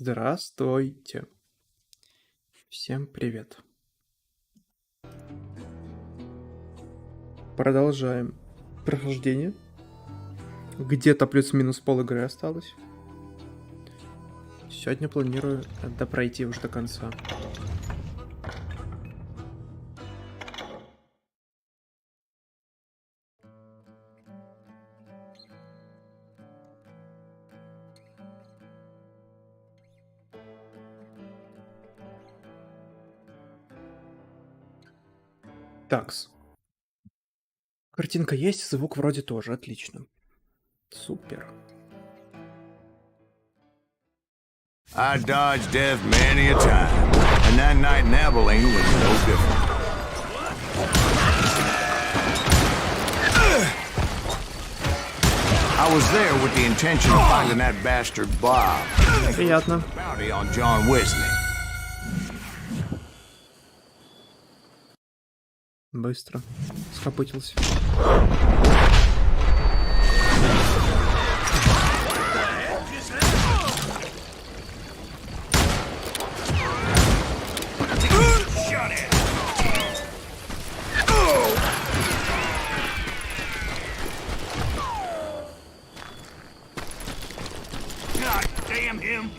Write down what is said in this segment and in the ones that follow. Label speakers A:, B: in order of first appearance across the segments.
A: Здравствуйте. Всем привет. Продолжаем прохождение. Где-то плюс-минус пол игры осталось. Сегодня планирую допройти уже до конца. Такс. Картинка есть, звук вроде тоже, отлично. Супер.
B: I dodged death many a time, and that night in Abilene was no different. I was there with the intention of finding that bastard Bob.
A: Приятно.
B: Bounty on John Wesley.
A: Быстро. Скопытился.
B: God damn him!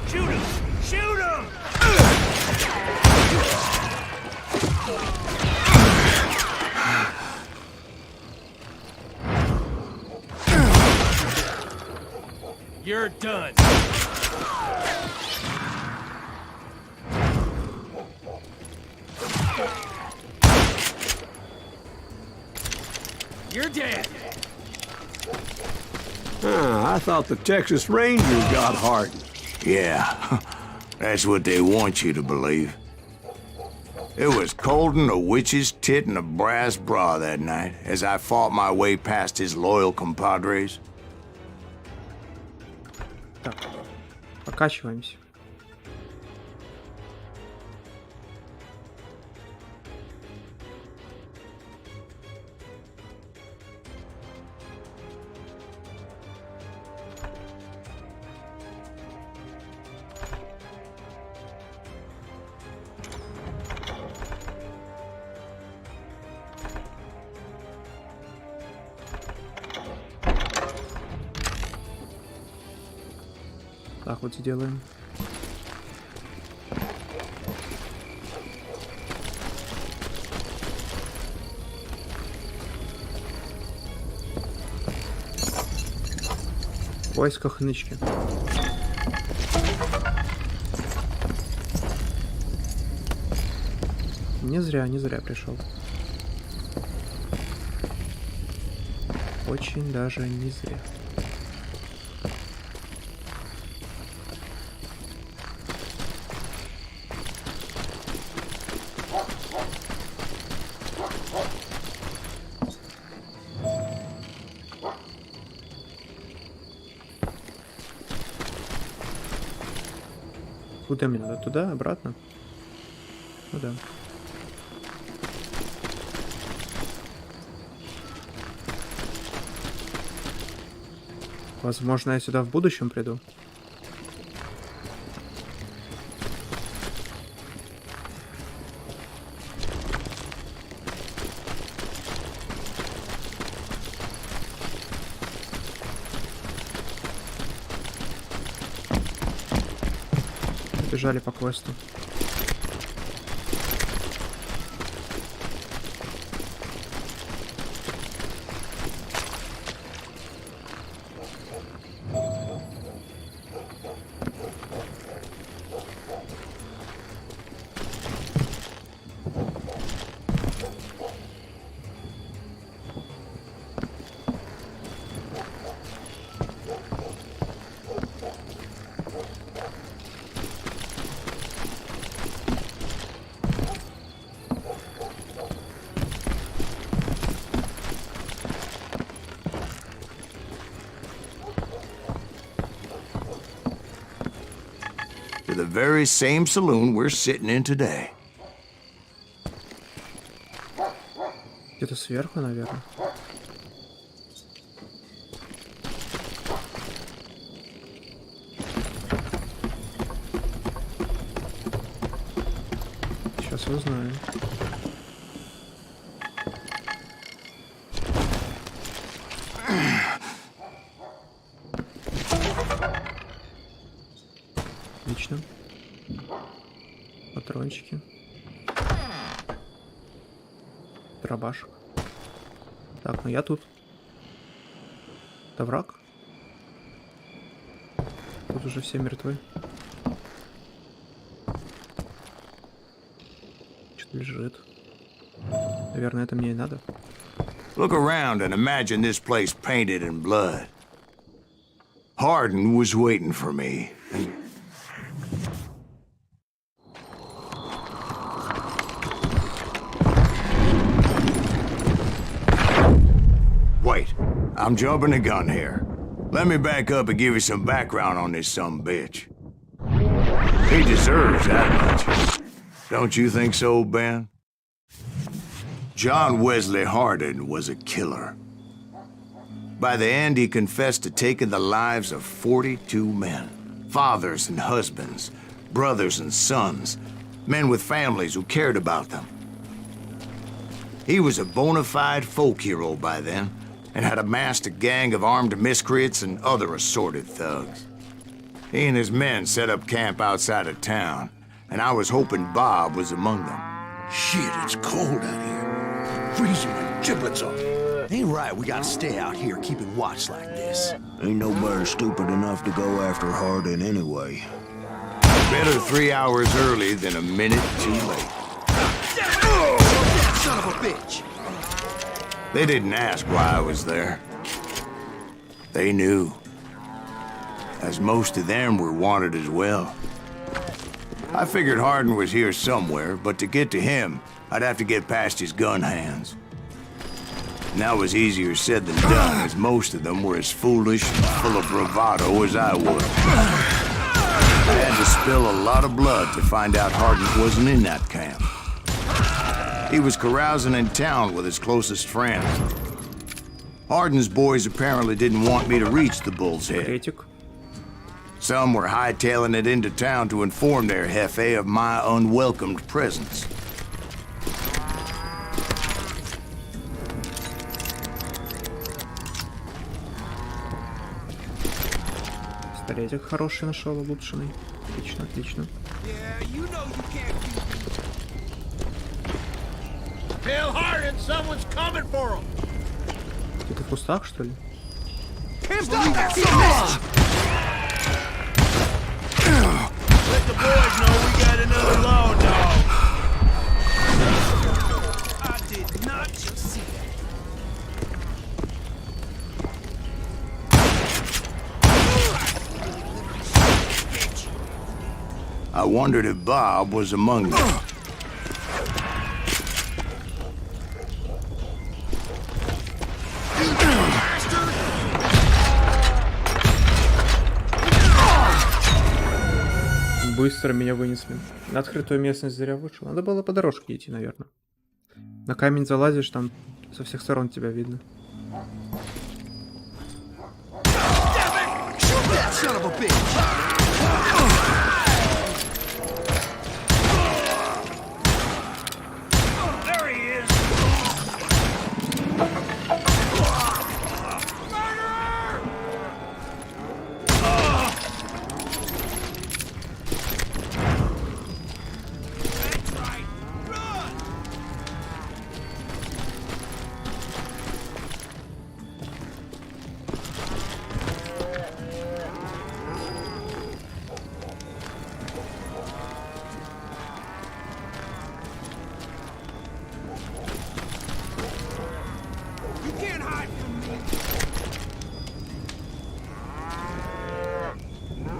B: Shoot him! Shoot him! You're done. You're dead.
C: I thought the Texas Rangers got hardened.
B: Yeah, that's what they want you to believe. It was cold in a witch's tit and a brass bra that night as I fought my way past his loyal compadres.
A: Так, покачиваемся. Так вот сделаем. В поисках нычки. Не зря пришел. Очень даже не зря. Куда мне надо? Туда? Обратно? Ну да. Возможно, я сюда в будущем приду. Бежали по квесту.
B: to the very same saloon we're sitting in today.
A: Где-то сверху, наверное. Сейчас узнаем. Отлично. Патрончики. Дробашек. Так, ну я тут. Это враг? Тут уже все мертвы. Что-то лежит. Наверное, это мне и надо.
B: Look around and imagine this place painted in blood. Hardin was waiting for me. Wait, I'm jumping the gun here. Let me back up and give you some background on this sumbitch. He deserves that much. Don't you think so, Ben? John Wesley Hardin was a killer. By the end, he confessed to taking the lives of 42 men. Fathers and husbands, brothers and sons, men with families who cared about them. He was a bona fide folk hero by then, and had amassed a gang of armed miscreants and other assorted thugs. He and his men set up camp outside of town, and I was hoping Bob was among them.
D: Shit, it's cold out here. Freezing my giblets off. Ain't right, we gotta stay out here keeping watch like this.
E: Ain't nobody stupid enough to go after Hardin anyway.
B: Better 3 hours early than a minute too late.
D: Son of a bitch!
B: They didn't ask why I was there. They knew. As most of them were wanted as well. I figured Hardin was here somewhere, but to get to him, I'd have to get past his gun hands. And that was easier said than done, as most of them were as foolish and full of bravado as I was. I had to spill a lot of blood to find out Hardin wasn't in that camp. He was carousing in town with his closest friends. Hardin's boys apparently didn't want me to reach the Bull's Head.
A: Третик.
B: Some were hightailing it into town to inform their jefe of my unwelcomed presence.
A: Пистолетик хороший нашел, улучшенный. Отлично, отлично.
D: Tell Hardin someone's coming for him!
A: Ты в кустах, что ли?
D: Let the boys know we got another law dog. I did not just see that.
B: I wondered if Bob was among them.
A: Быстро меня вынесли. На открытую местность зря вышел. Надо было по дорожке идти, наверное. На камень залазишь, там со всех сторон тебя видно.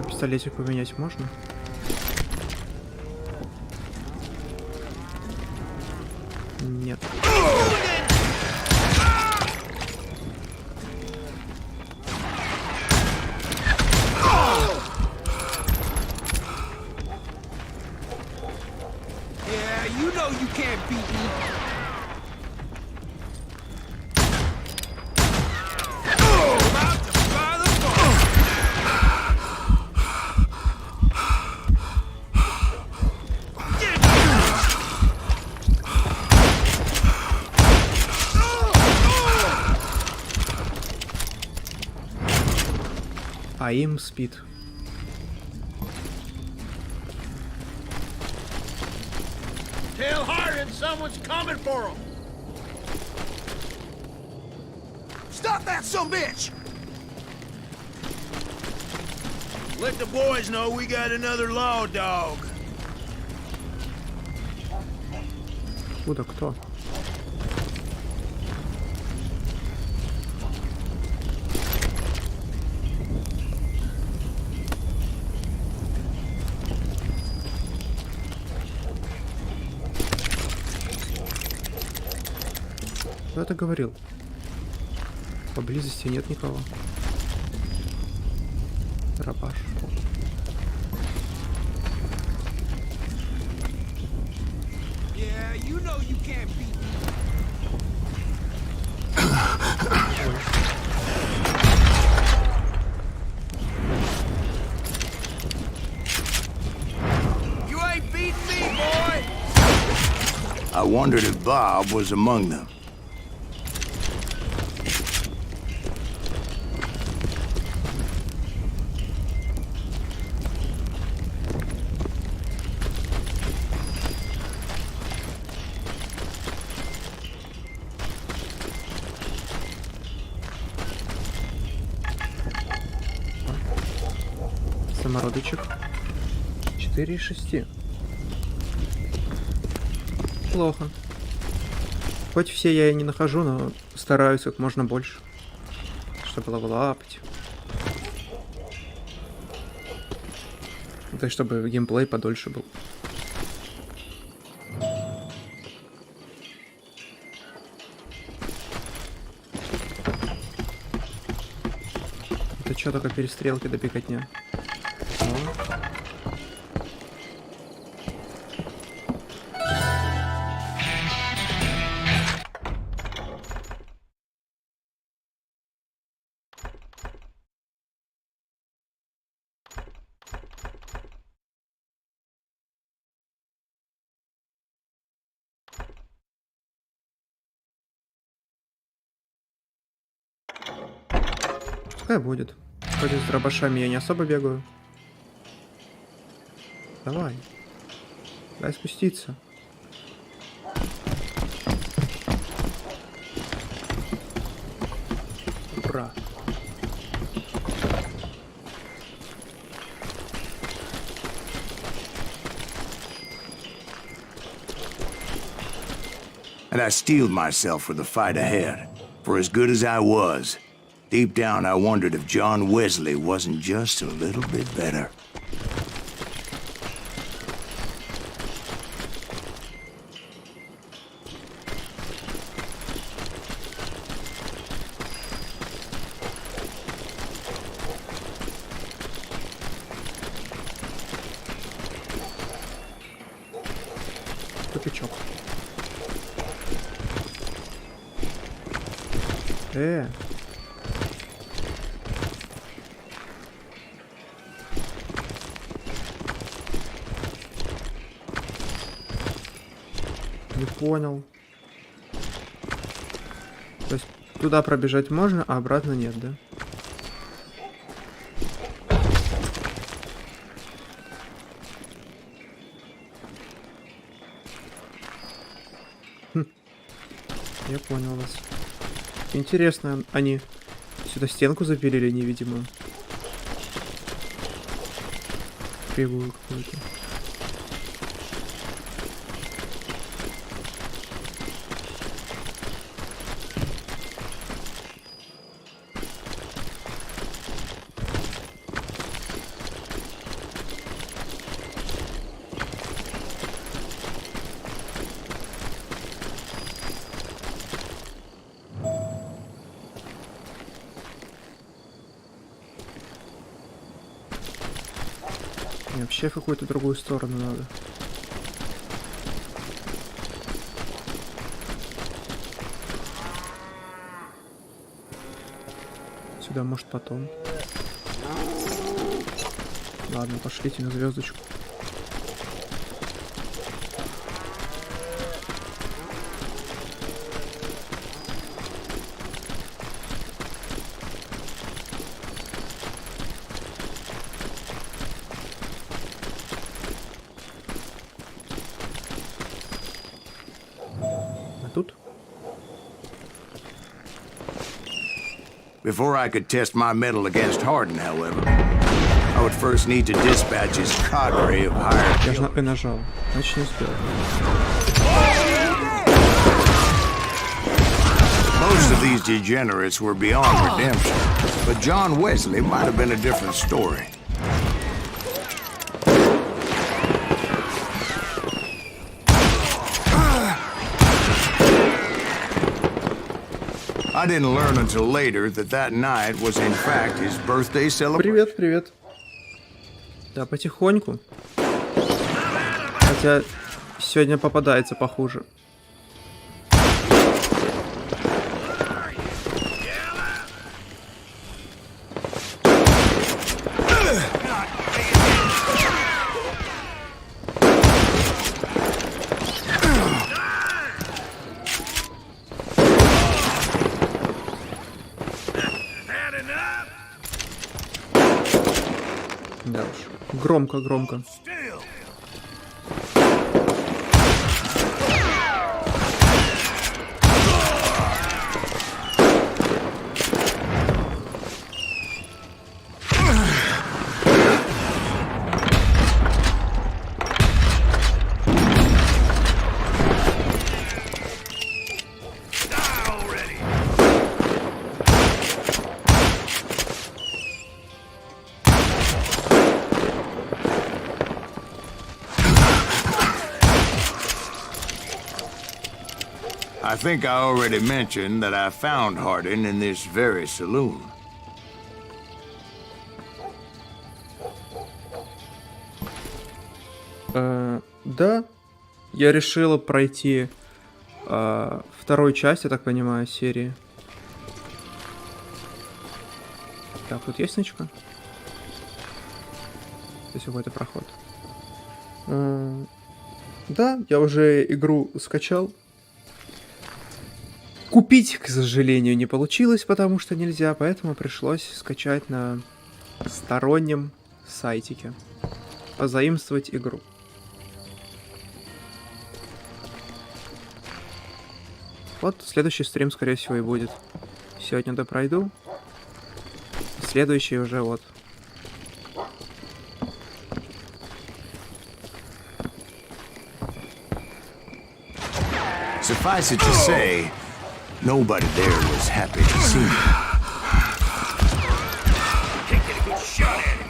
A: Пистолетик поменять можно? Нет. А им спит.
D: Tell Hardin someone's coming for him. Stop that sumbitch! Let the boys know we got another law dog.
A: Куда кто? Кто это говорил? Поблизости нет никого. Рабаш.
D: Yeah, you know you can't beat me. You ain't beating me, boy!
B: I wondered if Bob was among them.
A: Самородочек. 4 из 6. Плохо. Хоть все я и не нахожу, но стараюсь как можно больше, чтобы левелапать. Да и чтобы геймплей подольше был. Это что, только перестрелки до пикотня? Пускай будет. Хоть с дробашами я не особо бегаю. Давай. Дай спуститься. Ура.
B: And I steeled myself for the fight ahead. For as good as I was, deep down I wondered if John Wesley wasn't just a little bit better.
A: Тупичок. Не понял. То есть туда пробежать можно, а обратно нет, да? Я понял вас. Интересно, они сюда стенку запилили невидимую. Кривую какую-то. Мне вообще в какую-то другую сторону надо. Сюда, может, потом. Ладно, пошлите на звездочку.
B: Before I could test my mettle against Hardin, however, I would first need to dispatch his cadre of hired
A: Я же нажал. Значит, не успел.
B: Most of these degenerates were beyond redemption, but John Wesley might have been a different story. I didn't learn until later that that night was in fact his birthday celebration.
A: Привет, привет. Да, потихоньку. Хотя сегодня попадается похуже. Да уж. Громко, громко.
B: I think I already mentioned that I found Hardin in this very saloon.
A: Да, я решила пройти вторую часть, я так понимаю, серии. Так, тут есть нычка? Здесь какой-то проход. Да, я уже игру скачал. Купить, к сожалению, не получилось, потому что нельзя, поэтому пришлось скачать на стороннем сайтике. Позаимствовать игру. Вот следующий стрим, скорее всего, и будет. Сегодня допройду. Следующий уже вот.
B: Suffice it to say, nobody there was happy to see me. Can't get a good shot at him.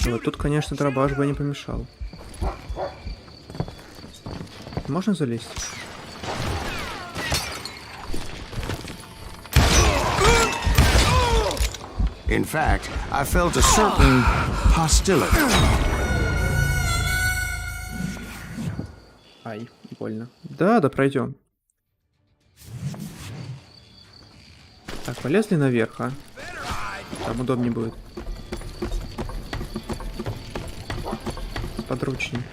A: Вот тут, конечно, дробаш бы не помешал. Можно залезть?
B: In fact, I felt a certain hostility.
A: Ай, больно. Да, да, пройдем. Так, полезли наверх, а? Там удобнее будет. Подручней.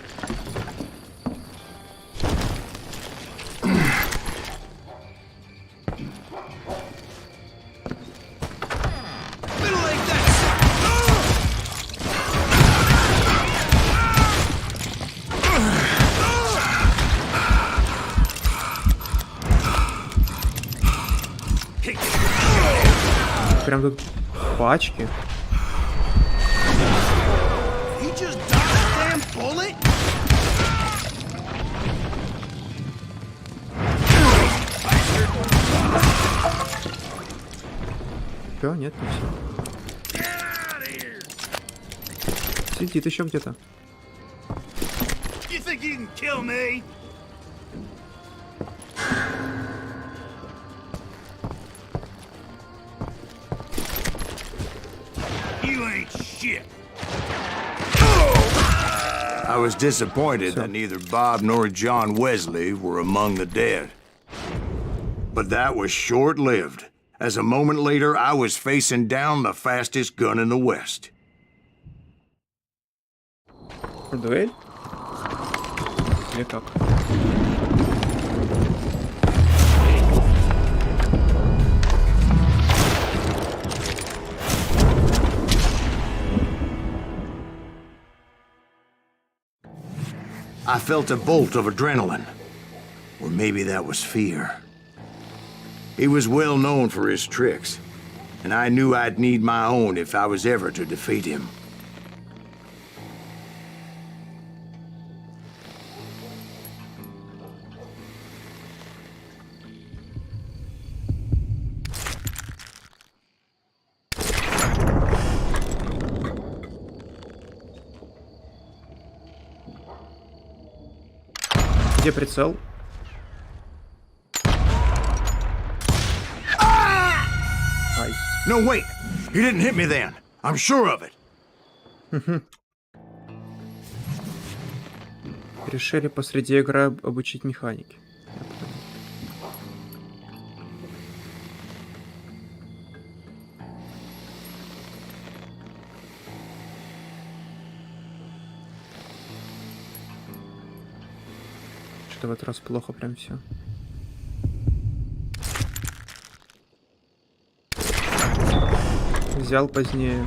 A: Прям тут пачки. Все, нет, не все. Сидит еще где-то.
B: I was disappointed that neither Bob nor John Wesley were among the dead. But that was short-lived, as a moment later I was facing down the fastest gun in the West.
A: Дуэль? Или как?
B: I felt a bolt of adrenaline. Or maybe that was fear. He was well known for his tricks, and I knew I'd need my own if I was ever to defeat him.
A: Где прицел? Ай.
B: No, wait! You didn't hit me then. I'm sure of it.
A: Решили посреди игры обучить механики. Что-то в этот раз плохо прям все. Взял позднее.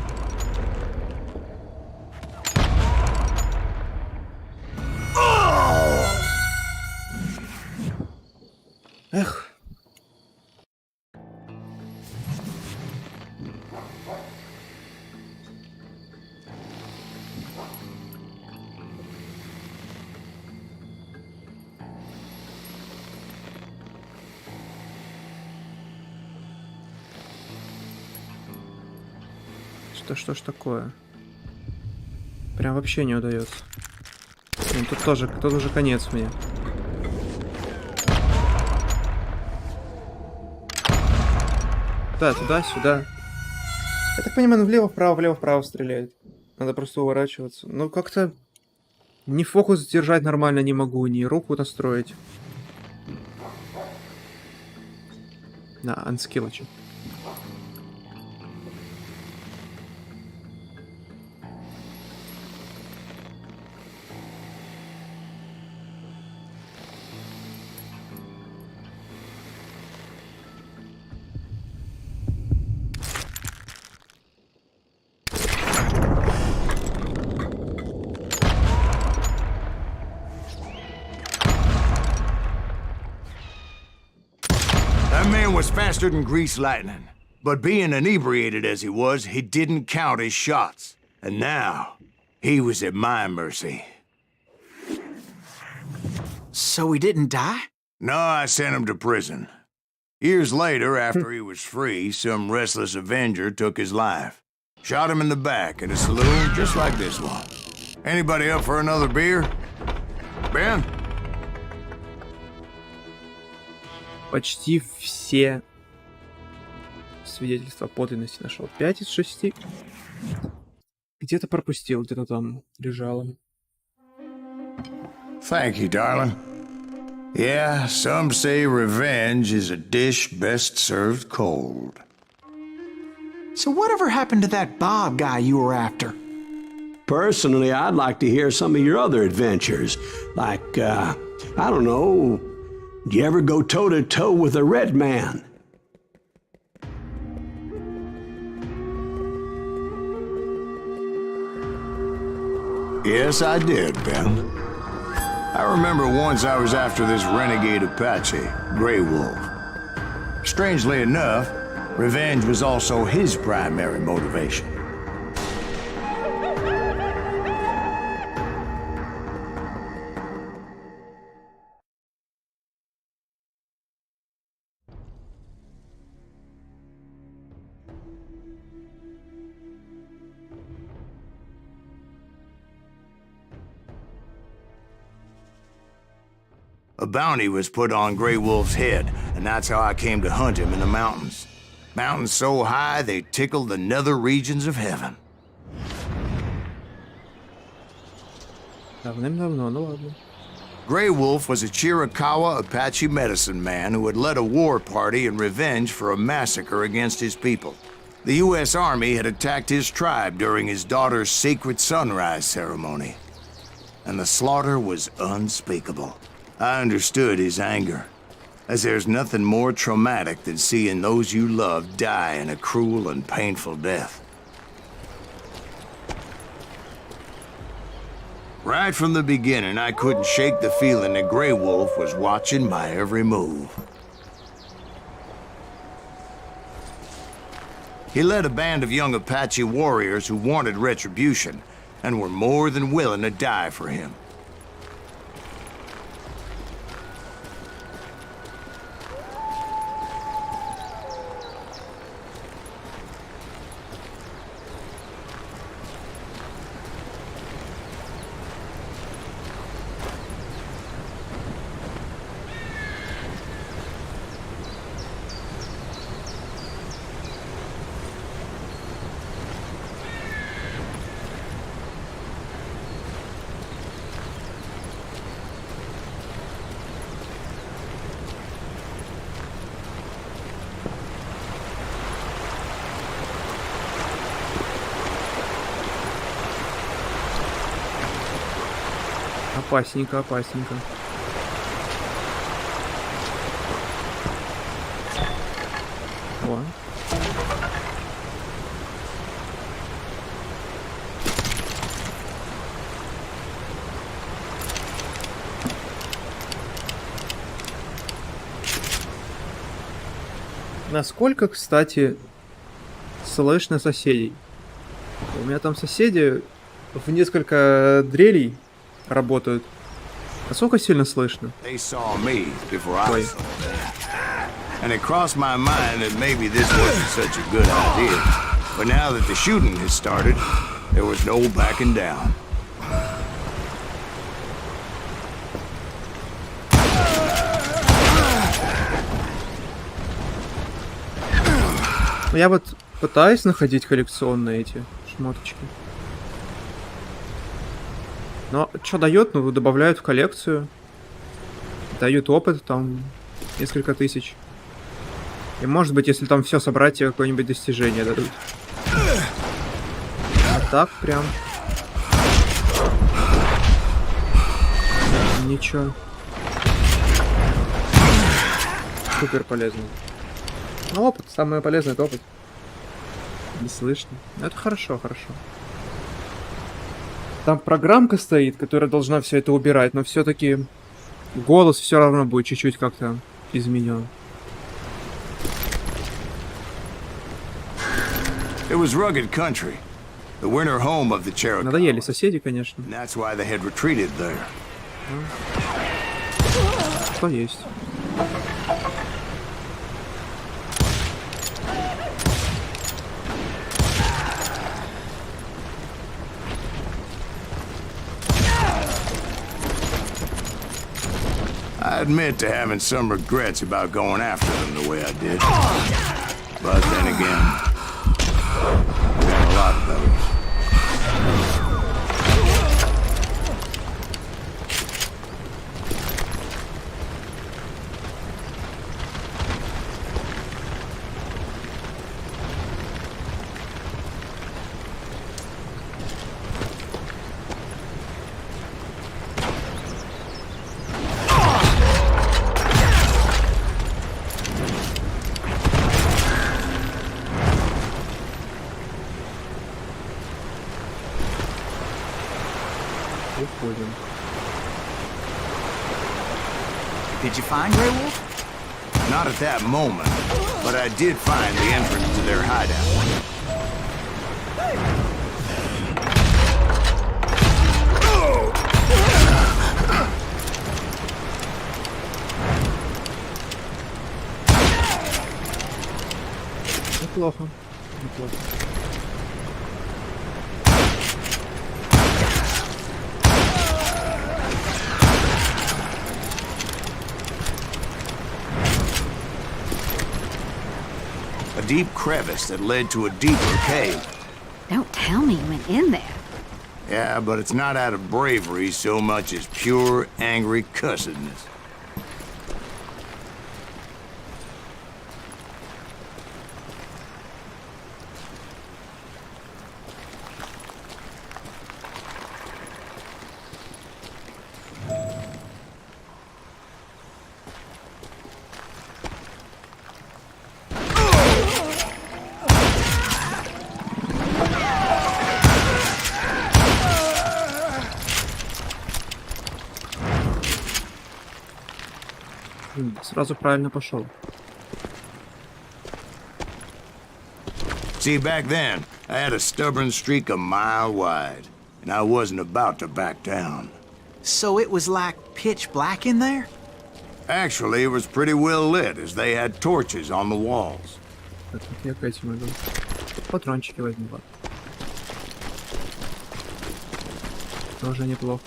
A: Эх. Что ж такое? Прям вообще не удается. Блин, тут уже конец мне. Да, туда-сюда. Я так понимаю, он влево-вправо стреляет. Надо просто уворачиваться. Ну, как-то ни фокус держать нормально не могу, ни руку настроить. На, анскиллочи.
B: Was faster than greased lightning. But being inebriated as he was, he didn't count his shots. And now, he was at my mercy.
F: So he didn't die?
B: No, I sent him to prison. Years later, after he was free, some restless avenger took his life. Shot him in the back at a saloon just like this one. Anybody up for another beer? Ben?
A: Почти все свидетельства подлинности нашел. 5 из 6. Где-то пропустил, где-то там лежало.
B: Thank you, darling. Yeah, some say revenge is a dish best served cold.
F: So whatever happened to that Bob guy you were after?
C: Personally, I'd like to hear some of your other adventures. Like, I don't know, did you ever go toe-to-toe with a red man?
B: Yes, I did, Ben. I remember once I was after this renegade Apache, Grey Wolf. Strangely enough, revenge was also his primary motivation. A bounty was put on Grey Wolf's head, and that's how I came to hunt him in the mountains. Mountains so high they tickled the nether regions of heaven.
A: Давным-давно, ну ладно.
B: Grey Wolf was a Chiricahua Apache medicine man who had led a war party in revenge for a massacre against his people. The U.S. Army had attacked his tribe during his daughter's sacred sunrise ceremony, and the slaughter was unspeakable. I understood his anger, as there's nothing more traumatic than seeing those you love die in a cruel and painful death. Right from the beginning, I couldn't shake the feeling that Grey Wolf was watching my every move. He led a band of young Apache warriors who wanted retribution and were more than willing to die for him.
A: Опасненько, опасненько. О. Насколько, кстати, слышно соседей? У меня там соседи в несколько дрелей работают. Насколько сильно слышно? Ой.
B: And it crossed my mind that maybe this wasn't such a good idea. But now that the shooting has started, there was no backing down.
A: Я вот пытаюсь находить коллекционные эти шмоточки. Но что дает? Ну, добавляют в коллекцию. Дают опыт, там, несколько тысяч. И может быть, если там все собрать, тебе какое-нибудь достижение дадут. А так прям... Ничего. Супер полезно. Ну, опыт. Самое полезное — это опыт. Не слышно. Это хорошо, хорошо. Там программка стоит, которая должна все это убирать, но все-таки голос все равно будет чуть-чуть как-то изменен.
B: It was rugged country, the winter home of the Cherokee.
A: Надоели соседи, конечно.
B: That's why they had retreated there.
A: Что есть?
B: I admit to having some regrets about going after them the way I did. But then again, we have a lot of those.
A: Уходим.
D: Did you find Grey Wolf?
B: Not at that moment, but I did find the entrance to their hideout.
A: Неплохо. Неплохо.
B: A deep crevice that led to a deeper cave.
G: Don't tell me you went in there.
B: Yeah, but it's not out of bravery so much as pure, angry cussedness.
A: Сразу правильно пошел.
B: See, back then, I had a stubborn streak a mile wide, and I wasn't about to back down.
F: So it was like pitch black in there?
B: Actually, it was pretty well lit, as they had torches on the walls.
A: Так, я к этим иду. Патрончики возьму. Вот. Тоже неплохо.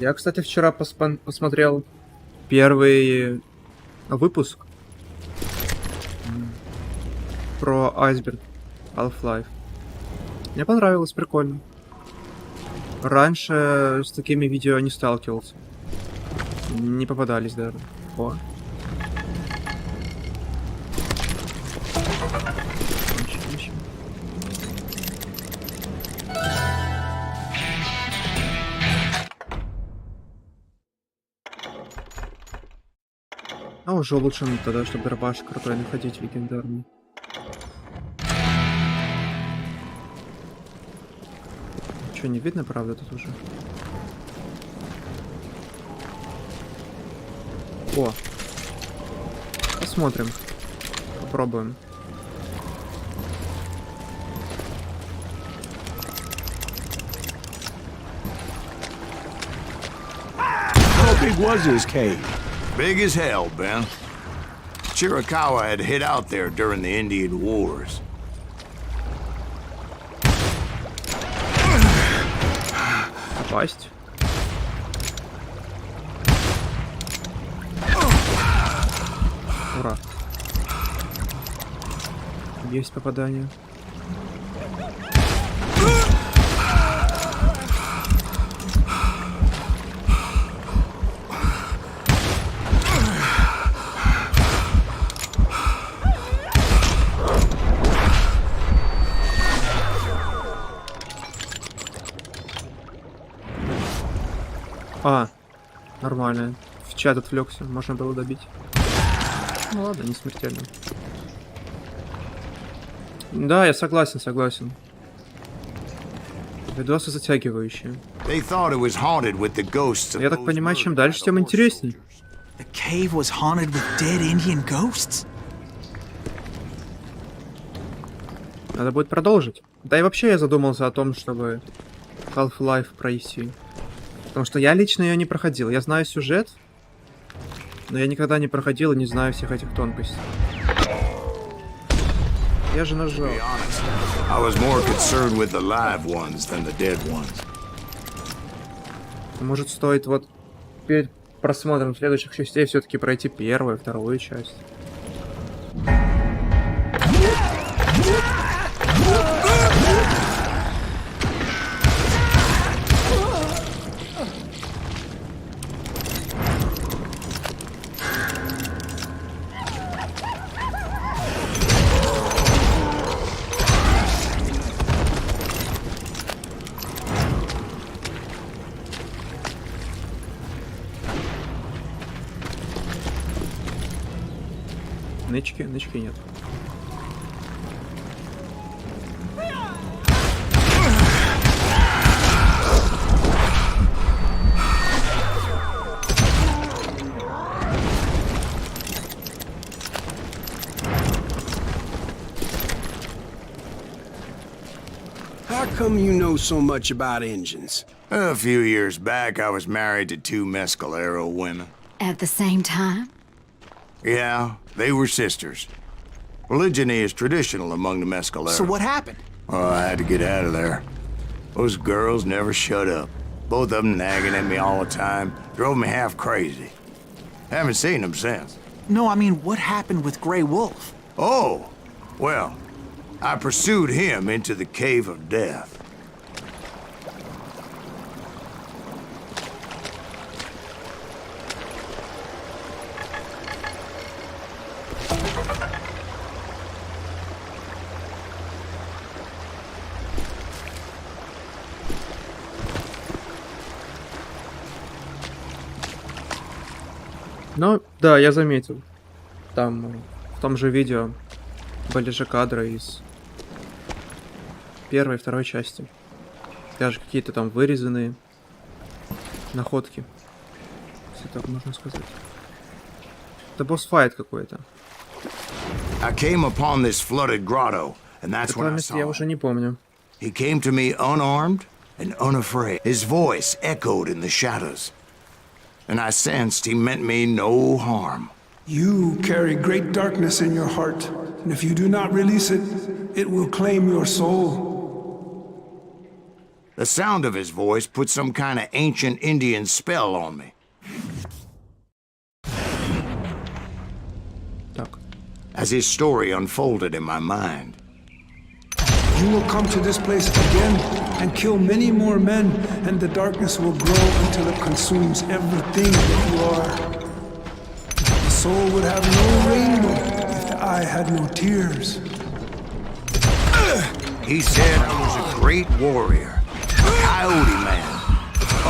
A: Я, кстати, вчера посмотрел первый выпуск про айсберг Half-Life. Мне понравилось, прикольно. Раньше с такими видео не сталкивался. Не попадались даже. О. А уже улучшен тогда, чтобы дробаш крутой находить, легендарный. Ничего не видно, правда, тут уже? О! Посмотрим. Попробуем.
C: How big was this cave?
B: Big as hell, Ben. Chiricahua had hid out there during the Indian Wars.
A: Попасть. Ура. Есть попадание. А, нормально. В чат отвлекся, можно было добить. Ну ладно, не смертельно. Да, я согласен. Видосы затягивающие. Я так понимаю, чем дальше, тем интересней.
F: The cave was haunted with dead Indian ghosts?
A: Надо будет продолжить. Да и вообще я задумался о том, чтобы Half-Life пройти. Потому что я лично ее не проходил. Я знаю сюжет, но я никогда не проходил и не знаю всех этих тонкостей. Я же нажал. Может, стоит вот перед просмотром следующих частей все-таки пройти первую, вторую часть. Нычки нет.
C: How come you know so much about engines?
B: A few years back, I was married to two Mescalero women.
G: At the same time?
B: Yeah, they were sisters. Polygyny is traditional among the Mescalero.
F: So what happened?
B: Oh, I had to get out of there. Those girls never shut up. Both of them nagging at me all the time. Drove me half crazy. Haven't seen them since.
F: No, I mean, what happened with Grey Wolf?
B: Oh, well, I pursued him into the Cave of Death.
A: Ну, да, я заметил. Там в том же видео были же кадры из первой и второй части. Даже какие-то там вырезанные находки, если так можно сказать. Это босс-файт какой-то.
B: I came upon this flooded grotto, and that's when
A: Этого
B: I
A: места я
B: saw
A: уже
B: him.
A: не помню.
B: He came to me unarmed and unafraid. His voice echoed in the shadows, and I sensed he meant me no harm.
H: You carry great darkness in your heart, and if you do not release it, it will claim your soul.
B: The sound of his voice put some kind of ancient Indian spell on me.
A: Так.
B: As his story unfolded in my mind,
H: You will come to this place again and kill many more men, and the darkness will grow until it consumes everything that you are. The soul would have no rainbow if the eye had no tears.
B: he said I was a great warrior, a coyote man,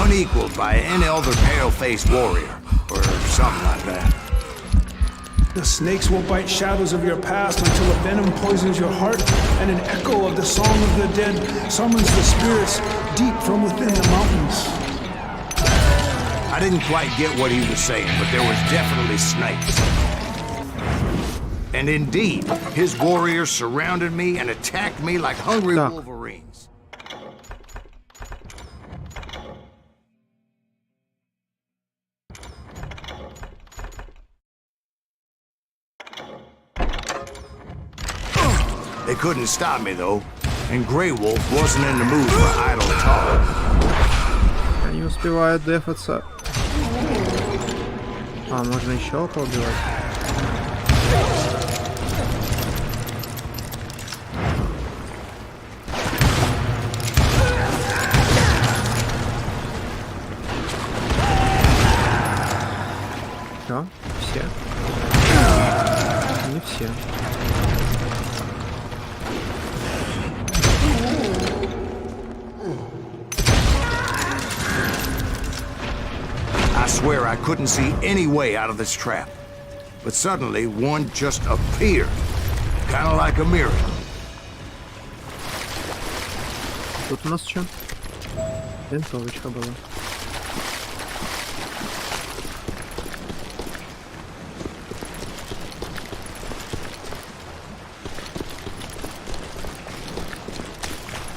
B: unequaled by any other pale-faced warrior, or something like that.
H: The snakes will bite shadows of your past until a venom poisons your heart, and an echo of the song of the dead summons the spirits deep from within the mountains.
B: I didn't quite get what he was saying, but there was definitely snakes. And indeed, his warriors surrounded me and attacked me like hungry
A: Так.
B: wolverines. They couldn't stop me though, and Grey Wolf wasn't in the mood for idle talk.
A: Я не успеваю дефаться. А, можно еще поубивать. Все? Все? Не все.
B: I swear I couldn't see any way out of this trap. But suddenly, one just appeared. Kind of like a miracle.
A: Тут у нас что? Винтовочка была.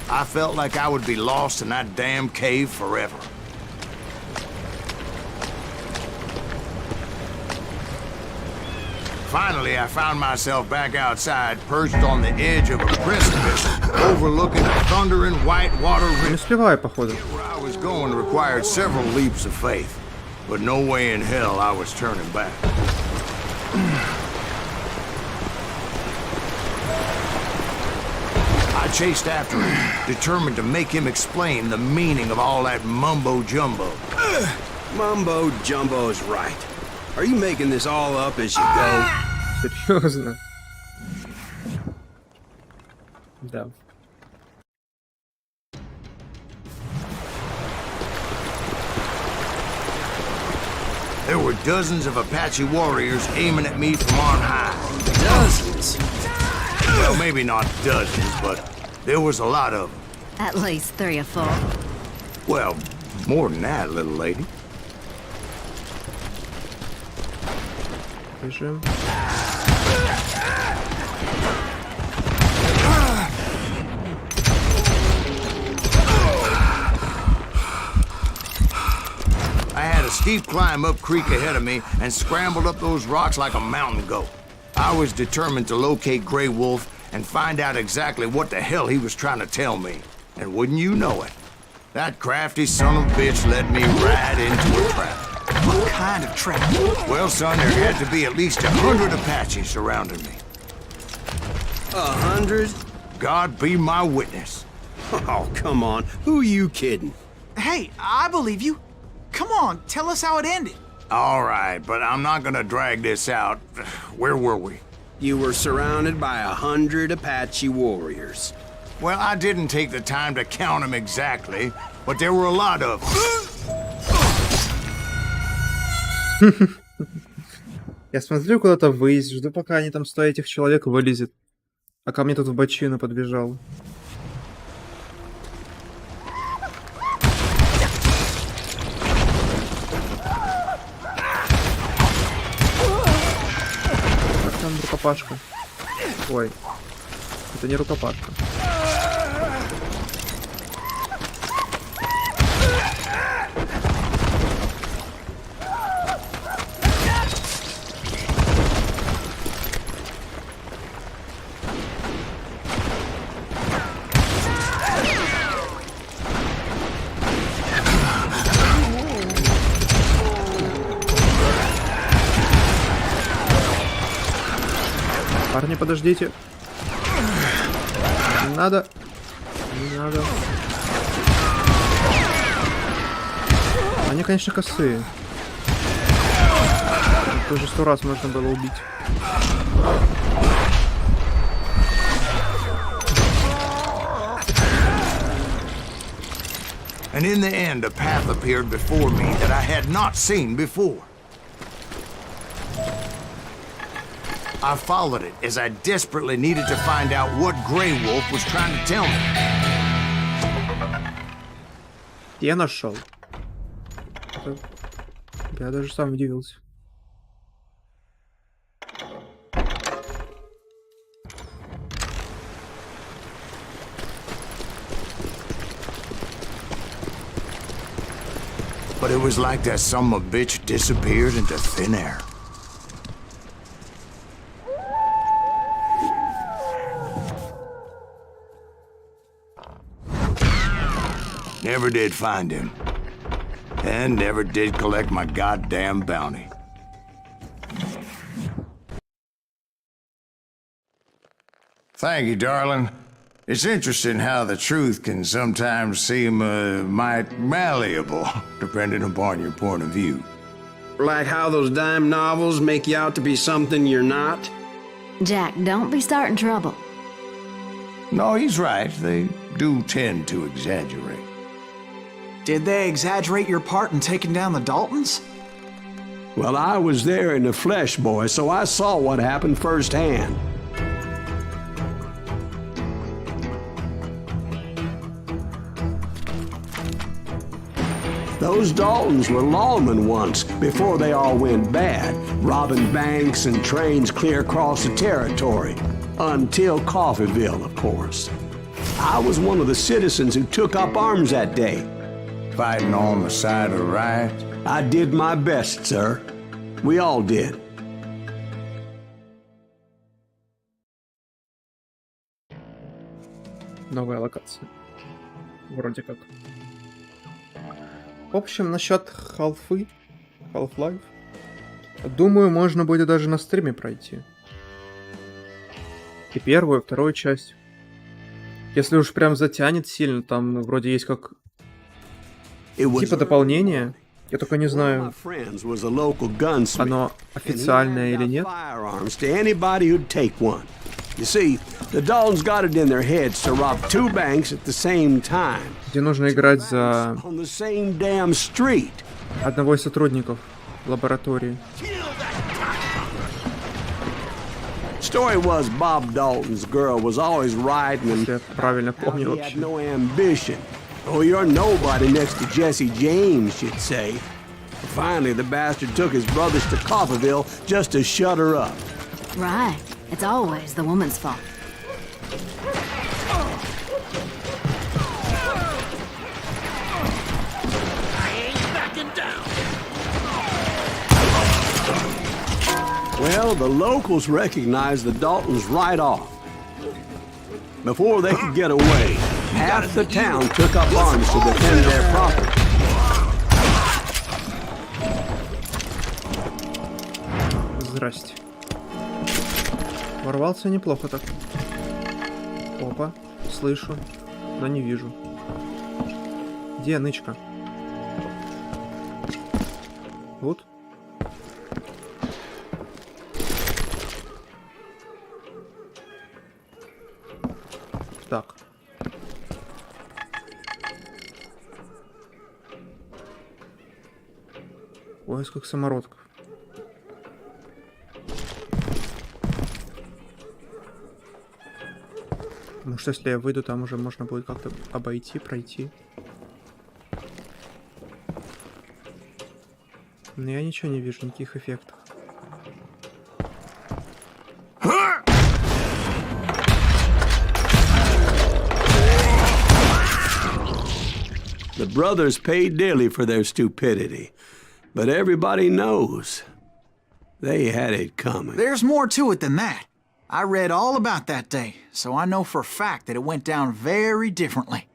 B: I felt like I would be lost in that damn cave forever. Finally, I found myself back outside, perched on the edge of a precipice, overlooking a thundering white water
A: Не
B: river.
A: успеваю, походу.
B: Where I was going required several leaps of faith, but no way in hell I was turning back. I chased after him, determined to make him explain the meaning of all that mumbo-jumbo.
D: Mumbo Jumbo's right. Are you making this all up as you go?
A: Серьезно. Да.
B: There were dozens of Apache warriors aiming at me from on high.
D: Dozens.
B: Well, maybe not dozens, but there was a lot of them.
G: At least 3 or 4.
B: Well, more than that, little lady.
A: Бежим.
B: I had a steep climb up creek ahead of me and scrambled up those rocks like a mountain goat. I was determined to locate Grey Wolf and find out exactly what the hell he was trying to tell me. And wouldn't you know it, that crafty son of a bitch led me right into a trap.
F: What kind of trap?
B: Well, son, there had to be at least 100 Apaches surrounding me.
D: 100?
B: God be my witness.
D: Oh, come on. Who are you kidding?
F: Hey, I believe you. Come on, tell us how it ended.
B: All right, but I'm not gonna drag this out. Where were we?
D: You were surrounded by 100 Apache warriors.
B: Well, I didn't take the time to count them exactly, but there were a lot of them.
A: Я смотрю куда-то ввысь, жду, пока они там 100 этих человек вылезет. А ко мне тут в бочину подбежал. Как там рукопашка? Ой, это не рукопашка. Парни, подождите. Не надо. Не надо. Они, конечно, косые. Их уже 100 раз можно было убить.
B: And in the end, a path appeared before me that I had not seen before. I followed it as I desperately needed to find out what Grey Wolf was trying to tell me.
A: Я нашел. Я даже сам удивился.
B: But it was like that son of a bitch disappeared into thin air. Never did find him. And never did collect my goddamn bounty. Thank you, darling. It's interesting how the truth can sometimes seem, might malleable, depending upon your point of view.
C: Like how those dime novels make you out to be something you're not?
G: Jack, don't be starting trouble.
B: No, he's right. They do tend to exaggerate.
F: Did they exaggerate your part in taking down the Daltons?
C: Well, I was there in the flesh, boy, so I saw what happened firsthand. Those Daltons were lawmen once, before they all went bad, robbing banks and trains clear across the territory. Until Coffeeville, of course. I was one of the citizens who took up arms that day.
B: Fighting on the side of right?
C: I did my best, sir. We all did.
A: Новая локация. Вроде как. В общем, насчет Half-Life. Думаю, можно будет даже на стриме пройти. И первую, и вторую часть. Если уж прям затянет сильно, там вроде есть как типа дополнение. Я только не знаю, оно официальное или нет. Где нужно играть за одного из сотрудников лаборатории.
C: Story was Bob Dalton's girl was always riding and had no ambition. Oh, you're nobody next to Jesse James, you'd say. Finally, the bastard took his brothers to Coffeeville just to shut her up.
G: Right. It's always the woman's fault.
C: Well, the locals recognized the Daltons right off. Before they could get away, half the town took up arms to defend their property.
A: Здрасте. Ворвался неплохо так. Опа, слышу, но не вижу. Где нычка? Вот. Так. Ой, сколько самородков. Потому что если я выйду, там уже можно будет как-то обойти, пройти. Но я ничего не вижу, никаких эффектов.
C: The brothers paid dearly for their stupidity, but everybody knows they had it coming.
F: There's more to it than that. I read all about that day, so I know for a fact that it went down very differently.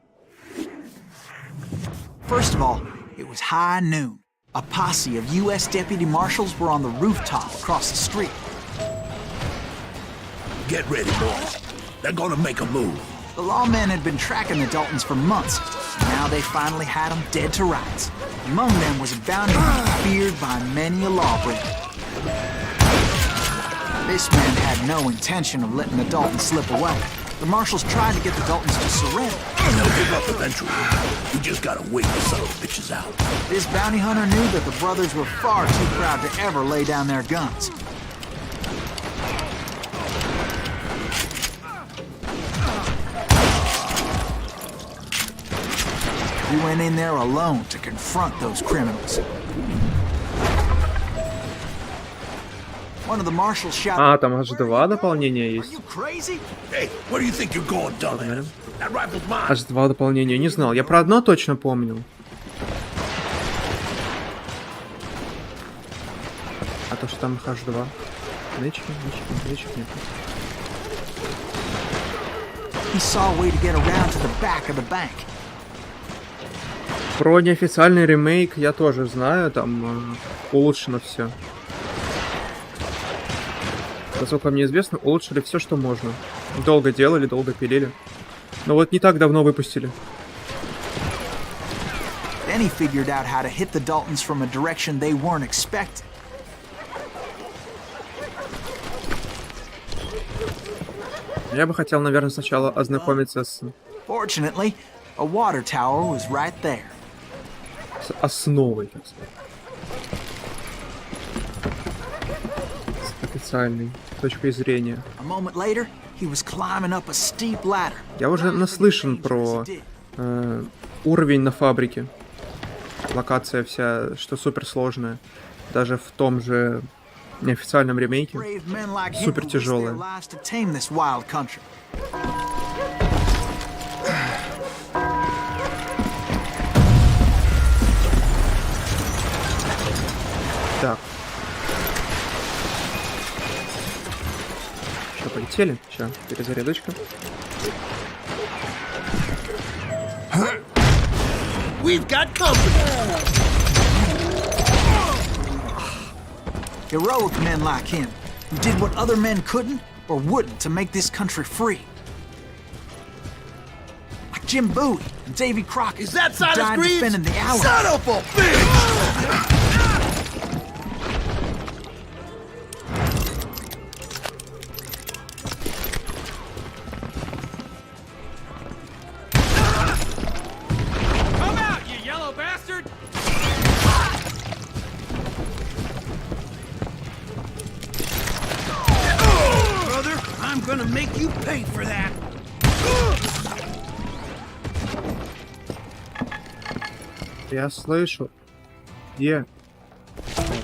F: First of all, it was high noon. A posse of U.S. deputy marshals were on the rooftop across the street.
D: Get ready, boys. They're gonna make a move.
F: The lawmen had been tracking the Daltons for months. Now they finally had them dead to rights. Among them was a bounty hunter feared by many a lawbreaker. This man had no intention of letting the Daltons slip away. The marshals tried to get the Daltons to surrender.
D: They'll give up eventually. We just gotta wait the son of bitches out.
F: This bounty hunter knew that the brothers were far too proud to ever lay down their guns. He went in there alone to confront those criminals. One of the marshals shouted,
A: А, там аж 2 дополнения
F: "Are
A: есть.
F: you crazy?"
D: Hey, where do you think you're going, dumbass? That rifle's mine.
A: Аж 2 дополнения, не знал. Я про одно точно помнил. А то, что там их аж 2. Нычки нет.
F: He saw a way to get around to the back of the bank.
A: Про неофициальный ремейк я тоже знаю, там улучшено все. Насколько мне известно, улучшили все, что можно. Долго делали, долго пилили. Но вот не так давно выпустили.
F: Then he figured out how to hit the Daltons from a direction they weren't expecting.
A: Я бы хотел, наверное, сначала ознакомиться с
F: Fortunately, a water tower was right there.
A: основой, так сказать. С официальной точкой зрения.
F: A moment later, he was climbing up a steep ladder.
A: Я уже наслышан про уровень на фабрике. Локация вся, что супер сложная. Даже в том же неофициальном ремейке.
F: Brave men like him
A: Супер
F: who risked their
A: тяжелая.
F: lives to tame this wild country.
A: Так. Что, полетели? Сейчас, перезарядочка.
D: We've got company.
F: Heroic men like him, who did what other men couldn't or wouldn't to make this country free. Like Jim Bowie and Davy Crockett,
D: Is that
F: who
D: Silas
F: died
D: Greaves?
F: defending the Allies.
D: Son of a bitch!
I: Come out, you yellow bastard!
D: Brother, I'm gonna make you pay for that.
A: Я слышу. Где?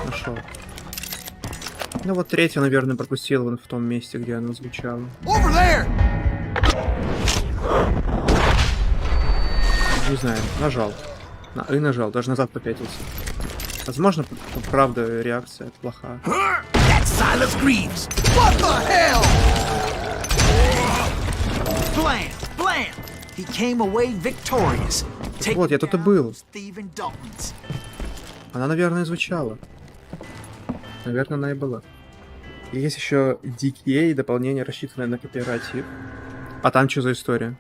A: Нашел. Ну вот третья, наверное, пропустил вон в том месте, где она звучала.
D: Over there!
A: Не знаю, нажал. И нажал, даже назад попятился. Возможно, правда, реакция плохая.
D: That's Silas Greaves. What the hell?
F: Blam! Blam! He came away victorious.
A: Вот, я тут и был.
F: Thieving Daltons.
A: Она, наверное, звучала. Наверное, она и была. И есть еще DKA, дополнение, рассчитанное на кооператив. А там что за история?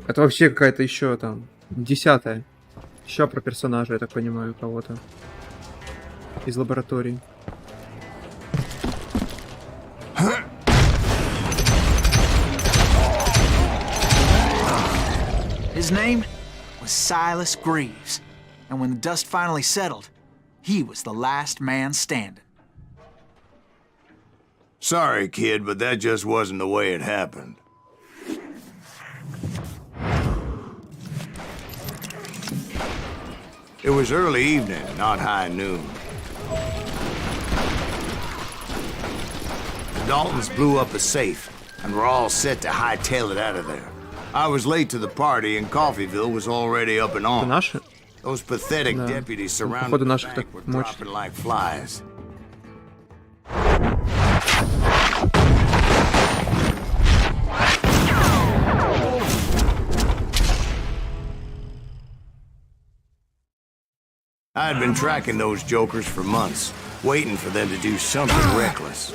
A: Это вообще какая-то еще там 10-я. Еще про персонажа, я так понимаю, кого-то. Из лаборатории.
F: His name was Silas Greaves, and when the dust finally settled, he was the last man standing.
B: Sorry, kid, but that just wasn't the way it happened. It was early evening, not high noon. The Daltons blew up a safe, and were all set to hightail it out of there. I was late to the party, and Coffeeville was already up and
A: Это
B: on.
A: наши?
B: Those pathetic
A: Да.
B: deputies surrounded
A: Походу,
B: the
A: наших
B: bank
A: так
B: were
A: мочат.
B: dropping like flies. I had been tracking those jokers for months, waiting for them to do something reckless.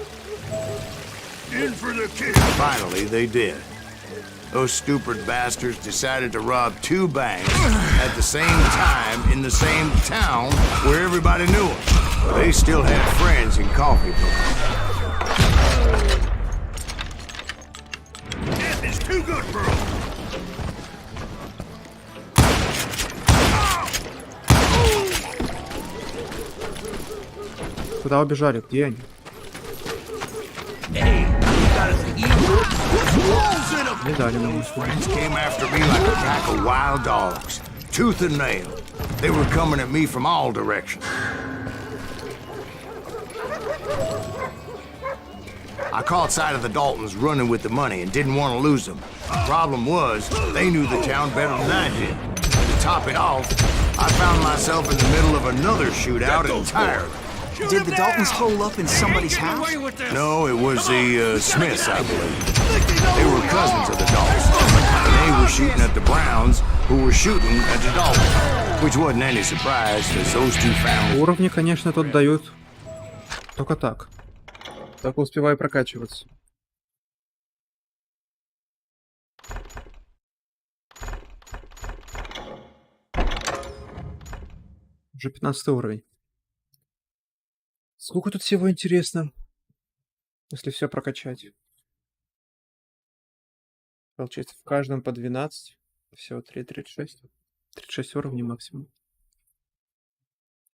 D: In for the kill.
B: Finally, they did. Those stupid bastards decided to rob 2 banks at the same time in the same town where everybody knew them. But they still had friends in Coffeeville.
D: Death is too good for them.
A: Куда убежали? Где они? Не дали нам ничего.
B: Friends came after me like a pack of wild dogs, tooth and nail. They were coming at me from all directions. I caught sight of the Daltons running with the money and didn't want to lose them. Problem was, they knew the town better than I did. To top it off, I found myself in the middle of another shootout entirely.
F: Did the Daltons hole up in somebody's
I: Get
F: house?
I: away with this.
B: No, it was the Smiths, I believe. They were cousins of the Daltons. And they were shooting at the Browns, who were shooting at the Daltons. Which wasn't any surprise, because those two families...
A: Уровни, конечно, тут дают только так. Только успеваю прокачиваться. Уже 15 уровень. Сколько тут всего интересно, если все прокачать? Получается, в каждом по 12. Всего 36. 36 уровней максимум.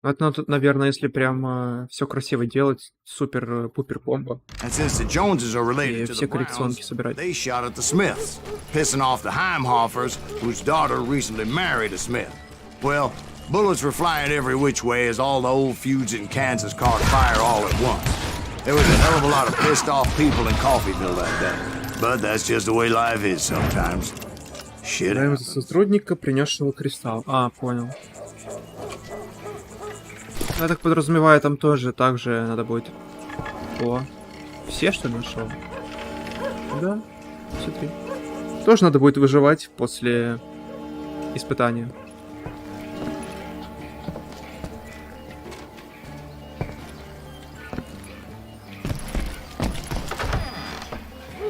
A: Это, наверное, если прям все красиво делать, супер-пупер комбо.
B: And since the Joneses are related to
A: все
B: the
A: коррекционки
B: Browns,
A: собирать.
B: they shot at the Smiths, pissing off the Heimhoffers, whose daughter recently married a Smith. Well, bullets were flying every which way as all the old feuds in Kansas caught fire all at once. There was a hell of a lot of pissed off people in Coffeeville that day. But that's just the way life is sometimes. Shit
A: Даем
B: happens.
A: сотрудника, принесшего кристалл. А, понял. Я так подразумеваю, там тоже так же надо будет... О, все что ли нашел? Да, все 3. Тоже надо будет выживать после испытания.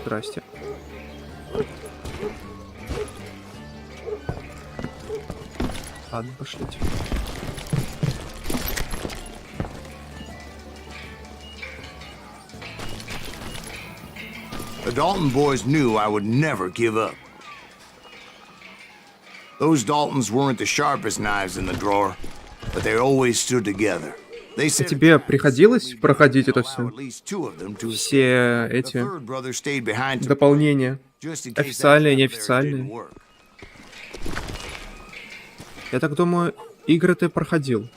A: Здрасте. Ладно, пошлите.
B: The Dalton boys knew I would never give up. Those Daltons weren't the sharpest knives in the drawer, but they always stood together. They said
A: Тебе приходилось проходить это все?
B: at least 2 of them to escape.
A: Все
B: The
A: эти
B: third brother stayed behind to
A: дополнения?
B: just in case
A: Официальные,
B: that
A: неофициальные?
B: didn't work.
A: Я так думаю, игры ты проходил.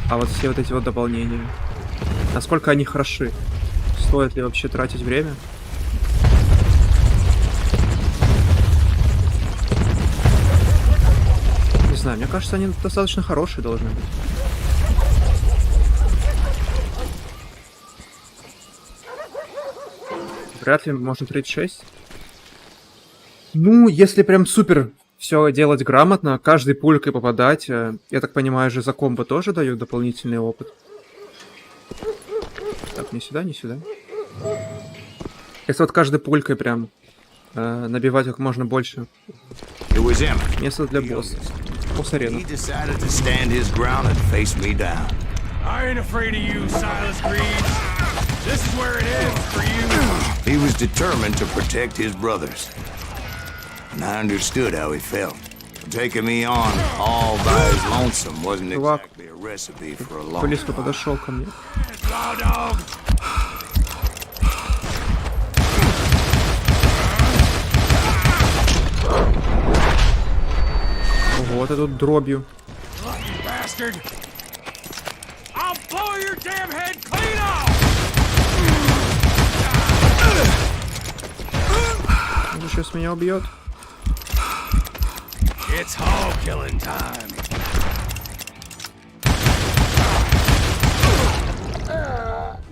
A: А вот все вот эти вот дополнения. Насколько они хороши? Стоит ли вообще тратить время? Не знаю, мне кажется, они достаточно хорошие должны быть. Вряд ли можно 36. Ну, если прям супер все делать грамотно, каждой пулькой попадать, я так понимаю, же за комбо тоже дают дополнительный опыт. Так, не сюда, не сюда. Если вот каждой пулькой прям набивать как можно больше.
B: It was Emmett.
A: Место для босса. Босс-арена.
B: He decided to stand his ground and face me down.
I: I ain't afraid of you, Silas Green. This is where it ends for you.
B: He was determined to protect his brothers. And I understood how he felt. Taking me on all by his lonesome wasn't
A: Чувак,
B: exactly a recipe for a long
A: близко подошел ко мне.
I: Loud dog.
A: Вот эту дробью.
I: bastard! I'll blow your damn head clean off!
A: Он сейчас меня убьет.
I: It's hog killing time.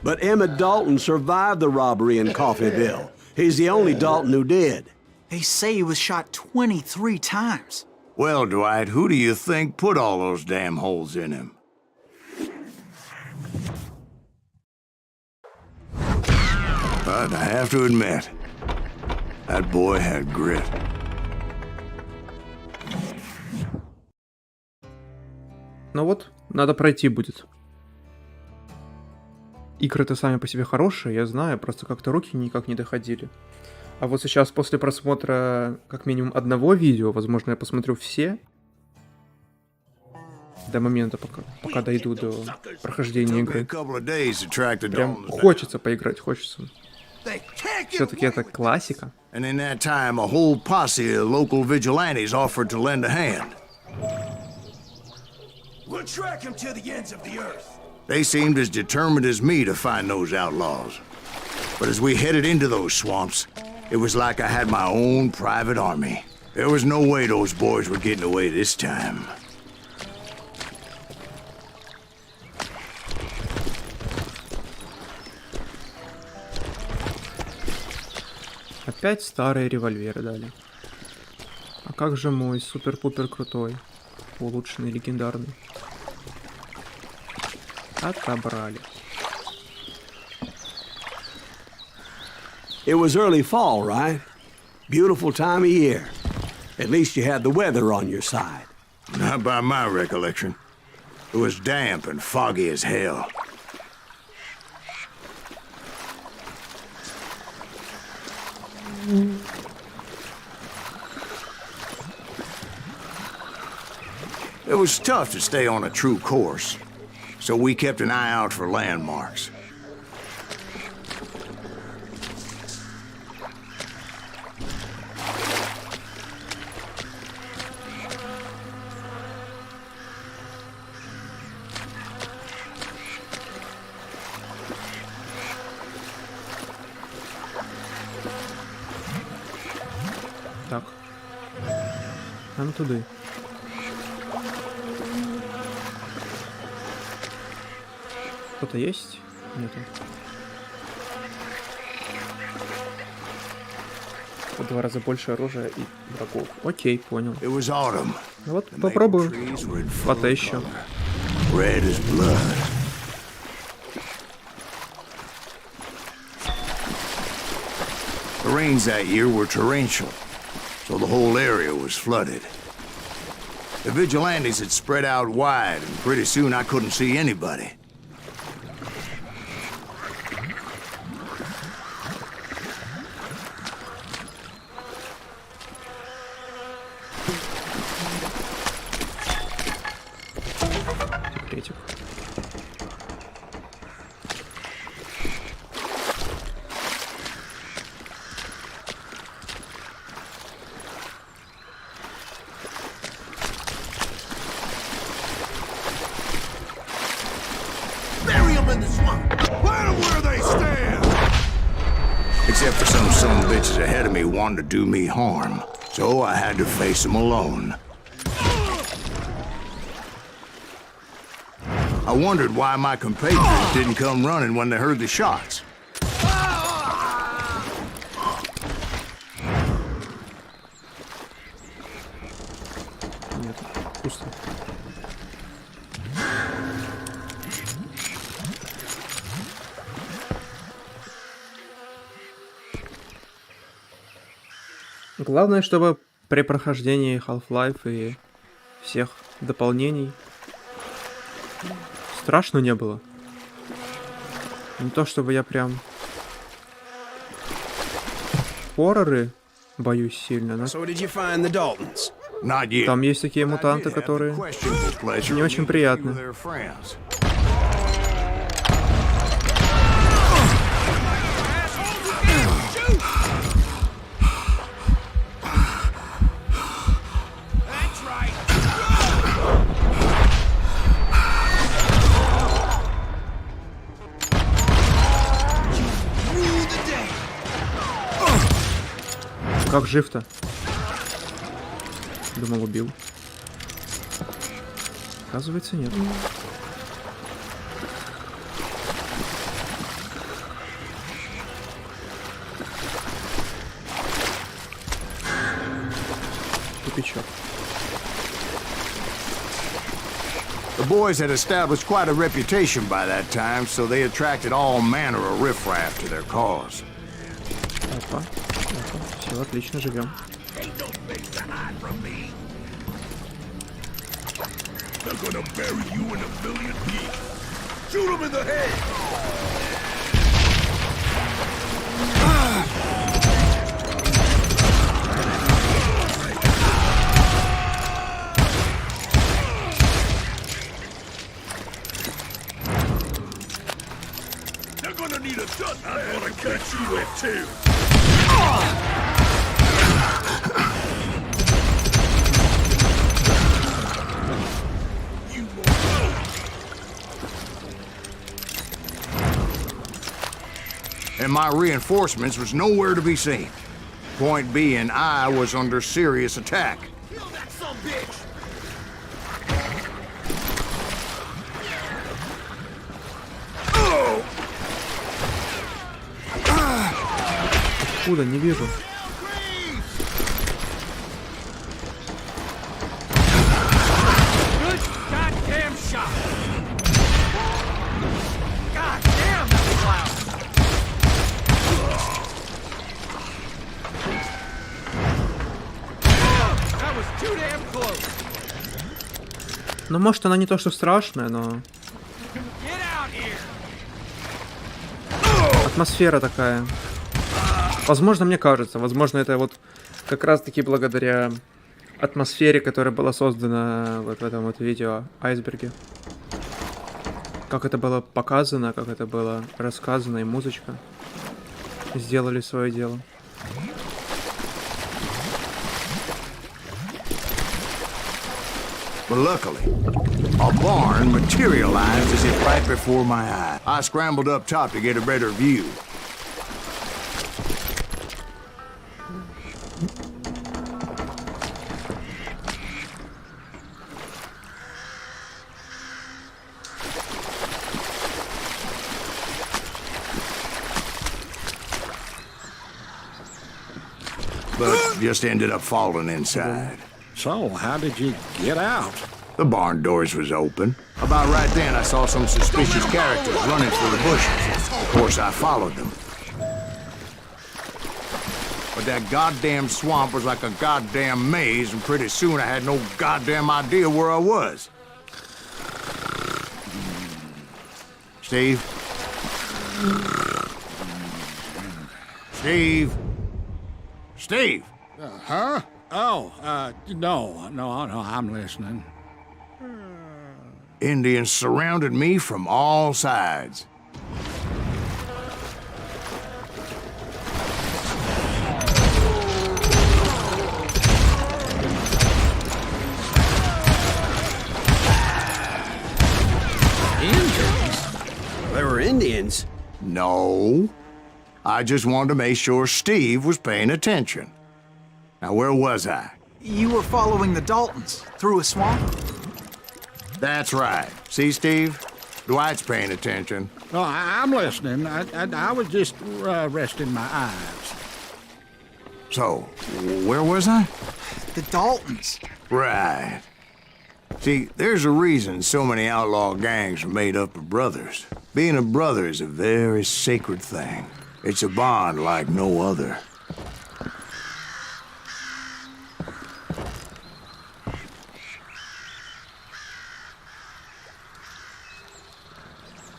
C: But Emmett Dalton survived the robbery in Coffeyville. He's the only Dalton who did.
F: They say he was shot 23 times.
B: Well, Dwight, who do you think put all those damn holes in him? But I have to admit, that boy had grit.
A: Ну вот, надо пройти будет. Игры-то сами по себе хорошие, я знаю, просто как-то руки никак не доходили. А вот сейчас, после просмотра как минимум одного видео, возможно, я посмотрю все, до момента, пока дойду до прохождения игры. Прям хочется поиграть, хочется. Все-таки это классика.
B: And in that time, a whole posse of local vigilantes offered to lend a hand.
D: We'll track him to the ends of the earth.
B: They seemed as determined as me to find those outlaws. But as we headed into those swamps, it was like I had my own private army. There was no way those boys were getting away this time.
A: Опять старые револьверы дали. А как же мой супер-пупер крутой, улучшенный, легендарный? Отобрали.
C: It was early fall, right? Beautiful time of year. At least you had the weather on your side.
B: Not by my recollection. It was damp and foggy as hell. It was tough to stay on a true course, so we kept an eye out for landmarks.
A: Так. Нам туди. Кто-то есть? Нету. В 2 раза больше оружия и врагов. Окей, понял.
B: It was autumn.
A: Вот, попробую. Фото еще.
B: Red as blood. The rains that year were torrential, so the whole area was flooded. The vigilantes had spread out wide, and pretty soon I couldn't see anybody.
A: Секретик.
D: Bury him in the swamp. Put him where they stand.
B: Except for some son of bitches ahead of me wanting to do me harm, so I had to face them alone. I wondered why my compatriots didn't come running when they heard the shots.
A: Нет, пусто. Главное, чтобы при прохождении Half-Life и всех дополнений страшно не было. Не то чтобы я прям хорроры боюсь сильно, но
D: So did you find the Daltons?
B: Not yet.
A: там есть такие мутанты, которые не очень приятны. Как жив-то? Думал, убил. Оказывается, нет. Тупичок.
B: The boys had established quite a reputation by that time, so they attracted all manner of riffraff to their cause.
A: Опа. Все, отлично, живем.
D: They're gonna bury you in a million pieces. Shoot him in the head! They're gonna need a dust. I'm gonna catch you with too.
B: And my reinforcements was nowhere to be seen. Point being, I was under serious attack.
D: Kill that son of a bitch!
A: Куда? Не вижу.
I: Good goddamn shot! God damn, that was loud! That was too damn close!
A: Ну, может, она не то, что страшная, но...
I: Get out here!
A: Атмосфера такая. Возможно, мне кажется, возможно, это вот как раз-таки благодаря атмосфере, которая была создана вот в этом вот видео «Айсберге». Как это было показано, как это было рассказано, и музычка сделали свое дело.
B: But luckily, a barn materialized as if right before my eye. I scrambled up top to get a better view. But just ended up falling inside.
D: So, how did you get out?
B: The barn doors was open. About right then, I saw some suspicious characters running through the bushes. Of course, I followed them. But that goddamn swamp was like a goddamn maze, and pretty soon I had no goddamn idea where I was. Steve? Steve? Steve!
D: Huh? Oh, no, I'm listening.
B: Indians surrounded me from all sides.
C: Indians? They were Indians?
B: No. I just wanted to make sure Steve was paying attention. Now, where was I?
F: You were following the Daltons through a swamp?
B: That's right. See, Steve? Dwight's paying attention.
D: No, I'm listening. I was just resting my eyes.
B: So, where was I?
F: The Daltons.
B: Right. See, there's a reason so many outlaw gangs are made up of brothers. Being a brother is a very sacred thing. It's a bond like no other.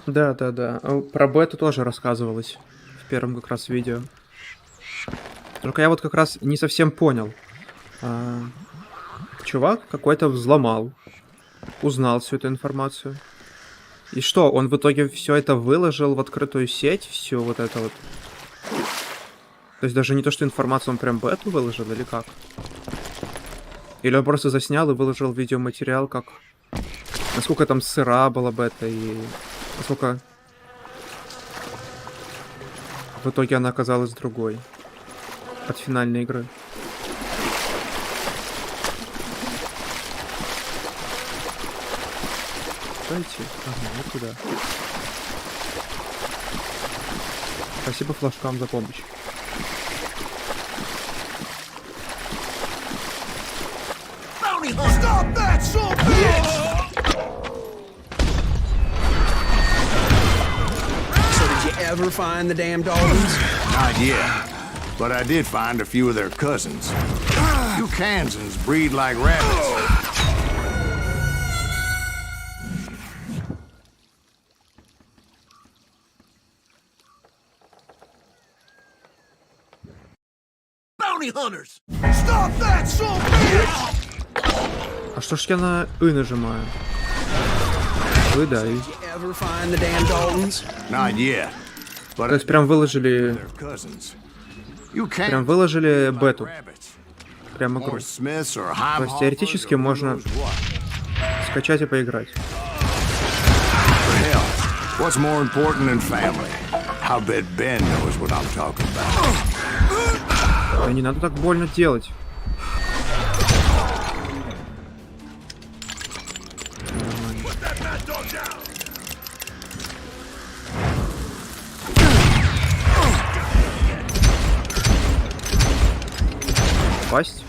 A: Да. Про бету тоже рассказывалось в первом как раз видео. Только я вот как раз не совсем понял. Чувак какой-то взломал, узнал всю эту информацию. И что, он в итоге все это выложил в открытую сеть, все вот это вот? То есть даже не то, что информацию он прям бету выложил, или как? Или он просто заснял и выложил видеоматериал, как... Насколько там сыра была бета и... Насколько... В итоге она оказалась другой. От финальной игры. Куда идти? Ага, вот туда. Спасибо флажкам за помощь.
D: Stop that, son of a bitch!
C: So did you ever find the damn Daltons?
B: Not yet, but I did find a few of their cousins. You Kansans breed like rabbits.
D: Bounty hunters! Stop that, son of a bitch!
A: А что ж я на «ы» нажимаю? Выдай.
C: Ever find the damn Daltons?
B: Not yet, but
A: То есть прям выложили...
B: their cousins. You
A: Прям
B: Kansans
A: выложили
B: like
A: бету.
B: rabbits.
A: Прям игру.
B: Or Smiths or
A: То есть
B: Heimhoffers
A: теоретически
B: or
A: можно
B: who knows what.
A: скачать и поиграть.
B: For hell, what's more important than family? I bet Ben knows what I'm talking about.
A: Да не надо так больно делать. Пасть.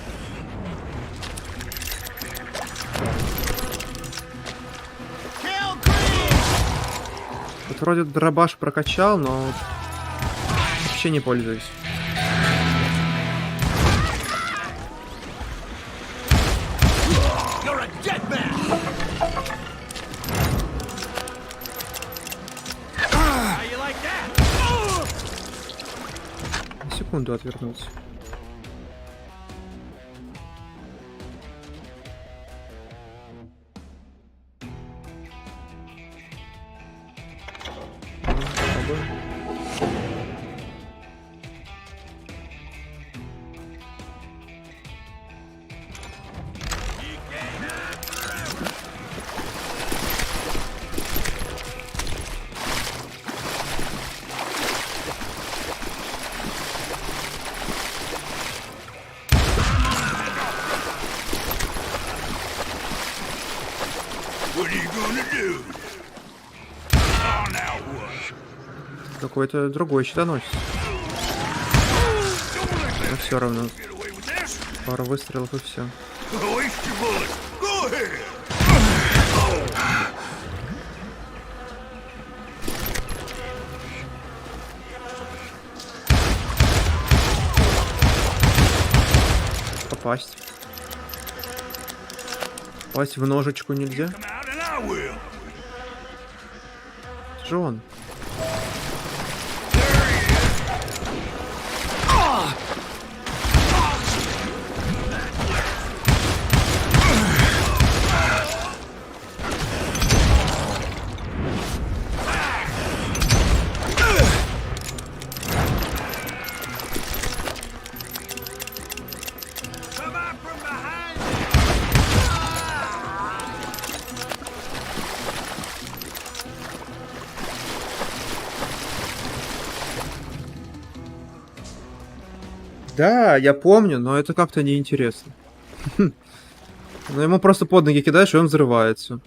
A: Вот вроде дробаш прокачал, но вообще не пользуюсь.
D: You're a dead man! How you like that?
A: На секунду отвернулся.
D: What are you gonna do? Oh, now what?
A: Какой-то другой щитоносец. Но все равно.
D: Get away with this?
A: Пару выстрелов и все.
D: Waste your bullets. Go ahead.
A: Попасть. Попасть в ножечку нельзя.
D: Come out and I will.
A: Это же он.
D: Come out from behind.
A: Да, я помню, но это как-то неинтересно. Ну ему просто под ноги кидаешь, и он взрывается.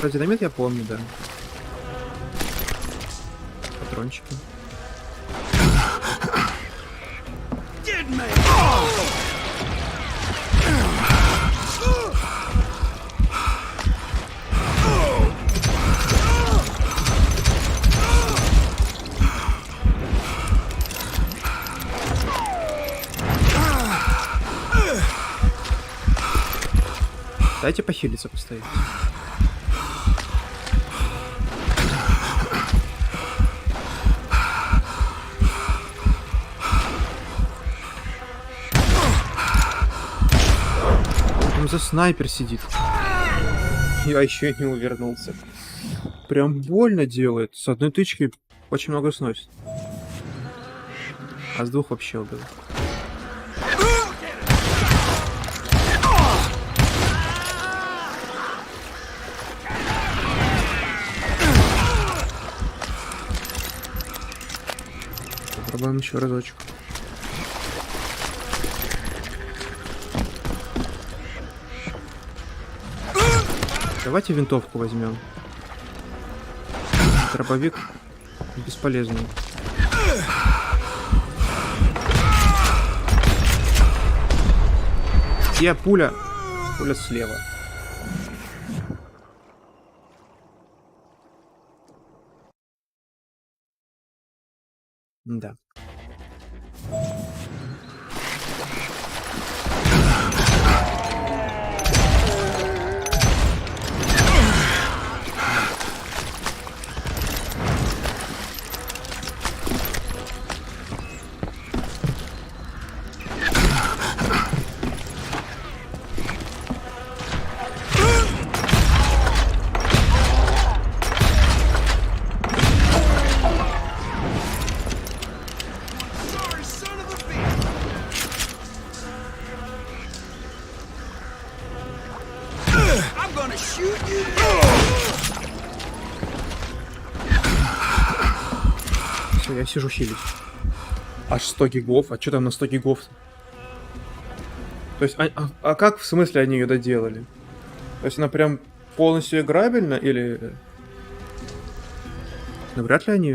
A: Про динамит я помню, да. Патрончики.
D: Dead man.
A: Дайте похилиться постоять. Там за снайпер сидит. Я еще и не увернулся. Прям больно делает. С одной тычки очень много сносит. А с двух вообще убил. Попробуем еще разочек. Давайте винтовку возьмем. Дробовик бесполезный. Где пуля? Пуля слева. Да. Все, я сижу хилить. Аж 100 гигов. А что там на 100 гигов? То есть, а как в смысле они ее доделали? То есть она прям полностью играбельна или... Ну, вряд ли они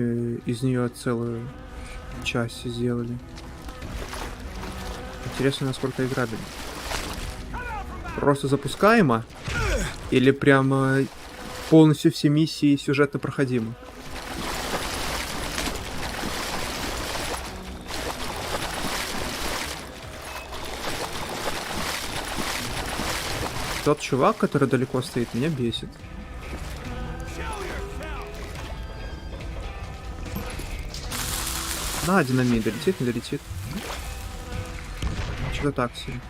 A: из нее целую часть сделали. Интересно, насколько играбельно. Просто запускаемо? Или прям полностью все миссии сюжетно проходимы? Тот чувак, который далеко стоит, меня бесит. На, динамит долетит, не долетит. Что-то так себе.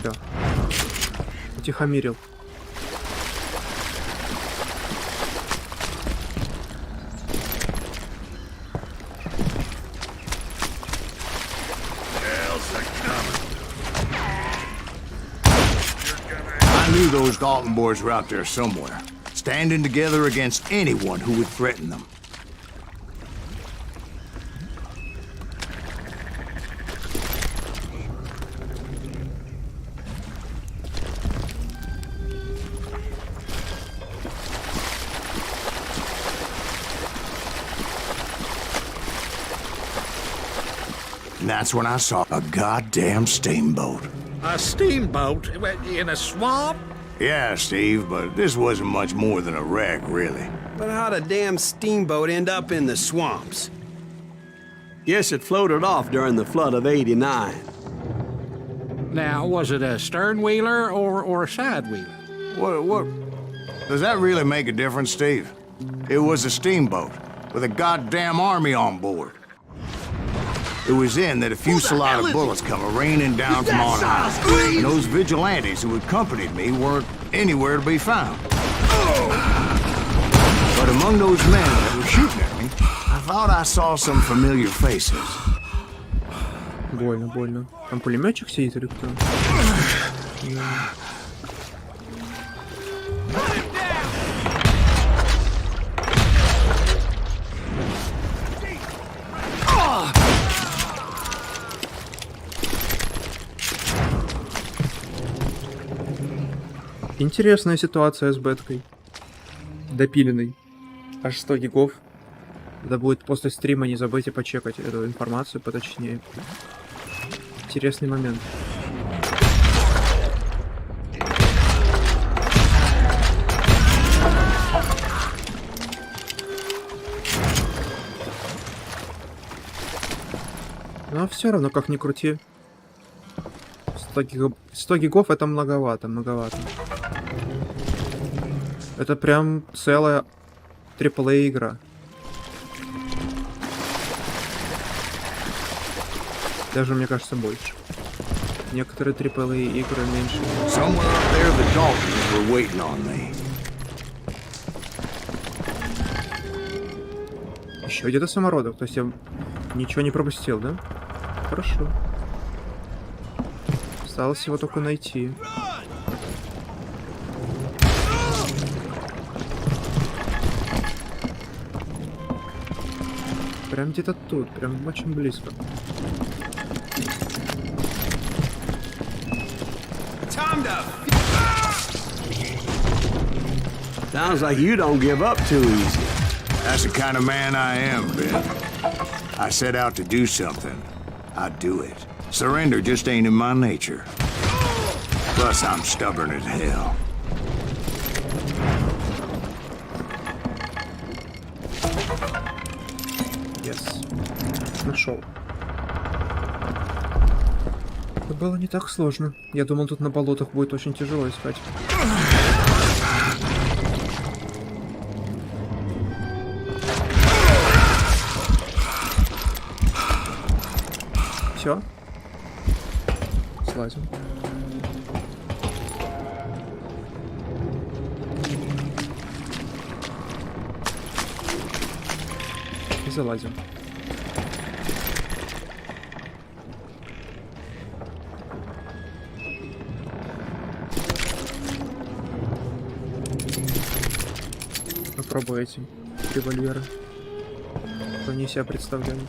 A: Да. Утихомирил.
B: I knew those Dalton boys were out there somewhere, standing together against anyone who would threaten them. And that's when I saw a goddamn steamboat.
D: A steamboat in a swamp?
B: Yeah, Steve, but this wasn't much more than a wreck, really.
C: But how'd a damn steamboat end up in the swamps? Yes, it floated off during the flood of '89.
D: Now, was it a stern wheeler or a side wheeler?
B: What? Does that really make a difference, Steve? It was a steamboat with a goddamn army on board. It was then that a fusillade of bullets come raining down from on high, and those vigilantes who accompanied me weren't anywhere to be found. But among those men that were shooting at me, I thought I saw some familiar faces.
A: Больно, больно. Там пулеметчик сидит или кто? Интересная ситуация с беткой. Допиленной. Аж 100 гигов. Надо будет после стрима не забыть и почекать эту информацию поточнее. Интересный момент. Но все равно, как ни крути. 100 гигов это многовато, многовато. Это прям целая AAA игра. Даже, мне кажется, больше. Некоторые AAA игры меньше. Еще где-то самородок, то есть я ничего не пропустил, да? Хорошо. Осталось его только найти. Прям где-то тут, прям очень близко.
C: Sounds like you don't give up too easy.
B: That's the kind of man I am, Ben. I set out to do something. I do it. Surrender just ain't in my nature. Plus, I'm stubborn as hell.
A: Yes. Нашел. Это было не так сложно. Я думал, тут на болотах будет очень тяжело искать. Все. Слазим. И залазим. Попробуй эти револьверы. Что они себя представляют.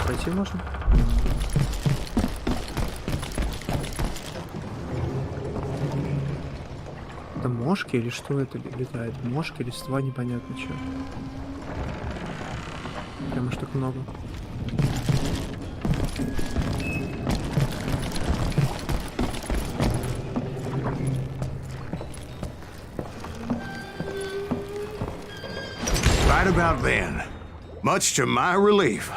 A: Пройти можно? Это мошки или что это летает? Мошки, листва, непонятно что. Прям аж так много.
B: Right about then, much to my relief,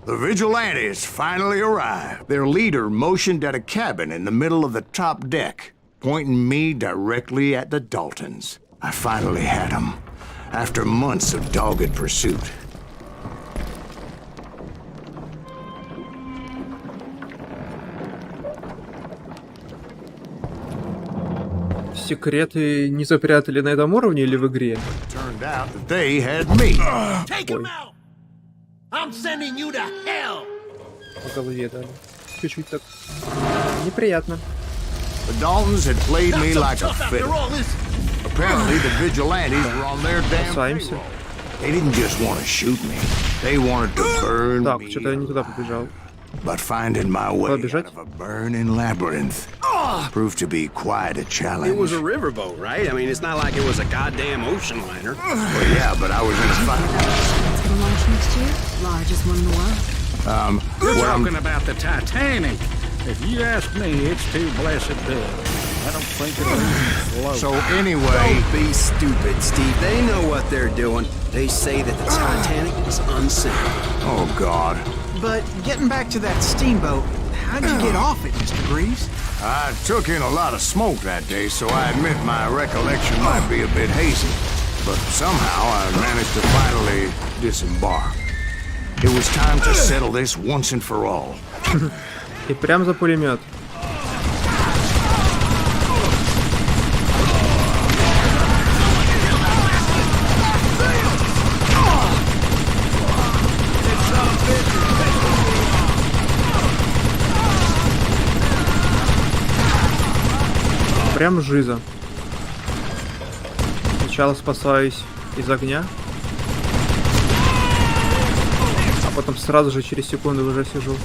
B: the vigilantes finally arrived. Their leader motioned at a cabin in the middle of the top deck, pointing me directly at the Daltons. I finally had them, after months of dogged pursuit.
A: Секреты не запрятали на этом уровне или в игре?
B: Turned out that they had me.
D: Take him out! I'm sending you to hell!
A: По голове дали. Чуть-чуть так. Неприятно.
B: The Daltons had played me like a fiddle. Apparently the vigilantes were on their damn payroll. They didn't just want to shoot me. They wanted to burn
A: Так,
B: me
A: что-то я не туда побежал.
B: But finding my way out of a burning labyrinth proved to be quite a challenge.
C: It was a riverboat, right? I mean, it's not like it was a goddamn ocean liner.
B: Well, yeah, but I was in a fight.
G: It's gonna launch next year. Largest one in the world.
I: You're talking about the Titanic. If you ask me, it's too blessed big. I don't think it'll even float.
B: So anyway...
C: Don't be stupid, Steve. They know what they're doing. They say that the Titanic is unsank.
B: Oh, God.
F: But getting back to that steamboat, how'd you get off it, Mr. Greaves?
B: I took in a lot of smoke that day, so I admit my recollection might be a bit hazy. But somehow I managed to finally disembark. It was time to settle this once and for all.
A: И прям за пулемет. Прям жиза. Сначала спасаюсь из огня, а потом сразу же через секунду уже сижу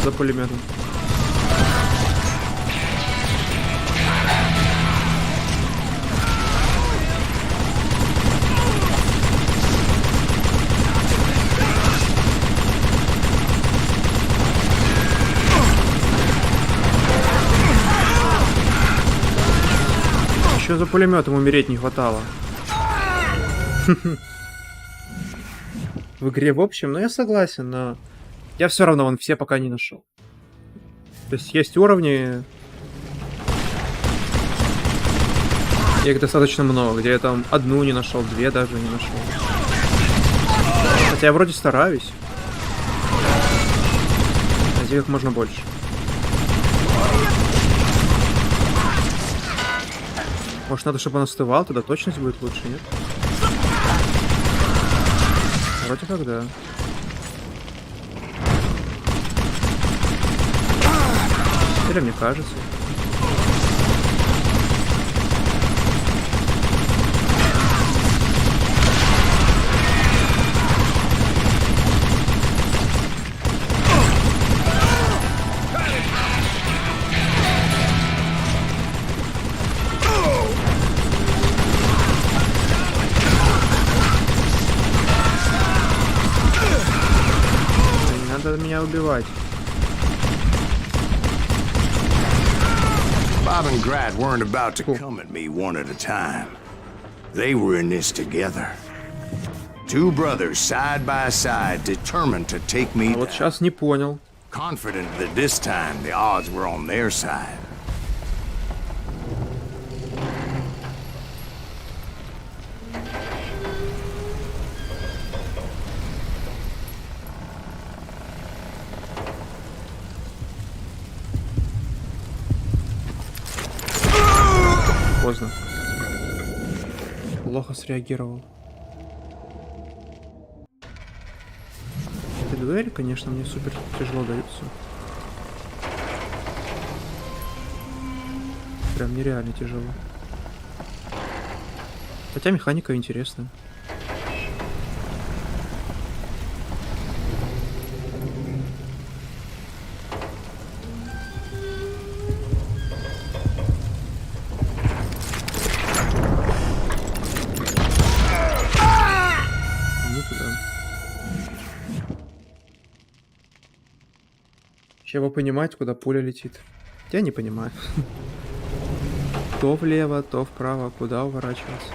A: за пулеметом. Еще за пулеметом умереть не хватало. В игре в общем, но я согласен, но я все равно все пока не нашел. То есть уровни, их достаточно много, где я там одну не нашел, две даже не нашел. Хотя я вроде стараюсь. Найти как можно больше. Может, надо, чтобы он остывал, тогда точность будет лучше, нет? Вроде как да. Или мне кажется. Не надо меня убивать.
B: Bob and Grat weren't about to come at me one at a time. They were in this together. Two brothers side by side, determined to take me
A: Вот
B: down.
A: сейчас не понял.
B: Confident that this time the odds were on their side.
A: Поздно. Плохо среагировал. Эти дуэли, конечно, мне супер тяжело даются. Прям нереально тяжело. Хотя механика интересная. Чего понимать, куда пуля летит? Я не понимаю. То влево, то вправо, куда уворачиваться.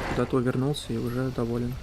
A: Куда-то увернулся и уже доволен.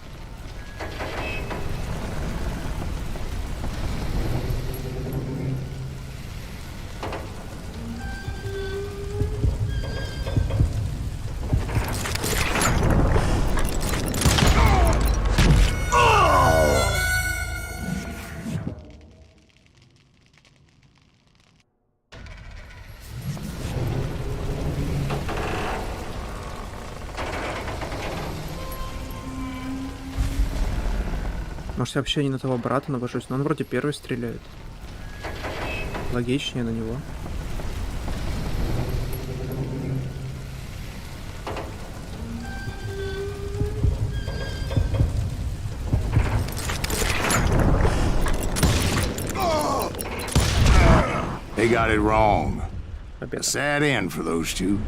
A: Может, я вообще не на того брата навожусь, но он вроде первый стреляет. Логичнее на него.
B: They got it wrong. A
A: Победа.
B: sad end for those two.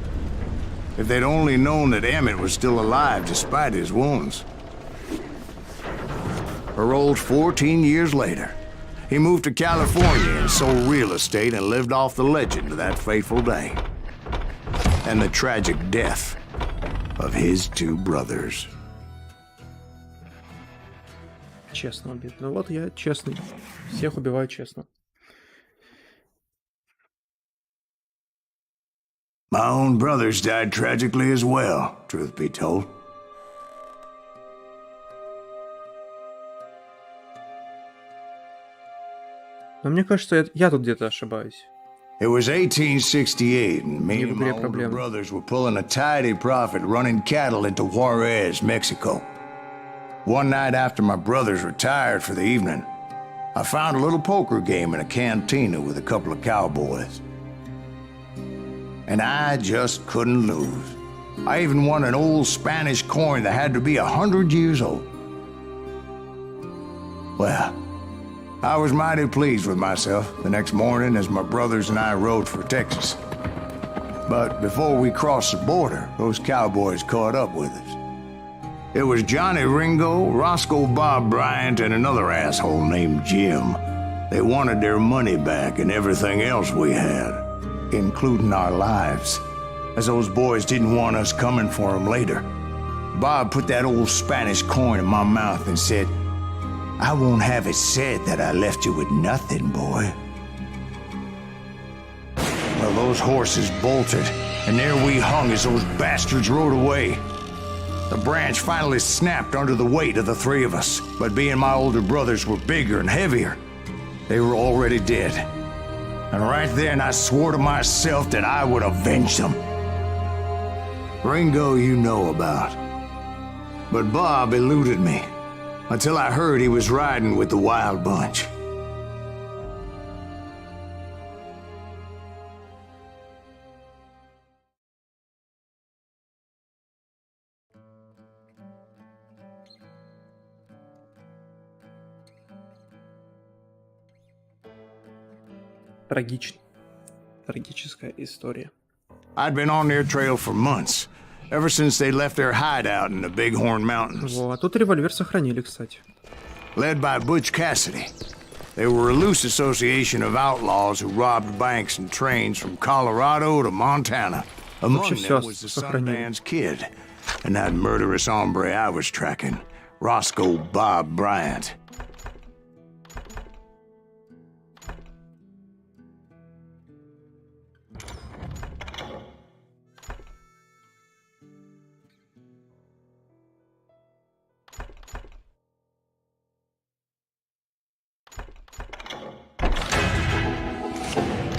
B: If they'd only known that Emmett was still alive despite his wounds. Paroled 14 years later, he moved to California and sold real estate and lived off the legend of that fateful day. And the tragic death of his two brothers.
A: Честно убит. Ну вот я честный. Всех убиваю честно.
B: My own brothers died tragically as well, truth be told.
A: Но мне кажется, я тут где-то ошибаюсь.
B: It was 1868, and me
A: Не в
B: and my
A: игре
B: older
A: проблема.
B: brothers were pulling a tidy profit running cattle into Juarez, Mexico. One night after my brothers retired for the evening, I found a little poker game in a cantina with a couple of cowboys. And I just couldn't lose. I even won an old Spanish coin that had to be 100 years old. Well, I was mighty pleased with myself the next morning as my brothers and I rode for Texas. But before we crossed the border, those cowboys caught up with us. It was Johnny Ringo, Roscoe Bob Bryant, and another asshole named Jim. They wanted their money back and everything else we had, including our lives, as those boys didn't want us coming for them later. Bob put that old Spanish coin in my mouth and said, "I won't have it said that I left you with nothing, boy." Well, those horses bolted, and there we hung as those bastards rode away. The branch finally snapped under the weight of the three of us, but being my older brothers were bigger and heavier, they were already dead. And right then I swore to myself that I would avenge them. Ringo you know about. But Bob eluded me. until I heard he was riding with the Wild Bunch.
A: Трагично. Трагическая история.
B: I'd been on their trail for months, ever since they left their hideout in the Bighorn Mountains.
A: Вот, тут револьвер сохранили, кстати.
B: Led by Butch Cassidy. They were a loose association of outlaws who robbed banks and trains from Colorado to Montana. Among them was the Sundance Kid, and that murderous hombre I was tracking, Roscoe Bob Bryant.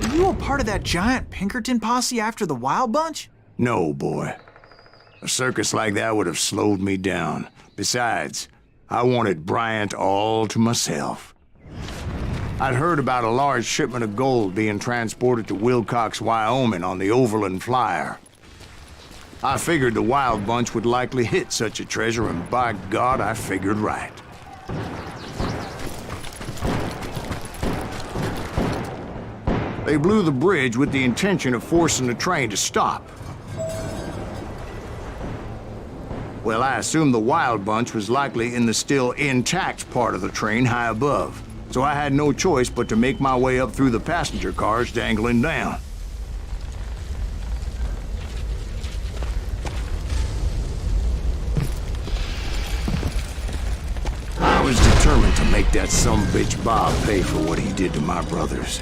F: Were you a part of that giant Pinkerton posse after the Wild Bunch?
B: No, boy. A circus like that would have slowed me down. Besides, I wanted Bryant all to myself. I'd heard about a large shipment of gold being transported to Wilcox, Wyoming on the Overland Flyer. I figured the Wild Bunch would likely hit such a treasure, and by God, I figured right. They blew the bridge with the intention of forcing the train to stop. Well, I assumed the Wild Bunch was likely in the still intact part of the train high above, so I had no choice but to make my way up through the passenger cars dangling down. I was determined to make that sumbitch Bob pay for what he did to my brothers.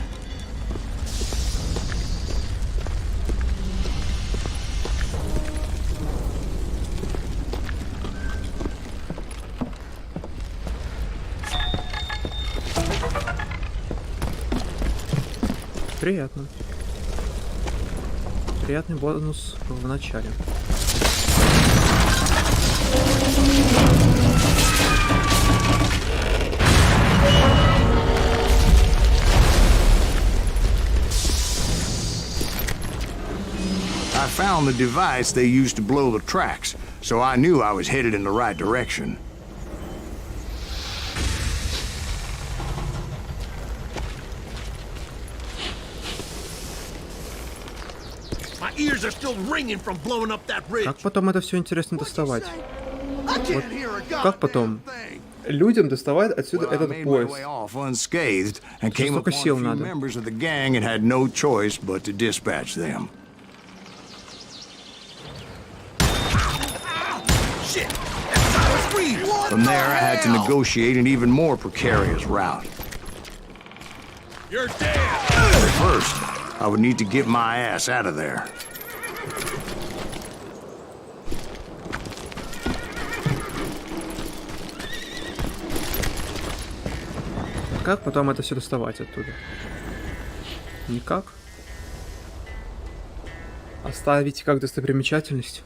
A: Приятно. Приятный бонус в начале.
B: I found the device they used to blow the tracks, so I knew I was headed in the right direction.
D: My ears are still ringing from blowing up that bridge.
A: Как потом это все интересно доставать? Вот, как потом людям доставать отсюда этот поезд? Столько сил надо.
B: From there, I had to negotiate an even more precarious route.
D: You're dead.
B: First, I would need to get my ass out of there.
A: Как потом это все доставать оттуда? Никак. Оставить как достопримечательность.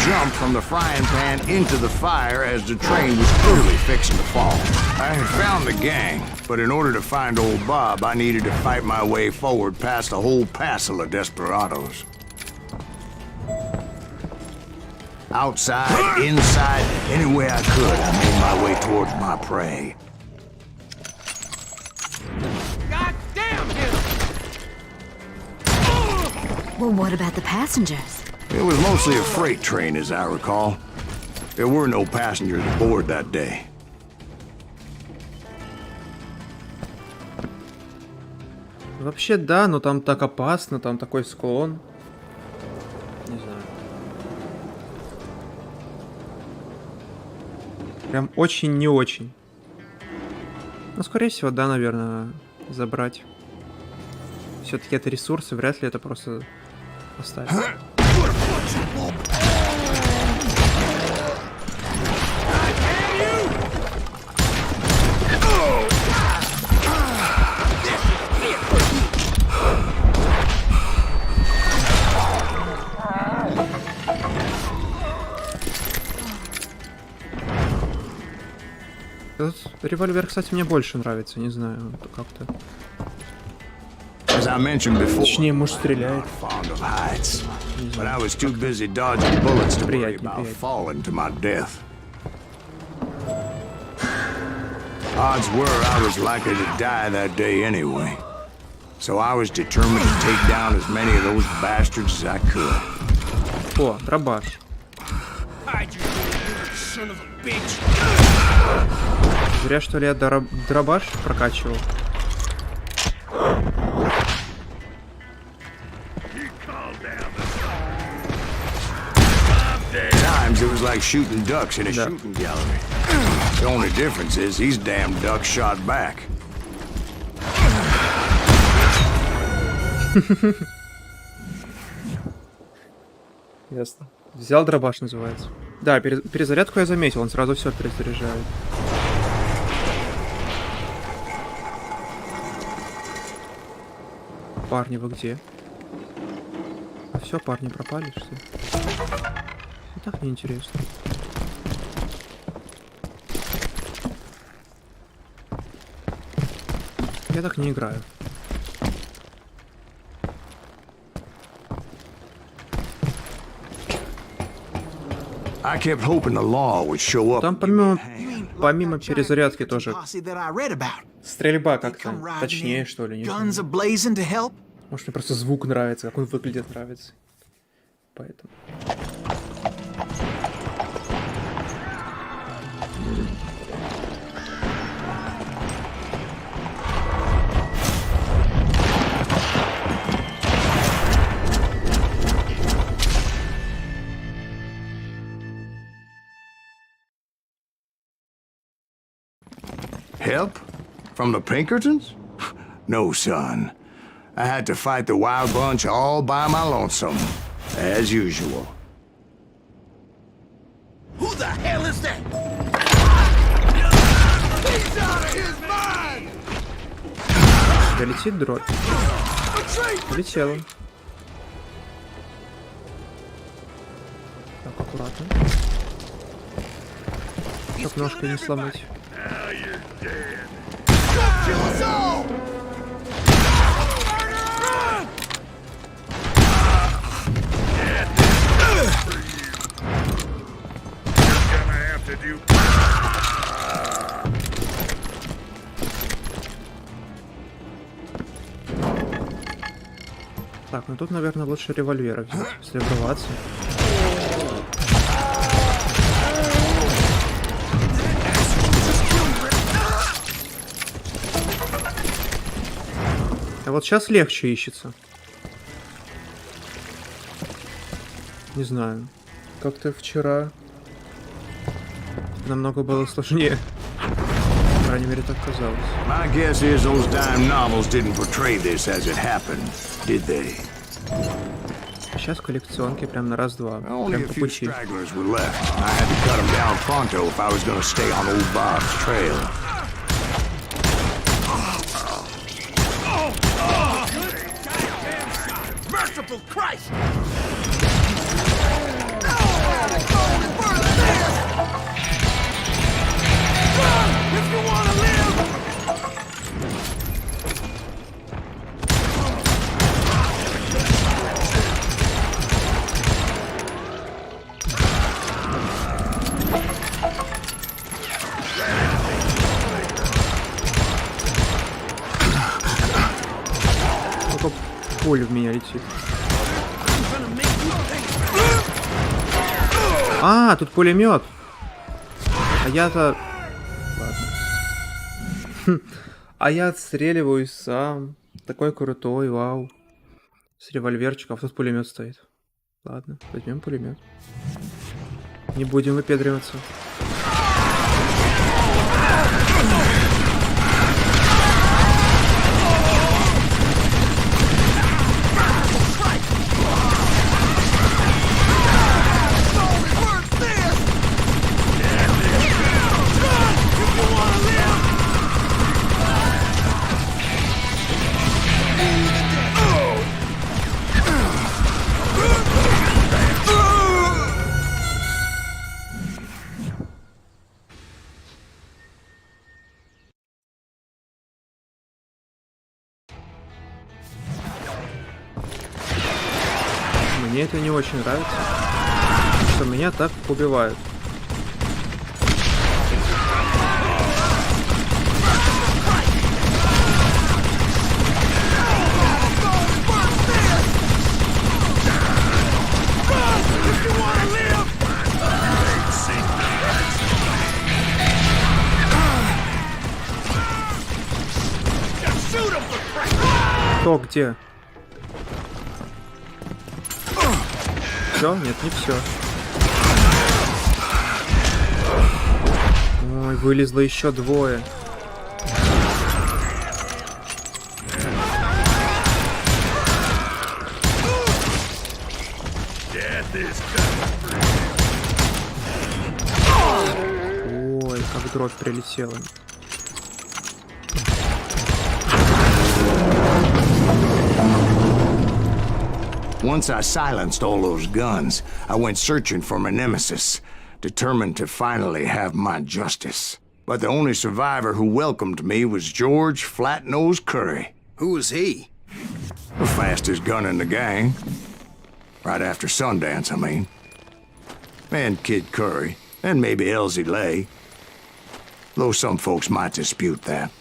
B: Jumped from the frying pan into the fire as the train was clearly fixing to fall. I had found the gang, but in order to find old Bob, I needed to fight my way forward past a whole passel of desperados. Outside, inside, any way I could, I made my way towards my prey.
D: God damn him!
G: Well, what about the passengers?
B: It was mostly a freight train, as I recall. There were no passengers aboard that day.
A: Вообще да, но там так опасно, там такой склон. Не знаю. Прям очень не очень. Ну, скорее всего, да, наверное, забрать. Все-таки это ресурсы, вряд ли это просто оставить. Этот револьвер, кстати, мне больше нравится, не знаю, как-то.
B: As I mentioned before,
A: Точнее, может, стреляет.
B: fond of heights, but I was too busy dodging bullets to worry about falling to my death. Odds were I was likely to die that day anyway, so I was determined to take down as many of those bastards as I could.
A: О, дробаш. Зря, что ли, я дробаш прокачивал.
B: Times it was like shooting ducks in a shooting gallery. The only difference is these damn ducks shot back.
A: Ясно. Взял дробаш, называется. Да, перезарядку я заметил, он сразу все перезаряжает. Парни, вы где? А все, парни пропали, что ли? И так неинтересно. Я так не играю.
B: I kept hoping the law would show up.
A: Там помимо перезарядки тоже стрельба как-то точнее, что ли, не знаю. Может, мне просто звук нравится, как он выглядит, нравится. Поэтому.
B: Help? From the Pinkertons? No, son. I had to fight the wild bunch all by my lonesome, as usual.
D: Who the hell is that? He's out of his mind!
A: Долетит дрот. Полетела. Так, аккуратно. Чтоб ножкой не сломать. Так, ну тут, наверное, лучше револьвера взять, если врываться. А вот сейчас легче ищется. Не знаю. Как-то вчера намного было сложнее. По крайней мере, так казалось.
B: My guess is those dime novels didn't portray this as it happened, did they?
A: Сейчас коллекционки прям на раз-два.
B: Only
A: Прям
B: a
A: по
B: few
A: пути.
B: stragglers were left. I had to cut them down pronto if I was going to stay on old Bob's trail.
D: Merciful Christ! If you want to live!
A: Только пуля в меня летит. А, тут пулемет. А я-то... Ладно. А я отстреливаюсь сам. Такой крутой, вау. С револьверчиком. Тут пулемет стоит. Ладно, возьмем пулемет. Не будем выпендриваться. Мне это не очень нравится, что меня так убивают. Кто где? Все? Нет, не все. Ой, вылезло еще двое. Ой, как дробь прилетела.
B: Once I silenced all those guns, I went searching for my nemesis, determined to finally have my justice. But the only survivor who welcomed me was George Flat-Nose Curry.
D: Who was he?
B: The fastest gun in the gang. Right after Sundance, I mean. And Kid Curry, and maybe Elsie Lay. Though some folks might dispute that.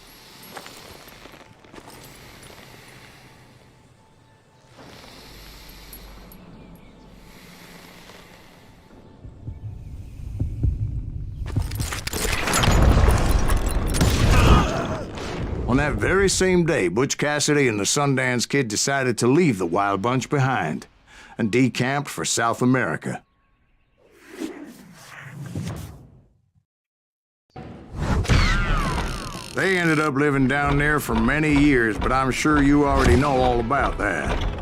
B: On that very same day, Butch Cassidy and the Sundance Kid decided to leave the Wild Bunch behind and decamped for South America. They ended up living down there for many years, but I'm sure you already know all about that.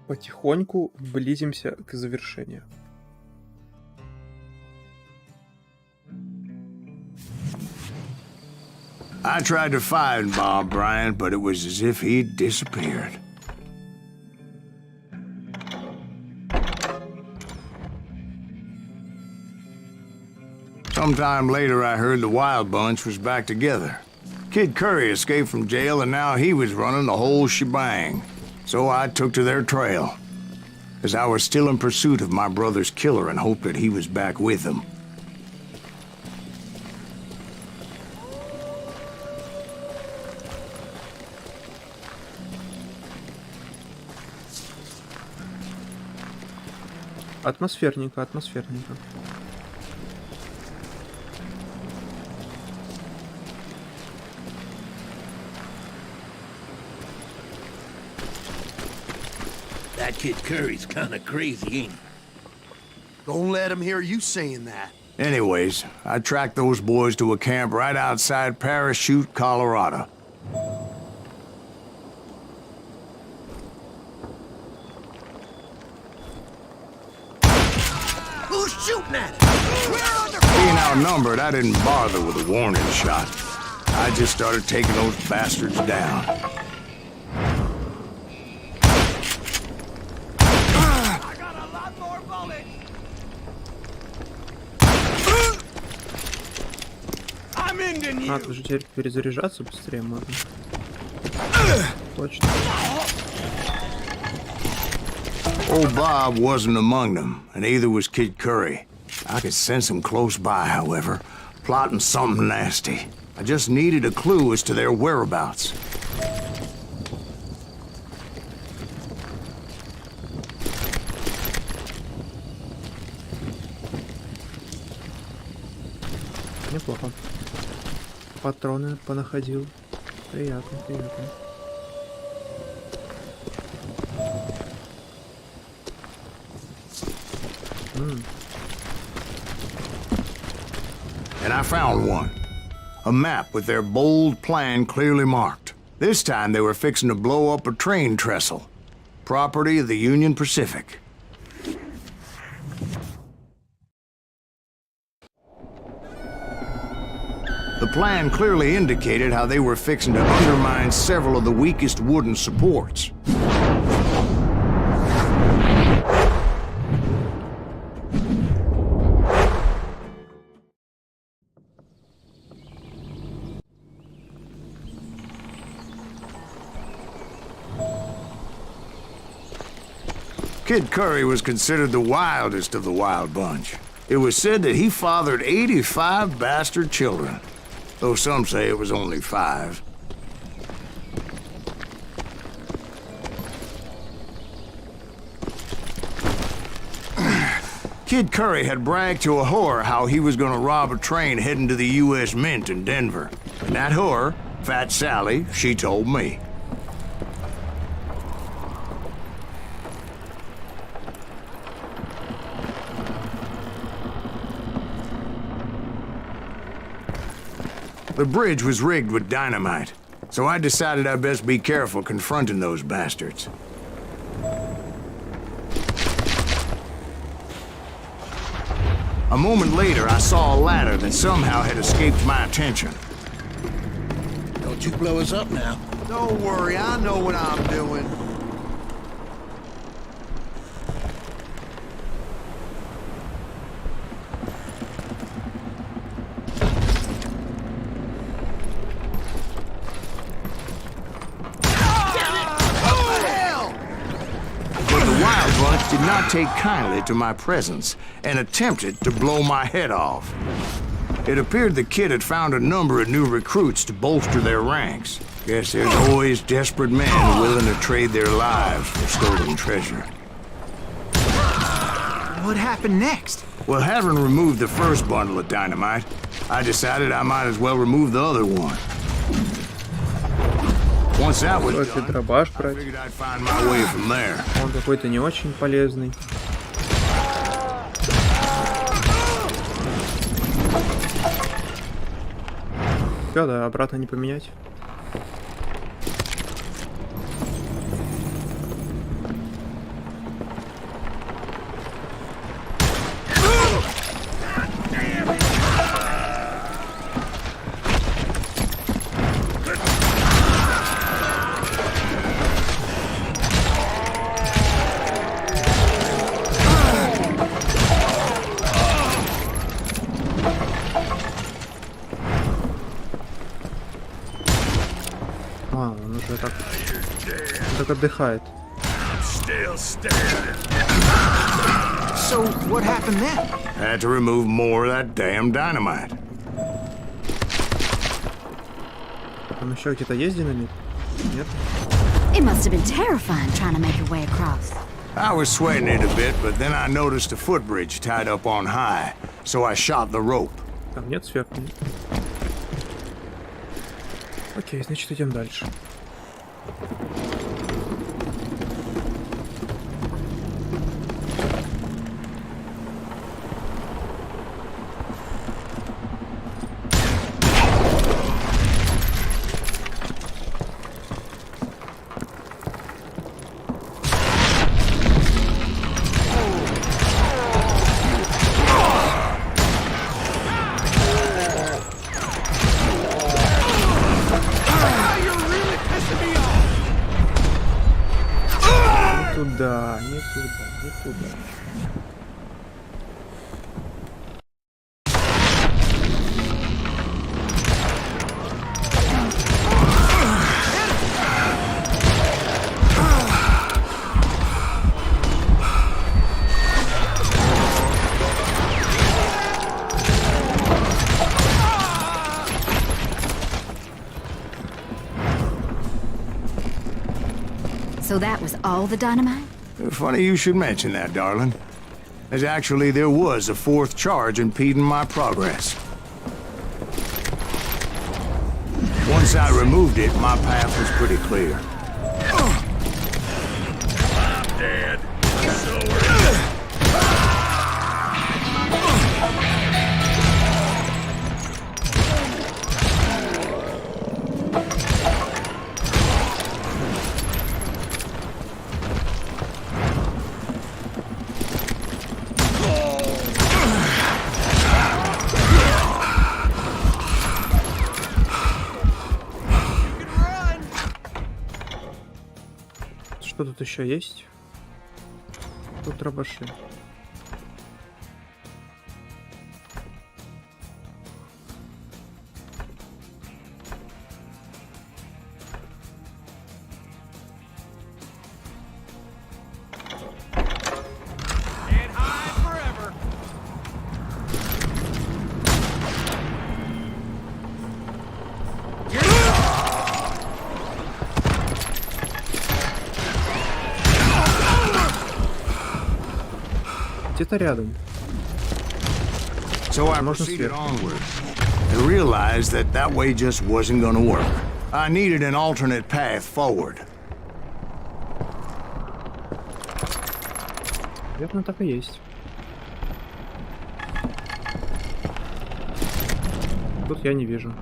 A: Потихоньку близимся к завершению.
B: I tried to find Bob Bryant, but it was as if he'd disappeared. Sometime later, I heard the Wild Bunch was back together. Kid Curry escaped from jail, and now he was running the whole shebang. So I took to their trail, as I was still in pursuit of my brother's killer and hoped that he was back with them.
A: Атмосферненько, атмосферненько.
D: That kid Curry's kind of crazy, ain't he? Don't let him hear you saying that.
B: Anyways, I tracked those boys to a camp right outside Parachute, Colorado.
D: Who's shooting at us?
B: Being outnumbered, I didn't bother with a warning shot. I just started taking those bastards down.
A: Надо же теперь перезаряжаться быстрее можно. Точно.
B: Old Bob wasn't among them, and neither was Kid Curry. I could sense him close by, however, plotting something nasty. I just needed a clue as to their whereabouts.
A: Неплохо. Патроны понаходил. Приятно, приятно.
B: And I found one. A map with their bold plan clearly marked. This time they were fixing to blow up a train trestle. Property of the Union Pacific. The plan clearly indicated how they were fixing to undermine several of the weakest wooden supports. Kid Curry was considered the wildest of the wild bunch. It was said that he fathered 85 bastard children, though some say it was only 5. Kid Curry had bragged to a whore how he was gonna rob a train heading to the U.S. Mint in Denver. And that whore, Fat Sally, she told me. The bridge was rigged with dynamite, so I decided I'd best be careful confronting those bastards. A moment later, I saw a ladder that somehow had escaped my attention.
D: Don't you blow us up now.
E: Don't worry, I know what I'm doing.
B: Did not take kindly to my presence and attempted to blow my head off. It appeared the kid had found a number of new recruits to bolster their ranks. Guess there's always desperate men willing to trade their lives for stolen treasure.
F: What happened next?
B: Well, having removed the first bundle of dynamite, I decided I might as well remove the other one. Once that was done,
A: дробаш
B: I
A: брать.
B: figured I'd find my way from there.
A: Он какой-то не очень полезный. Всё, да, обратно не поменять. Он уже так отдыхает.
F: So, what happened then?
B: Had to remove more of that damn dynamite.
A: Там еще где-то есть динамит? Нет?
G: It must have been terrifying trying to make your way across.
B: I was sweating it a bit, but then I noticed a footbridge tied up on high, so I shot the rope.
A: Там нет сверху. Окей, значит идем дальше. Туда, не туда, не туда.
G: So that was all the dynamite?
B: Funny you should mention that, darling. As actually, there was a fourth charge impeding my progress. Once I removed it, my path was pretty clear.
I: I'm dead. So
A: Что тут еще есть? Тут дробаши. Где-то рядом.
B: So I
A: Можно
B: proceeded
A: сверху.
B: onward and realized that that way just wasn't gonna work. I needed an alternate path forward.
A: Верно, так и есть. Тут я не вижу.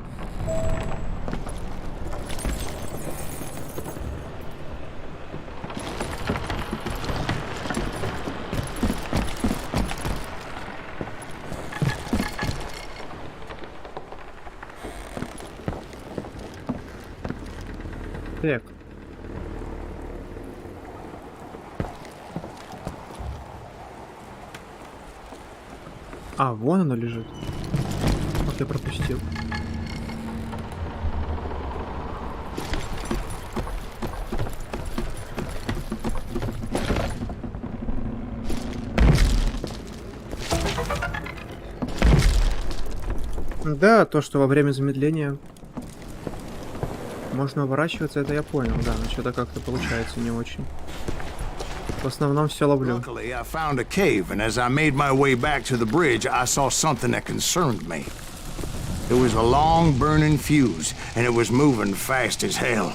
A: Так. А, вон оно лежит. Как я пропустил. Да, то, что во время замедления можно уворачиваться, это я понял, да, но что-то как-то получается не очень. В основном все ловлю.
B: Luckily, I found a cave, and as I made my way back to the bridge, I saw something that concerned me. It was a long burning fuse, and it was moving fast as hell.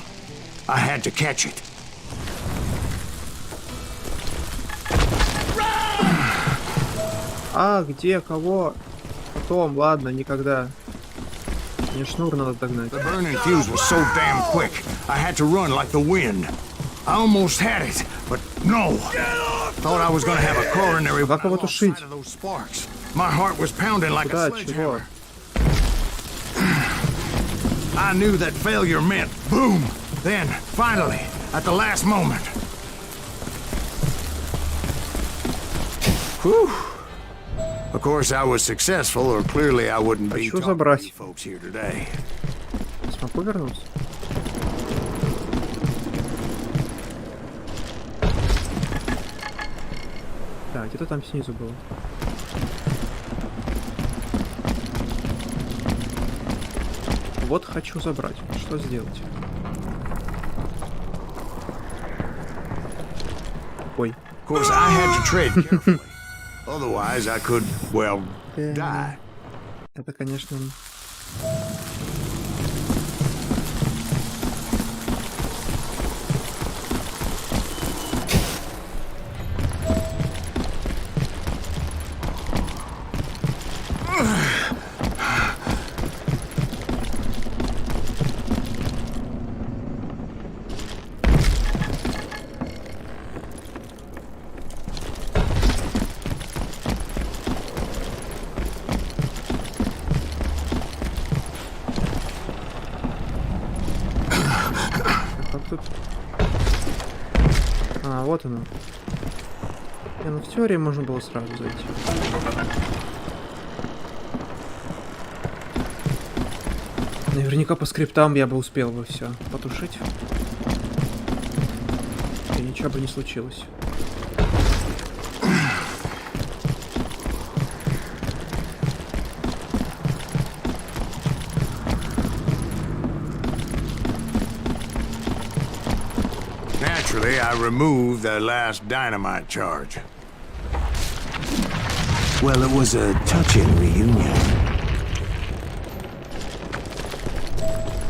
B: I had to catch it.
A: А, где, кого? Потом, ладно, никогда. Мне шнур надо догнать.
B: The burning fuse was so damn quick, I had to run like the wind. I almost had it, but no. Thought I was gonna have a coronary.
A: Как его тушить?
B: Those sparks. My heart was pounding like a
A: Куда, чего?
B: sledgehammer. I knew that failure meant boom. Then, finally, at the last moment. Whew. Of course, I was successful, or clearly I wouldn't be
A: Хочу
B: talking to
A: забрать.
B: you folks here today.
A: Смогу вернуться? Так, где-то там снизу было. Вот хочу забрать. Что сделать? Ой.
B: Of course, I had to tread carefully. Otherwise, I could, well, die.
A: Это, конечно... А, вот оно. Не, ну в теории можно было сразу зайти. Наверняка по скриптам я бы успел бы все потушить. И ничего бы не случилось.
B: Naturally, I removed the last dynamite charge. Well, it was a touching reunion.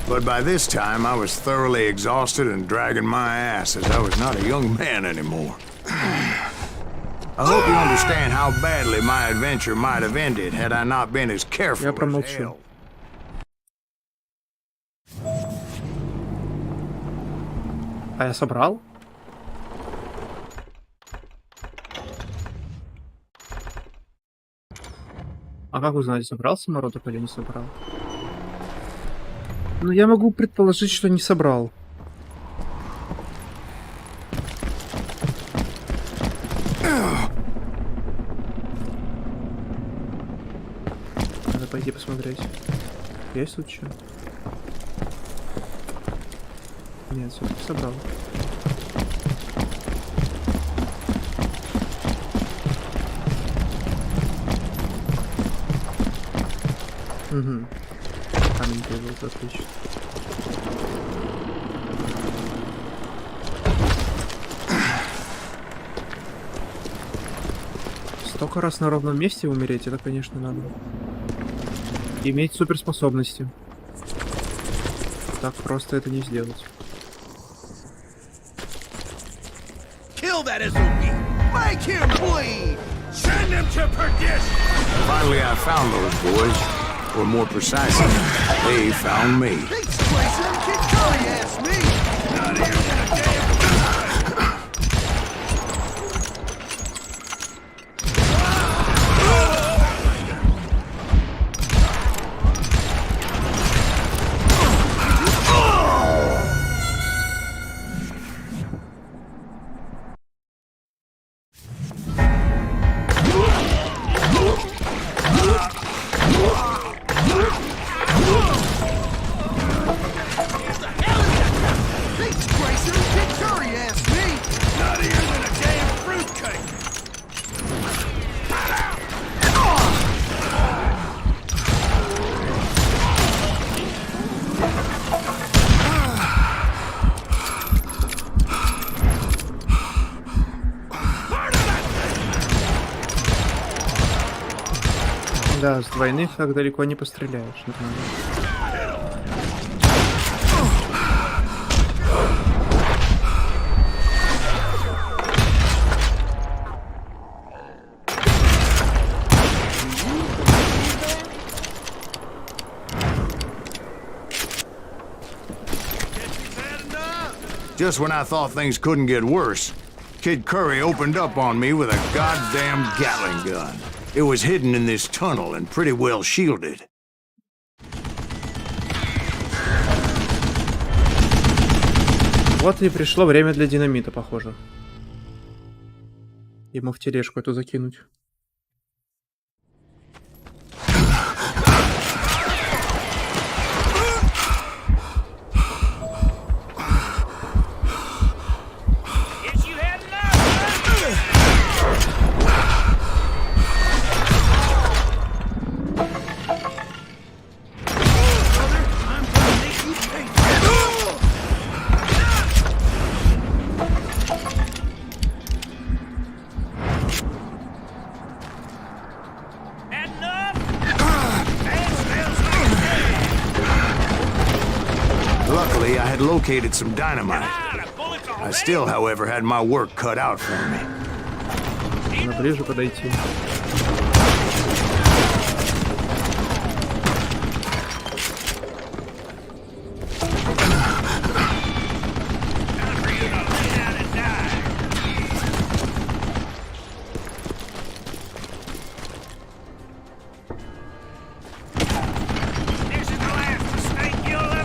B: But by this time, I was thoroughly exhausted and dragging my ass as I was not a young man anymore. I hope you understand how badly my adventure might have ended had I not been as careful as hell.
A: А я собрал? А как узнать, собрал самородок или не собрал? Ну, я могу предположить, что не собрал. Надо пойти посмотреть. Есть тут что? Нет, все-таки собрал. Угу. Камень появился, отлично. Столько раз на ровном месте умереть, это, конечно, надо. Иметь суперспособности. Так просто это не сделать.
B: Finally, I found those boys. Or more precisely, they found me.
A: Да, с двойных так далеко не постреляешь. Нормально.
B: Just when I thought things couldn't get worse, Kid Curry opened up on me with a goddamn Gatling gun. It was hidden in this tunnel and pretty well shielded.
A: Вот и пришло время для динамита, похоже. Ему в тележку эту закинуть.
B: Luckily, I had located some dynamite. I still, however, had my work cut out for me.
A: Надо ближе подойти.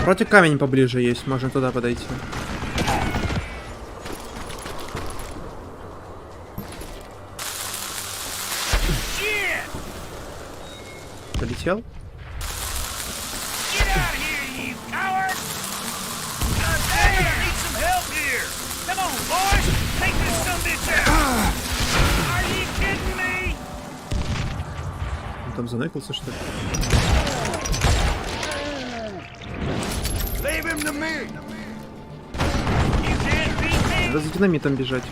A: Вроде камень поближе есть, можно туда подойти. Полетел? Он там заныкался, что ли? Надо за динамитом бежать.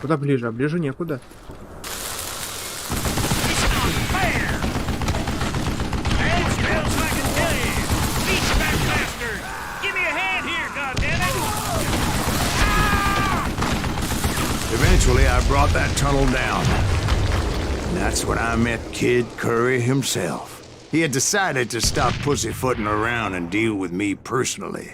A: Куда ближе? А ближе некуда.
B: Eventually, I brought that tunnel down. And that's when I met Kid Curry himself. He had decided to stop pussyfooting around and deal with me personally.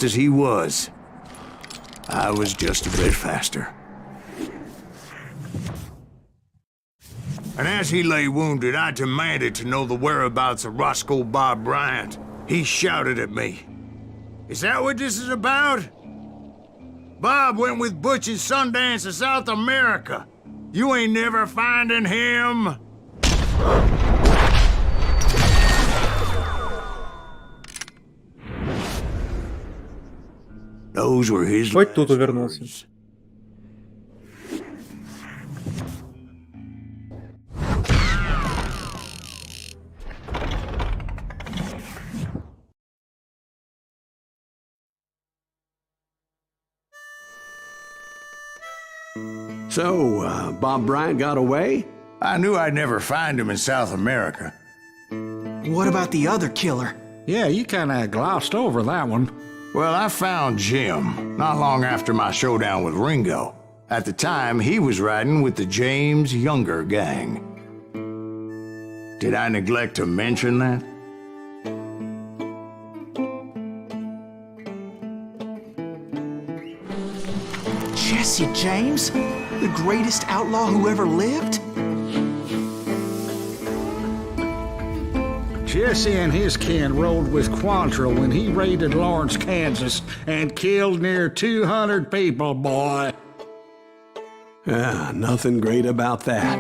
B: fast as he was. I was just a bit faster. And as he lay wounded, I demanded to know the whereabouts of Roscoe Bob Bryant. He shouted at me. Is that what this is about? Bob went with Butch and Sundance to South America. You ain't never finding him. Those were his
A: Хоть тут увернулся.
B: words.
C: So, Bob Bryant got away?
B: I knew I'd never find him in South America.
F: What about the other killer?
I: Yeah, you kinda glossed over that one.
B: Well, I found Jim not long after my showdown with Ringo. At the time, he was riding with the James Younger gang. Did I neglect to mention that?
F: Jesse James? The greatest outlaw who ever lived?
I: Jesse and his kin rode with Quantrill when he raided Lawrence, Kansas, and killed near 200 people, boy.
C: Ah, nothing great about that.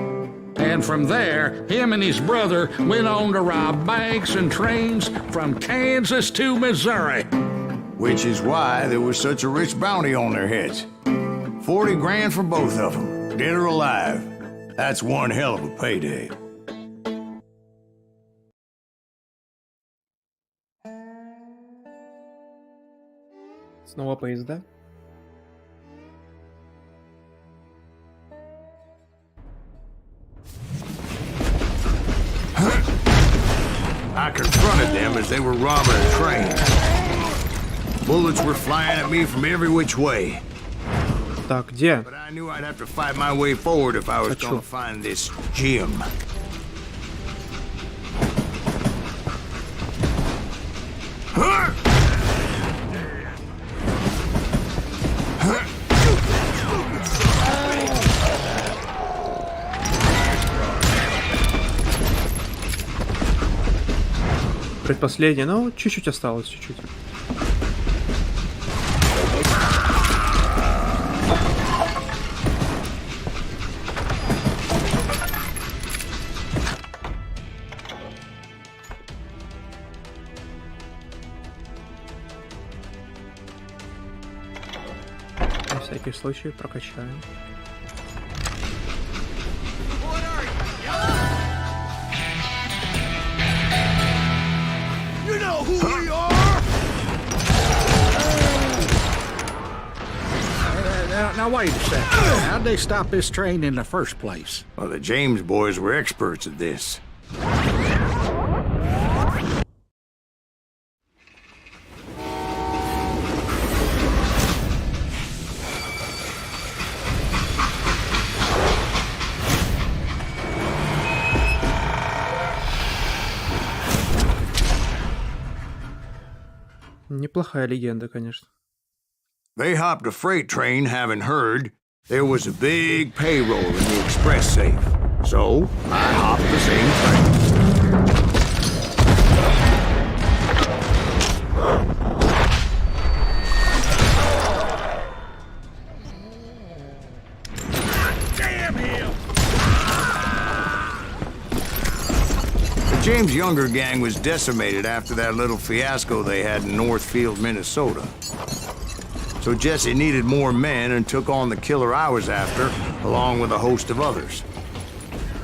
I: And from there, him and his brother went on to rob banks and trains from Kansas to Missouri.
B: Which is why there was such a rich bounty on their heads. 40 grand for both of them, dead or alive. That's one hell of a payday.
A: Снова поезда.
B: I confronted them as they were robbing a train. Bullets were flying at me from every which way.
A: Так, где?
B: But I knew I'd have to fight my way forward if I was going to find this Jim.
A: Предпоследнее, ну, чуть-чуть осталось, чуть-чуть. На всякий случай прокачаем.
B: You know who we are?
I: Now wait a second. How'd they stop this train in the first place?
B: Well, the James boys were experts at this.
A: Неплохая легенда, конечно.
B: They hopped a freight train having heard there was a big payroll in the express safe. So, I hopped the same train.
I: Damn him!
B: The James Younger gang was decimated after that little fiasco they had in Northfield, Minnesota. So Jesse needed more men and took on the killer I was after, along with a host of others.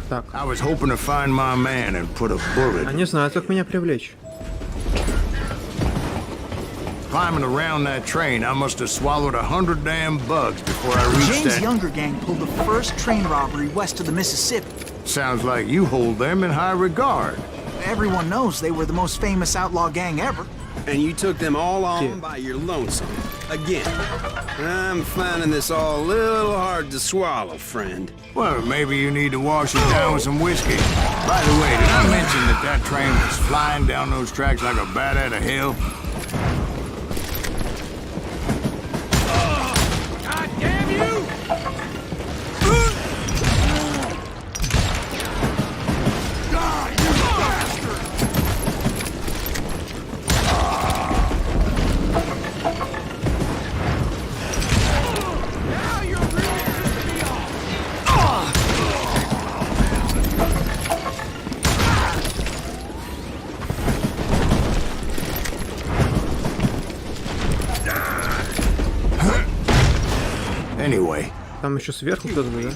A: Так.
B: I was hoping to find my man and put a bullet.
A: Они знают, как меня привлечь.
B: Climbing around that train, I must have swallowed 100 damn bugs before I
F: The
B: reached
F: James
B: that.
F: Younger gang pulled the first train robbery west of the Mississippi.
B: Sounds like you hold them in high regard.
F: Everyone knows they were the most famous outlaw gang ever.
C: And you took them all on by your lonesome. Again. I'm finding this all a little hard to swallow, friend.
B: Well, maybe you need to wash it down with some whiskey. By the way, did I mention that train was flying down those tracks like a bat out of hell? Anyway,
A: Там еще сверху кто-то, да?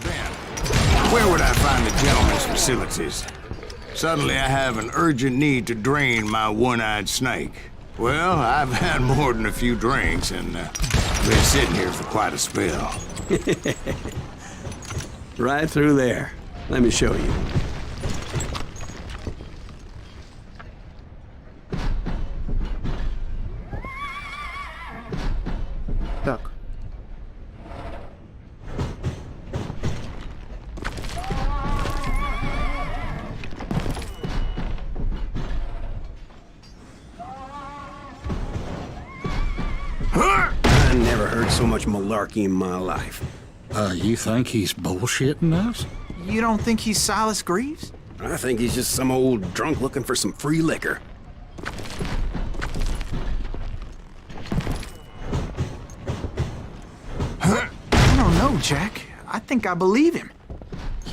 B: where would I find the gentleman's facilities? Suddenly I have an urgent need to drain my one-eyed snake. Well, I've had more than a few drinks and been sitting here for quite a spell.
C: Right through there. Let me show you.
A: Так.
C: I never heard so much malarkey in my life.
I: You think he's bullshitting us?
F: You don't think he's Silas Greaves?
C: I think he's just some old drunk looking for some free liquor.
F: I don't know, Jack. I think I believe him.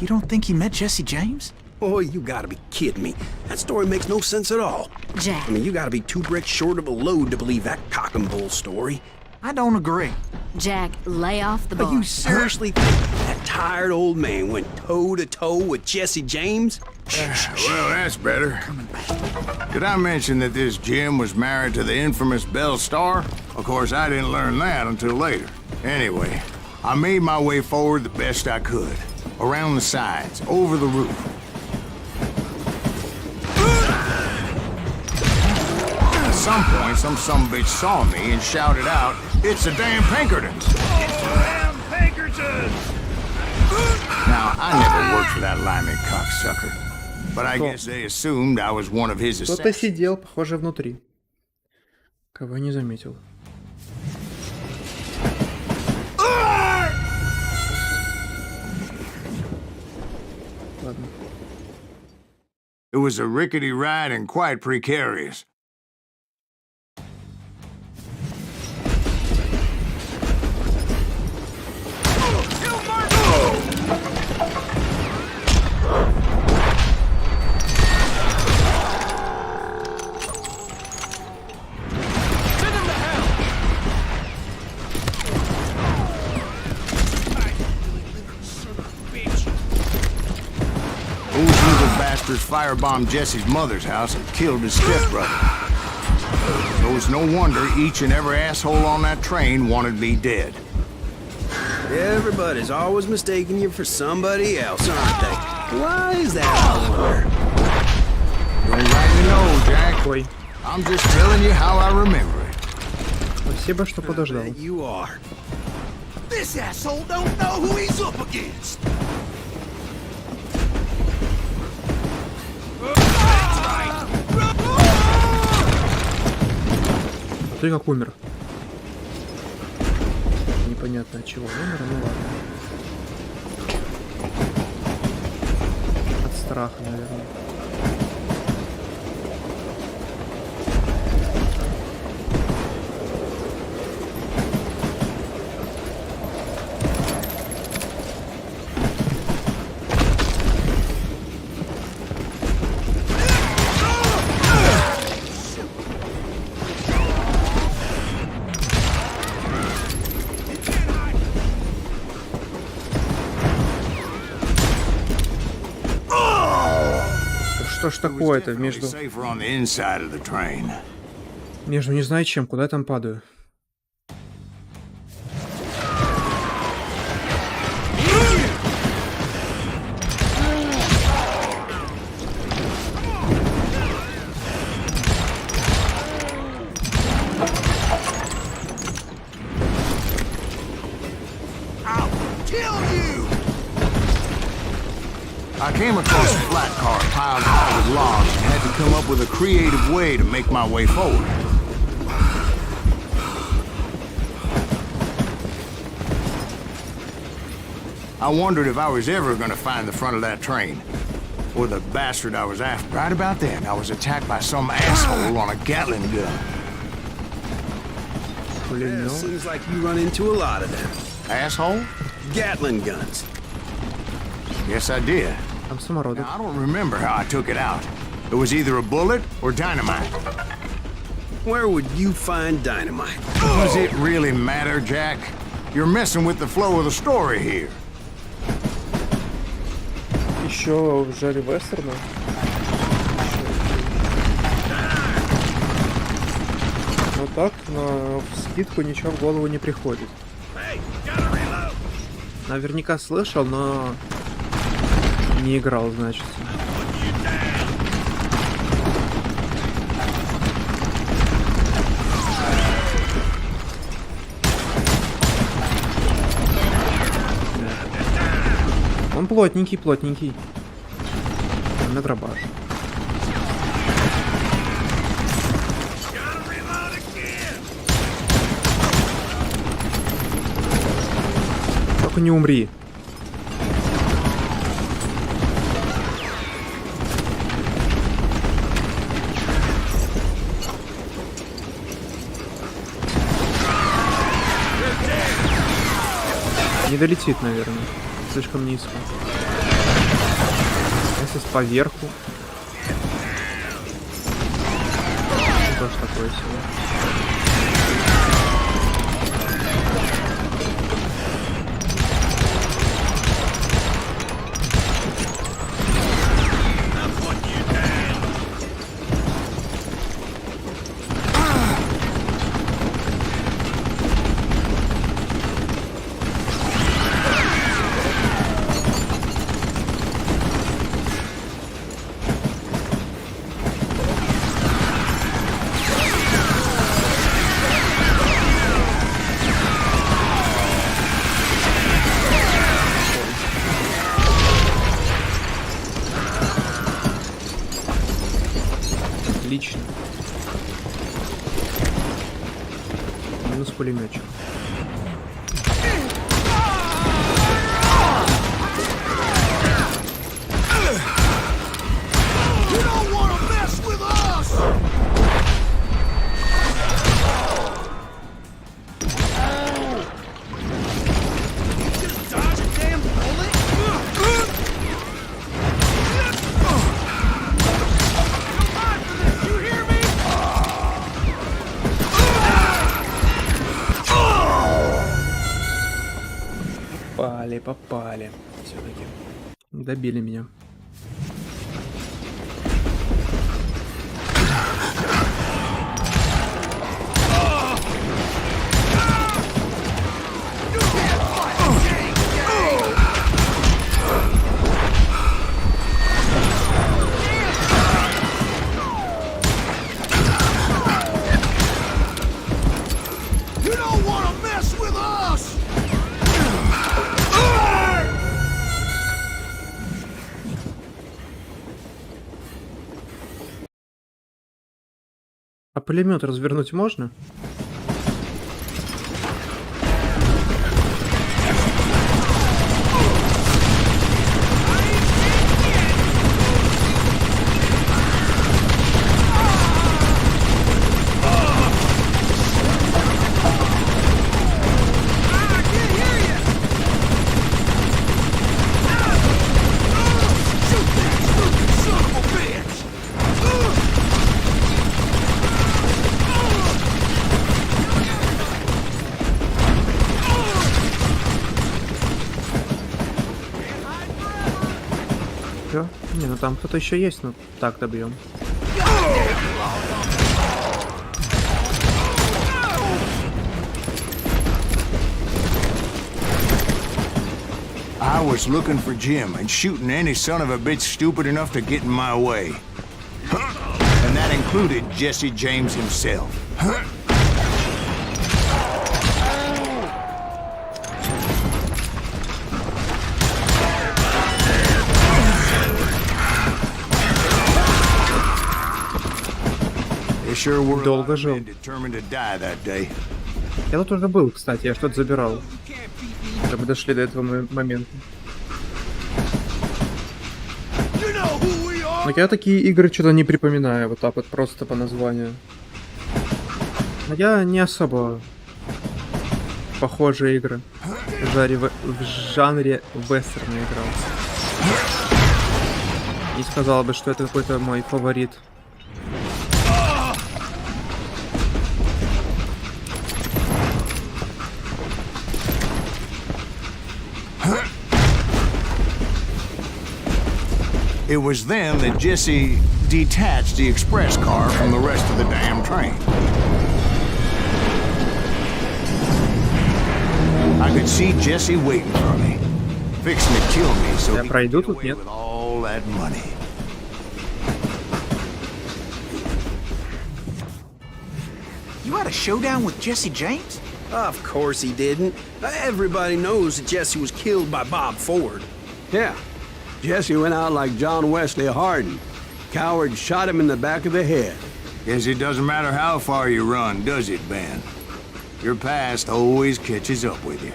F: You don't think he met Jesse James?
C: Oh, you gotta be kidding me. That story makes no sense at all.
G: Jack.
C: I mean, you gotta be 2 bricks short of a load to believe that cock and bull story.
F: I don't agree.
G: Jack, lay off the
C: But
G: bar.
C: you seriously think that tired old man went toe-to-toe with Jesse James?
B: Well, that's better. Did I mention that this Jim was married to the infamous Belle Starr? Of course, I didn't learn that until later. Anyway, I made my way forward the best I could. Around the sides, over the roof. At some point, some sumbitch saw me and shouted out, "It's the damn Pinkertons!" It's the damn Pinkertons! Now, I never worked for that limey cocksucker. But I guess they assumed I was one of his
A: Кто-то
B: assassins.
A: сидел, похоже, внутри. Кого я не заметил. Ладно.
B: It was a rickety ride and quite precarious. Those little bastards firebombed Jesse's mother's house and killed his stepbrother. So it's no wonder each and every asshole on that train wanted me dead.
C: Everybody's always mistaking you for somebody else, aren't they? Why is that, I wonder?
B: Don't rightly know, Jack.
A: Ой,
B: I'm just telling you how I remember it.
A: спасибо, что подождал.
C: You are.
D: This asshole don't know who he's up against.
A: А ты как умер? Непонятно от чего умер, ну ладно. От страха, наверное. Что ж такое-то между
B: Safer on the inside of the train.
A: не знаю чем, куда я там падаю?
B: I came across a flat car piled high with logs and had to come up with a creative way to make my way forward. I wondered if I was ever going to find the front of that train, or the bastard I was after. Right about then, I was attacked by some asshole on a Gatling gun.
C: Yeah, seems like you run into a lot of them.
B: Asshole?
C: Gatling guns.
B: Yes, I did.
A: Там самородок.
B: Now, I don't remember how I took it out. It was either a bullet or dynamite.
C: Where would you find dynamite?
B: Does it really matter, Jack? You're messing with the flow of the story here.
A: Еще в жаре вестерна. Вот так, но вскидку ничего в голову не приходит. Наверняка слышал, но не играл, значит. Он плотненький, плотненький. На дробаш. Только не умри. Не долетит, наверное. Слишком низко. Если поверху. Что ж такое себе? Отлично. Минус пулеметчик. Попали. Все-таки. Добили меня. А пулемет развернуть можно? Все? Не, ну там кто-то еще есть, но так добьем.
B: I was looking for Jim and shooting any son of a bitch stupid enough to get in my way. And that included Jesse James himself.
A: Долго жил. Я тут уже был, кстати, я что-то забирал. Чтобы дошли до этого момента. Но я такие игры что-то не припоминаю, вот так вот просто по названию. Но я не особо похожие игры в жанре вестерна играл. Не сказал бы, что это какой-то мой фаворит.
B: It was then that Jesse detached the express car from the rest of the damn train. I could see Jesse waiting for me, fixing to kill me so he could get away with all that money.
F: You had a showdown with Jesse James?
C: Of course he didn't. Everybody knows that Jesse was killed by Bob Ford. Yeah, Jesse went out like John Wesley Hardin. Coward shot him in the back of the head.
B: Guess it doesn't matter how far you run, does it, Ben? Your past always catches up with you.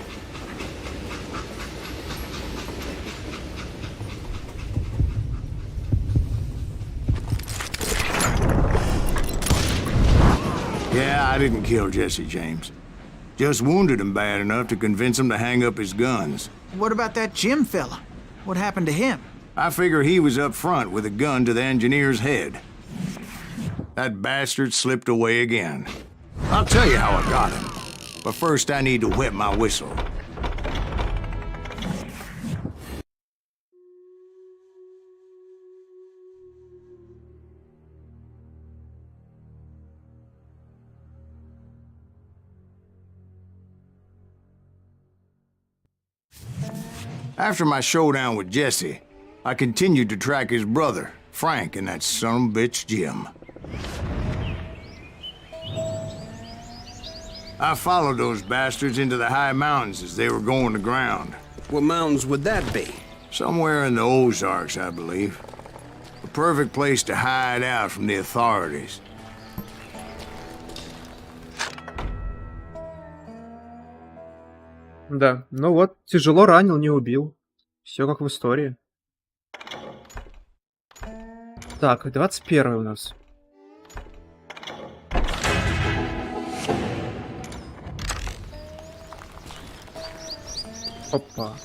B: Yeah, I didn't kill Jesse James. Just wounded him bad enough to convince him to hang up his guns.
F: What about that Jim fella? What happened to him?
B: I figure he was up front with a gun to the engineer's head. That bastard slipped away again. I'll tell you how I got him. But first I need to wet my whistle. After my showdown with Jesse, I continued to track his brother, Frank, and that son of a bitch, Jim. I followed those bastards into the high mountains as they were going to ground.
C: What mountains would that be?
B: Somewhere in the Ozarks, I believe. A perfect place to hide out from the authorities.
A: Да, ну вот, тяжело ранил, не убил. Все как в истории. Так, 21 у нас. Опа.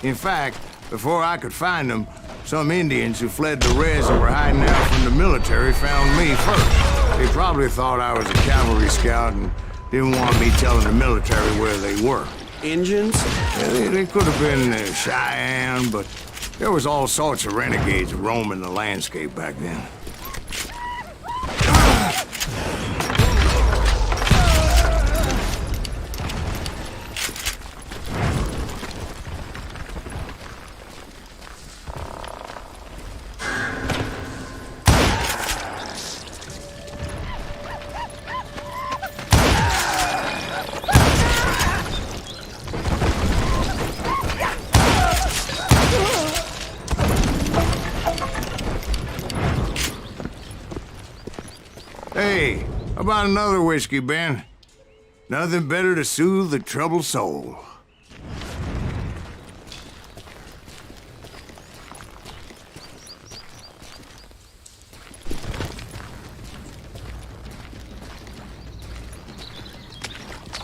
B: In fact, before I could find them, some Indians who fled to Juarez and were hiding out from the military found me first. They probably thought I was a cavalry scout and didn't want me telling the military where they were.
C: Indians?
B: Yeah, they could have been Cheyenne, but there was all sorts of renegades roaming the landscape back then. Hey, how about another whiskey, Ben? Nothing better to soothe the troubled soul.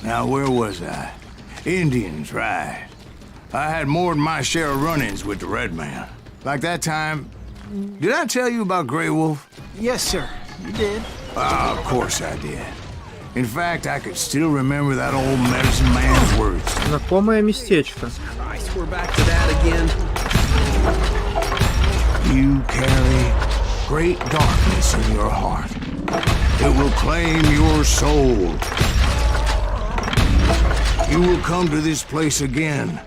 B: Now, where was I? Indians, right. I had more than my share of run-ins with the Red Man. Like that time... Did I tell you about Grey Wolf?
F: Yes, sir. You did.
B: Ah, of course I did. In fact, I could still remember that old medicine man's words.
A: Знакомое местечко.
C: Christ, we're back to that again.
B: You carry great darkness in your heart. It will claim your soul. You will come to this place again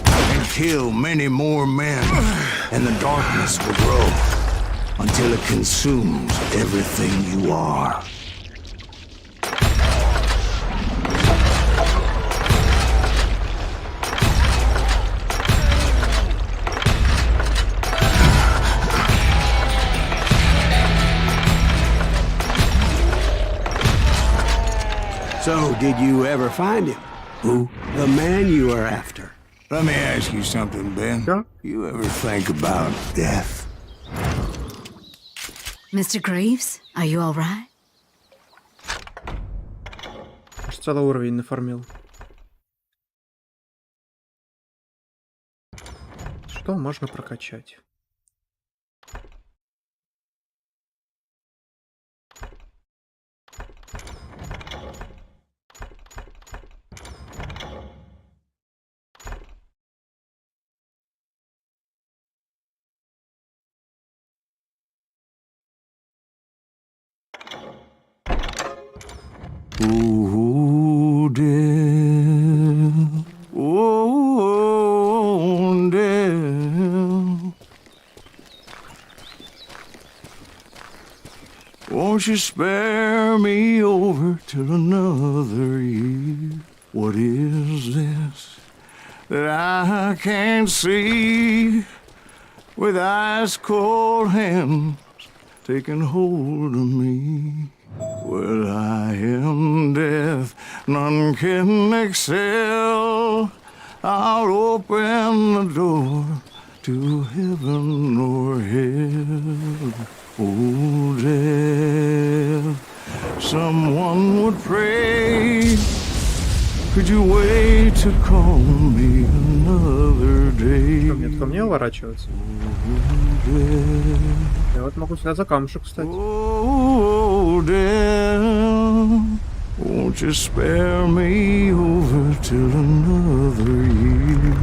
B: and kill many more men, and the darkness will grow until it consumes everything you are.
C: So, did you ever find him?
B: Who?
C: The man you are after.
B: Let me ask you something, Ben.
A: Yeah?
B: You ever think about death?
G: Mr. Greaves, are you all right?
A: Целый уровень нафармил. Что можно прокачать?
B: Ooh, dear. Oh, dear. Won't you spare me over till another year? What is this that I can't see with ice cold hands taking hold of me? Well, I am death, none can excel. I'll open the door to heaven or hell. Oh, death, someone would pray. Could you wait to call me another day?
A: Ко мне уворачиваться. Я вот могу сюда за камушек встать.
B: Oh, death, won't you spare me over till another year?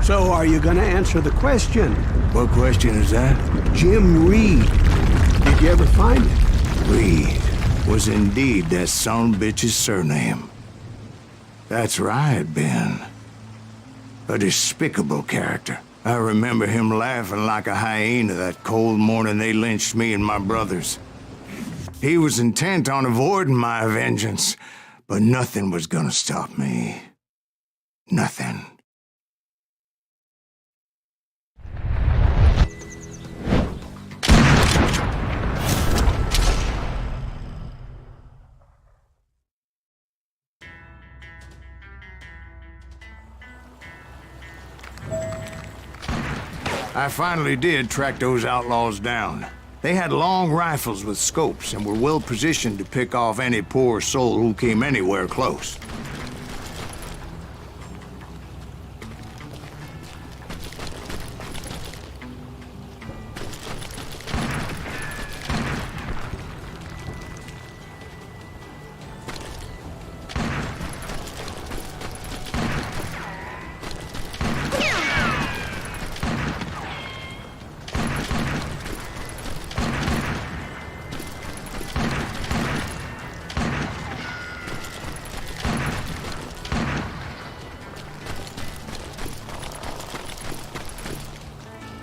C: So, are you gonna answer the question?
B: What question is that?
C: Jim Reed. Did you ever find it?
B: Reed was indeed that son of a bitch's surname. That's right, Ben. A despicable character. I remember him laughing like a hyena that cold morning they lynched me and my brothers. He was intent on avoiding my vengeance, but nothing was gonna stop me. Nothing. I finally did track those outlaws down. They had long rifles with scopes and were well positioned to pick off any poor soul who came anywhere close.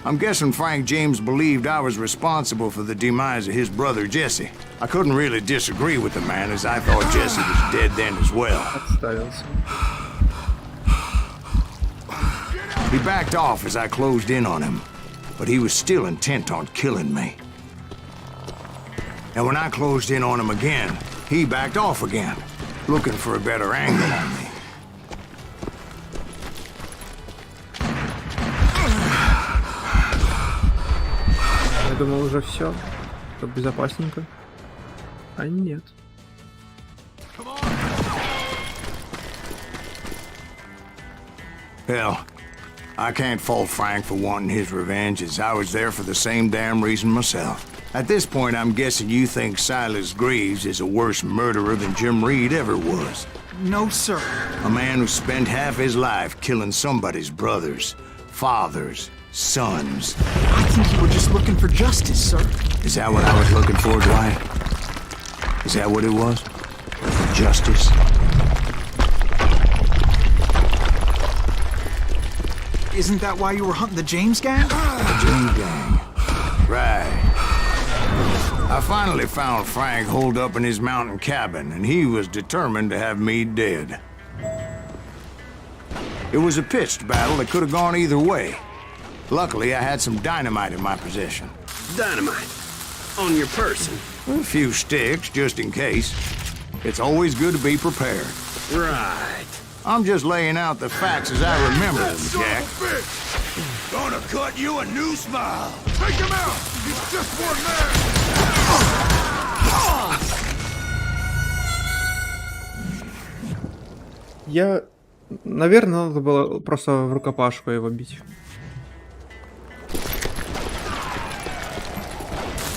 B: I'm guessing Frank James believed I was responsible for the demise of his brother Jesse. I couldn't really disagree with the man, as I thought Jesse was dead then as well. He backed off as I closed in on him, but he was still intent on killing me. And when I closed in on him again, he backed off again, looking for a better angle on me.
A: Я думал, уже все. Тут безопасненько. А нет.
B: Hell, I can't fault Frank for wanting his revenge, as I was there for the same damn reason myself. At this point, I'm guessing you think Silas Greaves is a worse murderer than Jim Reed ever was.
F: No, sir.
B: A man who spent half his life killing somebody's brothers, fathers, sons.
F: I think you were just looking for justice, sir.
B: Is that what I was looking for, Dwight? Is that what it was? Justice?
F: Isn't that why you were hunting the James gang?
B: The James gang. Right. I finally found Frank holed up in his mountain cabin, and he was determined to have me dead. It was a pitched battle that could have gone either way. Luckily, I had some dynamite in my possession.
C: Dynamite? On your person?
B: A few sticks, just in case. It's always good to be prepared.
C: Right.
B: I'm just laying out the facts as I remember them, Jack.
D: Gonna cut you a new smile. Take him out! He's just one man!
A: Я... Наверное, надо было просто в рукопашку его бить.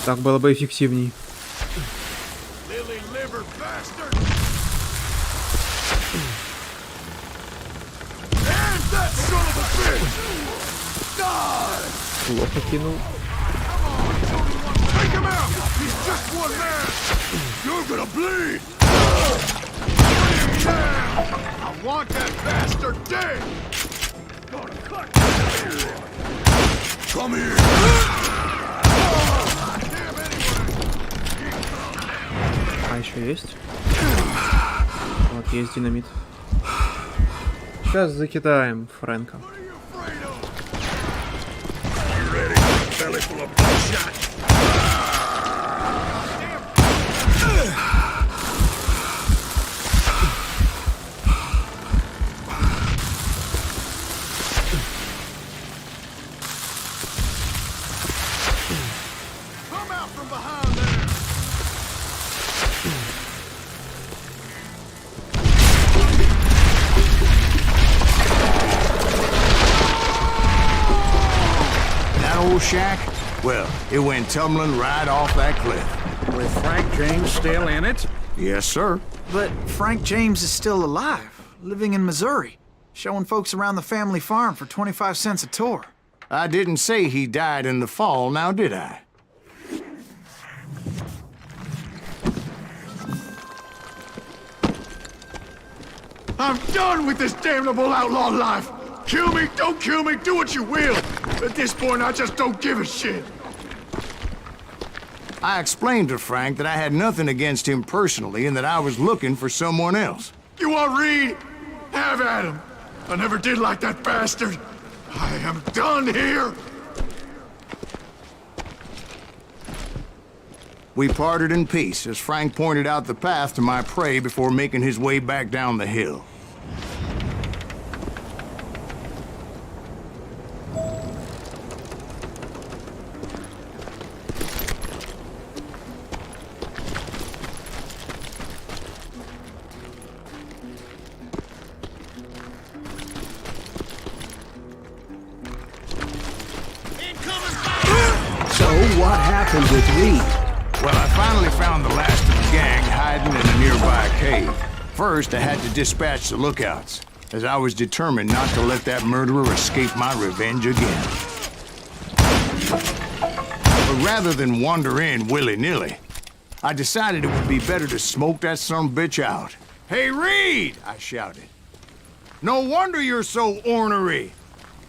A: Так было бы эффективней. Плохо кинул.
D: want that bastard dead! Come here!
A: А еще есть? Вот есть динамит. Сейчас закидаем Фрэнка.
B: Shack? Well, it went tumbling right off that cliff.
I: With Frank James still in it?
B: Yes, sir.
F: But Frank James is still alive, living in Missouri, showing folks around the family farm for 25 cents a tour.
B: I didn't say he died in the fall, now did I?
D: I'm done with this damnable outlaw life! Kill me, don't kill me, do what you will! At this point, I just don't give a shit!
B: I explained to Frank that I had nothing against him personally and that I was looking for someone else.
D: You want Reed? Have at him! I never did like that bastard! I am done here!
B: We parted in peace as Frank pointed out the path to my prey before making his way back down the hill.
C: So, what happened with Reed?
B: Well, I finally found the last of the gang hiding in a nearby cave. First, I had to dispatch the lookouts, as I was determined not to let that murderer escape my revenge again. But rather than wander in willy-nilly, I decided it would be better to smoke that sumbitch out. "Hey, Reed!" I shouted. "No wonder you're so ornery.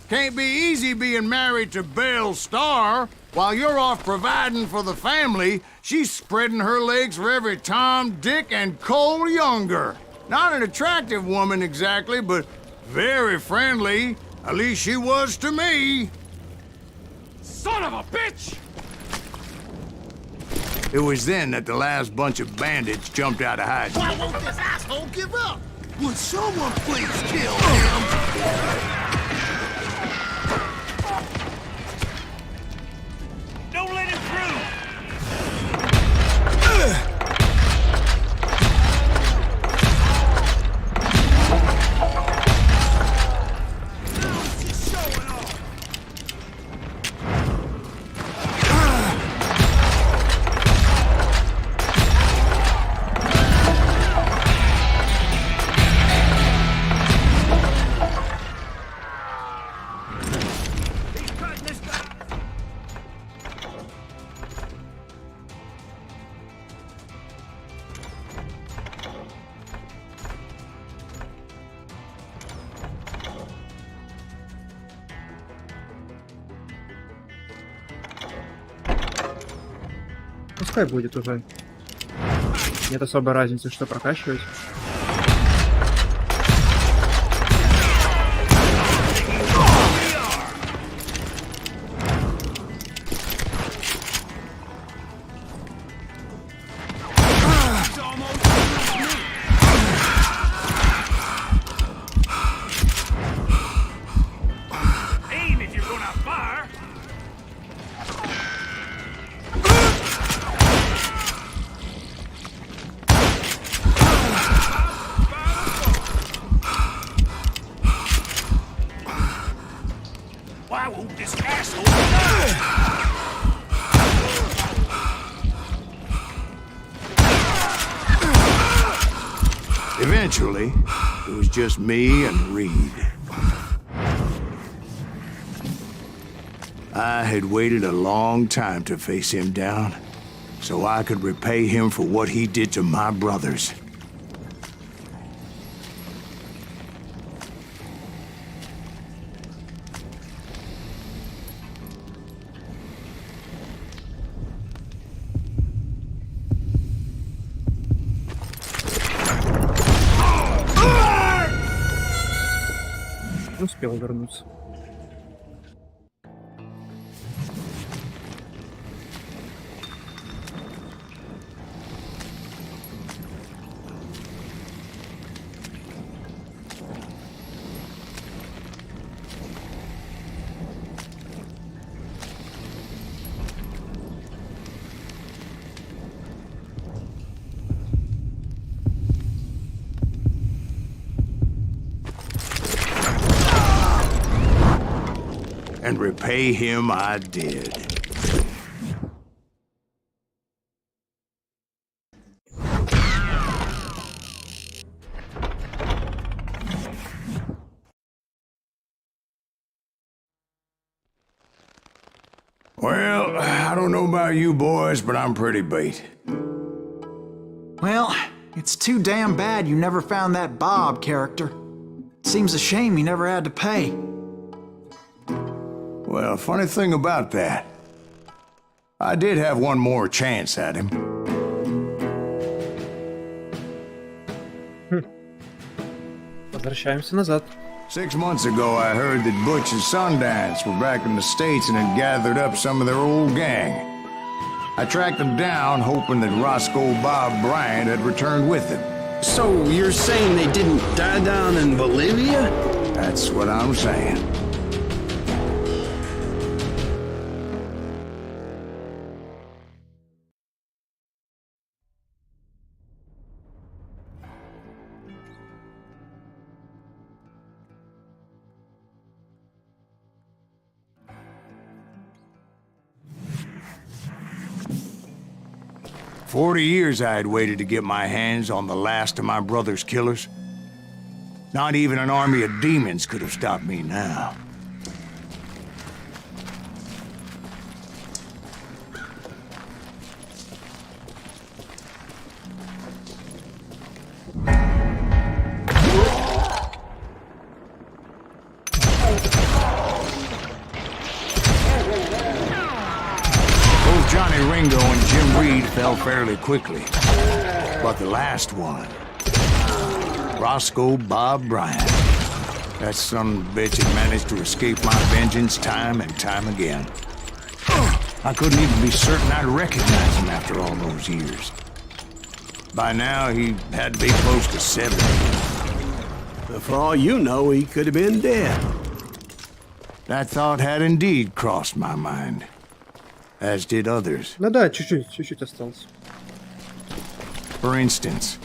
B: Can't be easy being married to Belle Starr. While you're off providing for the family, she's spreading her legs for every Tom, Dick, and Cole Younger. Not an attractive woman exactly, but very friendly. At least she was to me."
D: Son of a bitch!
B: It was then that the last bunch of bandits jumped out of hiding.
D: Why won't this asshole give up? Would someone please kill him? Don't let him through! She's showing off!
A: Пускай будет уже. Нет особой разницы, что прокачивать.
D: Aim if you're gonna fire! Why won't this asshole die?
B: Eventually, it was just me and Reed. I had waited a long time to face him down, so I could repay him for what he did to my brothers.
A: Успел вернуться.
B: And repay him I did. Well, I don't know about you boys, but I'm pretty beat.
F: Well, it's too damn bad you never found that Bob character. Seems a shame you never had to pay.
B: Well, funny thing about that, I did have one more chance at him.
A: Возвращаемся назад.
B: 6 months ago, I heard that Butch and Sundance were back in the States and had gathered up some of their old gang. I tracked them down, hoping that Roscoe Bob Bryant had returned with them.
C: So you're saying they didn't die down in Bolivia?
B: That's what I'm saying. "40 years I had waited to get my hands on the last of my brother's killers. Not even an army of demons could have stopped me now. Johnny Ringo and Jim Reed fell fairly quickly. But the last one, Roscoe Bob Bryant, that son of a bitch had managed to escape my vengeance time and time again. I couldn't even be certain I'd recognize him after all those years. By now, he had to be close to 70.
C: For all you know, he could have been dead.
B: That thought had indeed crossed my mind. As did others.
A: Ну да, чуть-чуть осталось.
B: For instance,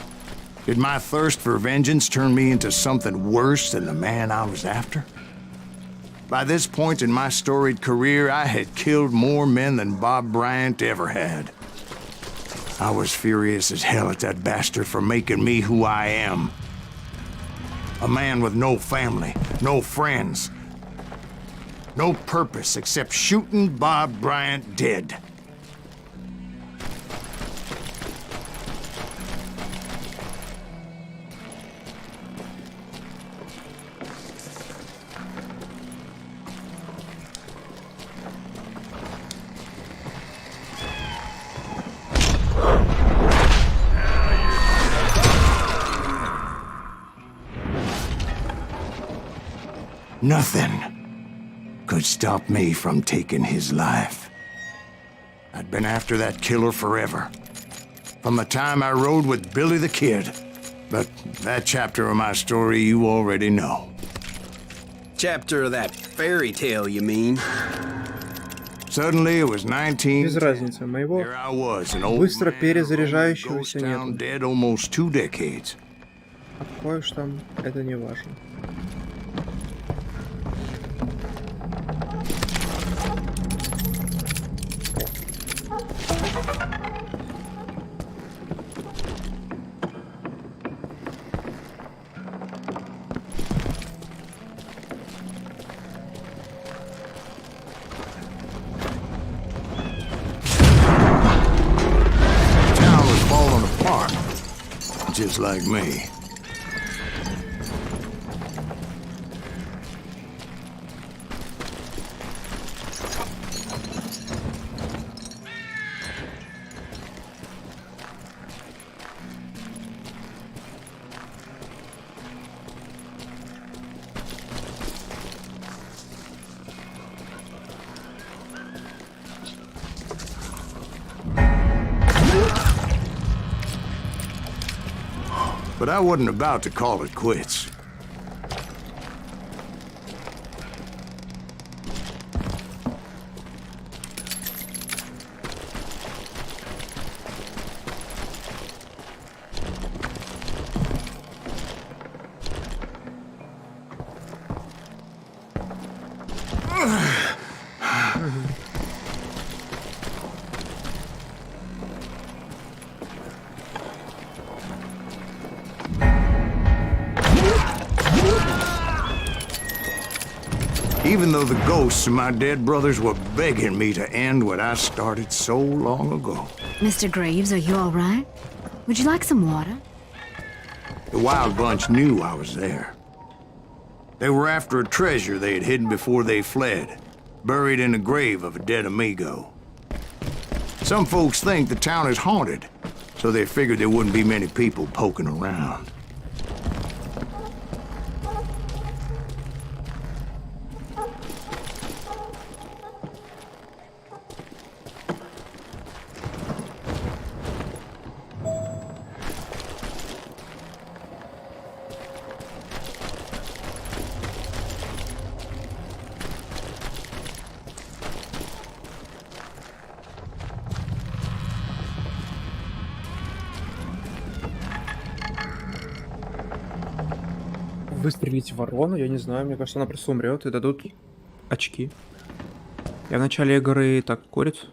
B: did my thirst for vengeance turn me into something worse than the man I was after? By this point in my storied career, I had killed more men than Bob Bryant ever had. I was furious as hell at that bastard for making me who I am. A man with no family, no friends, no purpose except shooting Bob Bryant dead. Nothing could stop me from taking his life. I'd been after that killer forever. From the time I rode with Billy the Kid. But that chapter of my story you already know.
C: Chapter of that fairy tale, you mean?
B: Suddenly it was 19.
A: Без разницы, моего
B: Here I was, an old
A: быстро
B: man,
A: перезаряжающегося
B: ghost town
A: нету.
B: dead almost 2 decades.
A: А какой уж там, это не важно.
B: Just like me. but I wasn't about to call it quits. Even though the ghosts of my dead brothers were begging me to end what I started so long ago.
G: Mr. Graves, are you all right? Would you like some water?
B: The Wild Bunch knew I was there. They were after a treasure they had hidden before they fled, buried in the grave of a dead amigo. Some folks think the town is haunted, so they figured there wouldn't be many people poking around.
A: Выстрелить в ворону, я не знаю, мне кажется, она просто умрет и дадут очки. Я в начале игры так курит,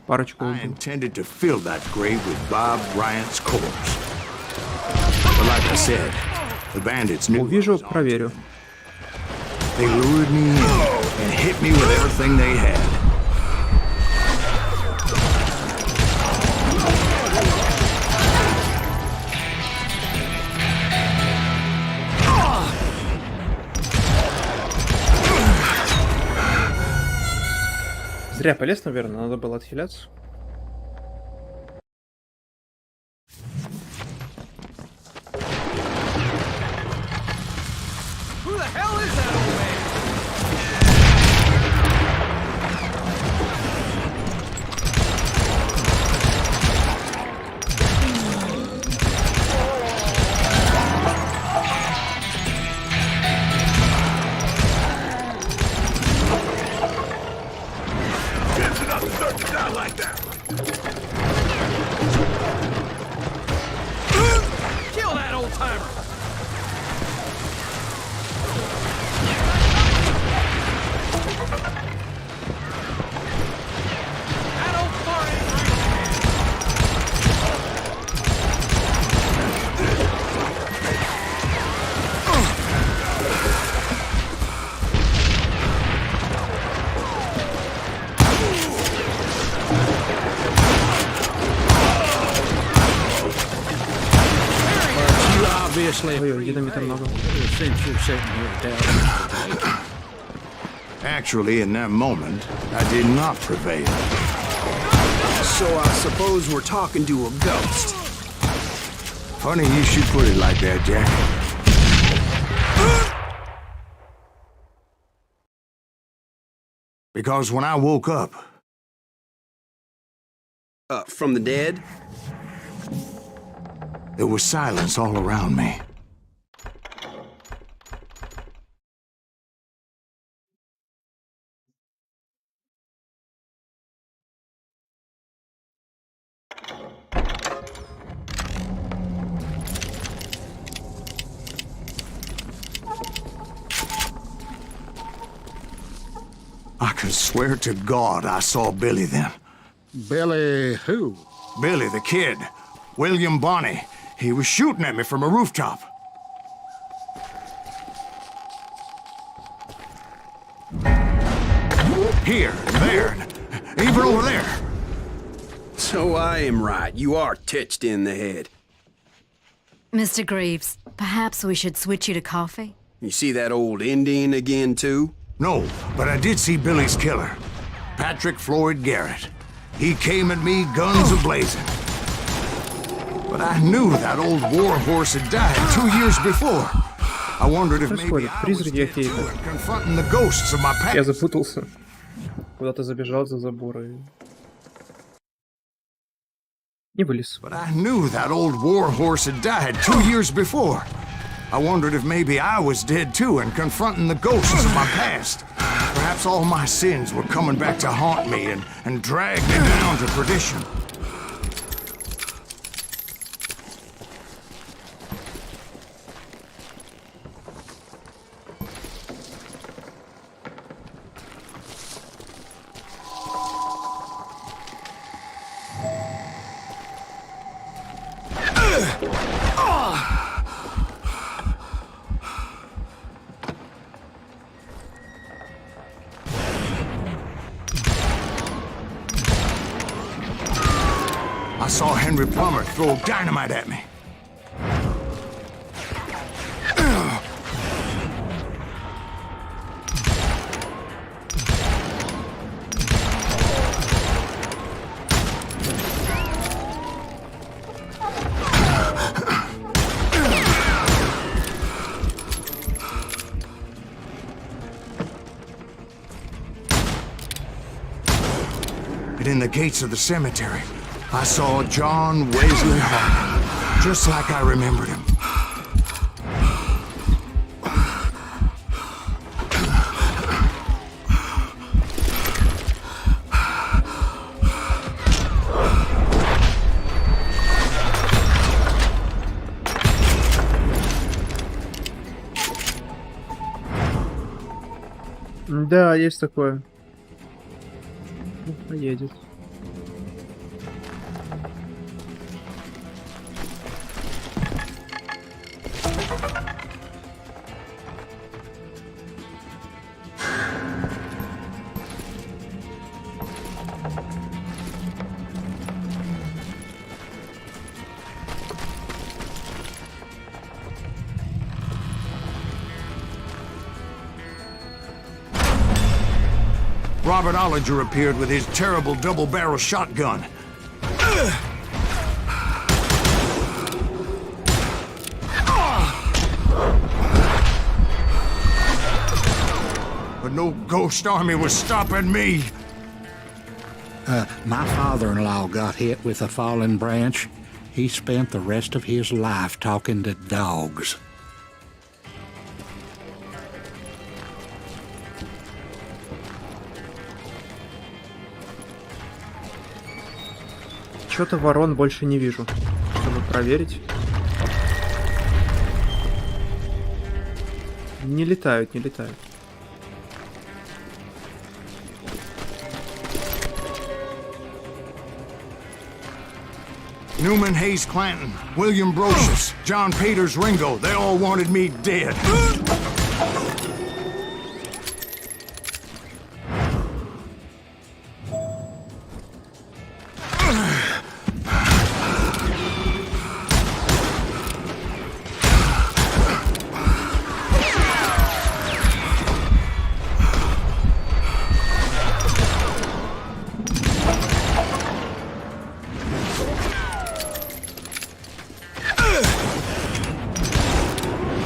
A: парочку
B: I
A: убил.
B: intended to fill that grave with Bob Bryant's corpse. But like I said, the bandits knew.
A: Увижу, проверю.
B: They lured me in and hit me with everything they had.
A: Зря полез, наверное, надо было отхиляться. Ой, динамита много.
B: Actually, in that moment, I did not prevail.
C: So I suppose we're talking to a ghost.
B: Funny you should put it like that, Jack. Because when I woke up...
C: From the dead?
B: There was silence all around me. I could swear to God I saw Billy then.
I: Billy who?
B: Billy, the kid. William Bonney. He was shooting at me from a rooftop. Here, there, even over there.
C: So I am right. You are touched in the head.
G: Mr. Graves, perhaps we should switch you to coffee?
C: You see that old Indian again, too?
B: No, but I did see Billy's killer. Patrick Floyd Garrett. He came at me, guns a-blazing. But I knew that old war horse had died 2 years before. I wondered if maybe I was dead too and confronting the ghosts of my past.
A: Я запутался. Куда-то забежал за забор и... И вылез.
B: But I knew that old war horse had died 2 years before. I wondered if maybe I was dead too and confronting the ghosts of my past. Perhaps all my sins were coming back to haunt me and drag me down to perdition. I saw Henry Plummer throw dynamite at me. And in the gates of the cemetery, I saw John Wesley Hart, just like I remembered him.
A: Да, есть такое. Поедет.
B: Robert Ollinger appeared with his terrible double-barrel shotgun. But no ghost army was stopping me.
I: My father-in-law got hit with a fallen branch. He spent the rest of his life talking to dogs.
A: Что-то ворон больше не вижу. Чтобы проверить. Не летают, не летают.
B: Newman Hayes Clanton, William Brocious, John Peters Ringo, they all wanted me dead.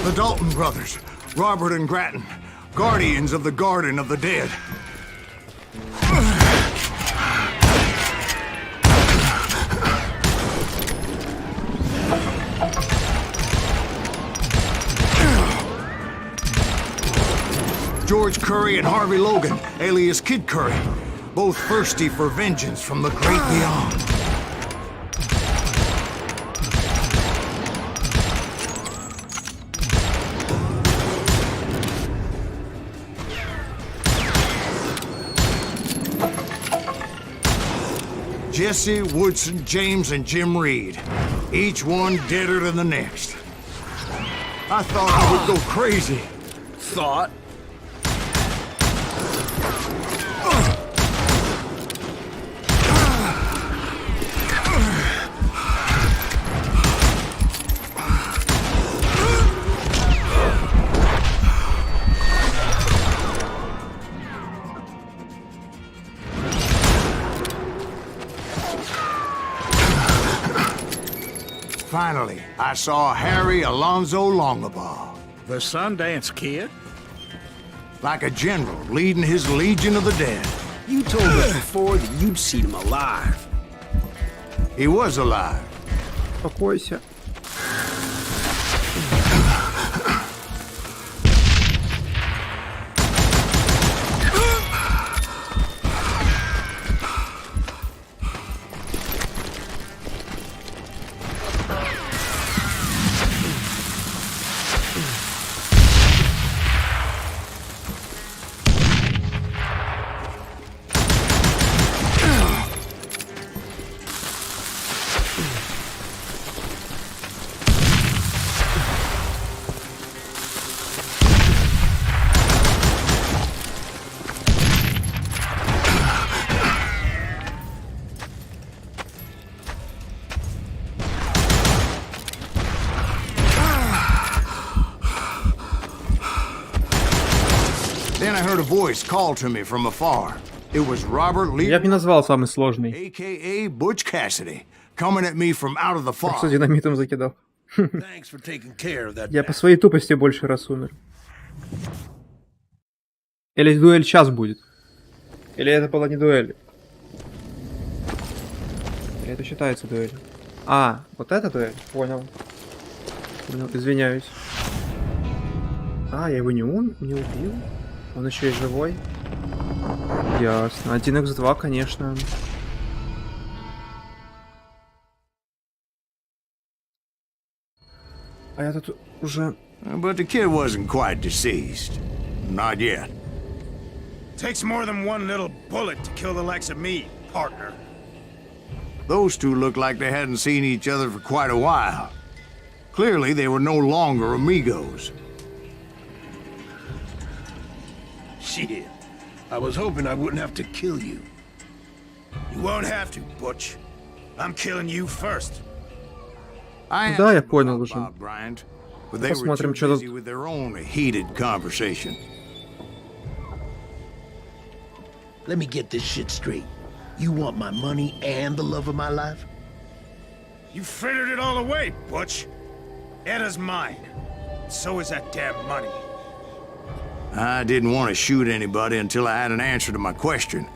B: The Dalton brothers, Robert and Grattan, guardians of the Garden of the Dead. George Curry and Harvey Logan, alias Kid Curry, both thirsty for vengeance from the great beyond. Jesse, Woodson, James, and Jim Reed. Each one deader than the next. I thought I would go crazy.
C: Thought?
B: Finally, I saw Harry Alonzo Longabaugh.
I: The Sundance Kid?
B: Like a general leading his Legion of the Dead.
C: You told us before that you'd seen him alive.
B: He was alive.
A: Успокойся.
B: Then I heard a voice call to me from afar. It was Robert Lee,
A: Я бы не назвал самый сложный.
B: a.k.a. Butch Cassidy, coming at me from out of the
A: Просто
B: fog.
A: динамитом закидал.
E: Thanks for taking care of that.
A: Я по своей тупости больше раз умер. Или дуэль сейчас будет? Или это была не дуэль? Или это считается дуэль? А, вот это дуэль? Понял. Понял, извиняюсь. А, я его не убил? Он еще и живой? Ясно. 1х2, конечно. А я тут уже...
B: But the kid wasn't quite deceased. Not yet.
D: Takes more than one little bullet to kill the likes of me, partner.
B: Those two looked like they hadn't seen each other for quite a while. Clearly, they were no longer amigos.
E: Shit. I was hoping I wouldn't have to kill you.
D: You won't have to, Butch. I'm killing you first.
B: I
A: Да, я
B: asked
A: понял
B: about
A: уже.
B: Bob Bryant, but they were
A: Посмотрим,
B: too
A: что
B: busy
A: тут.
B: with their own heated conversation.
E: Let me get this shit straight. You want my money and the love of my life?
D: You frittered it all away, Butch. Edda's mine. So is that damn money.
B: I didn't want to shoot anybody until I had an answer to my question.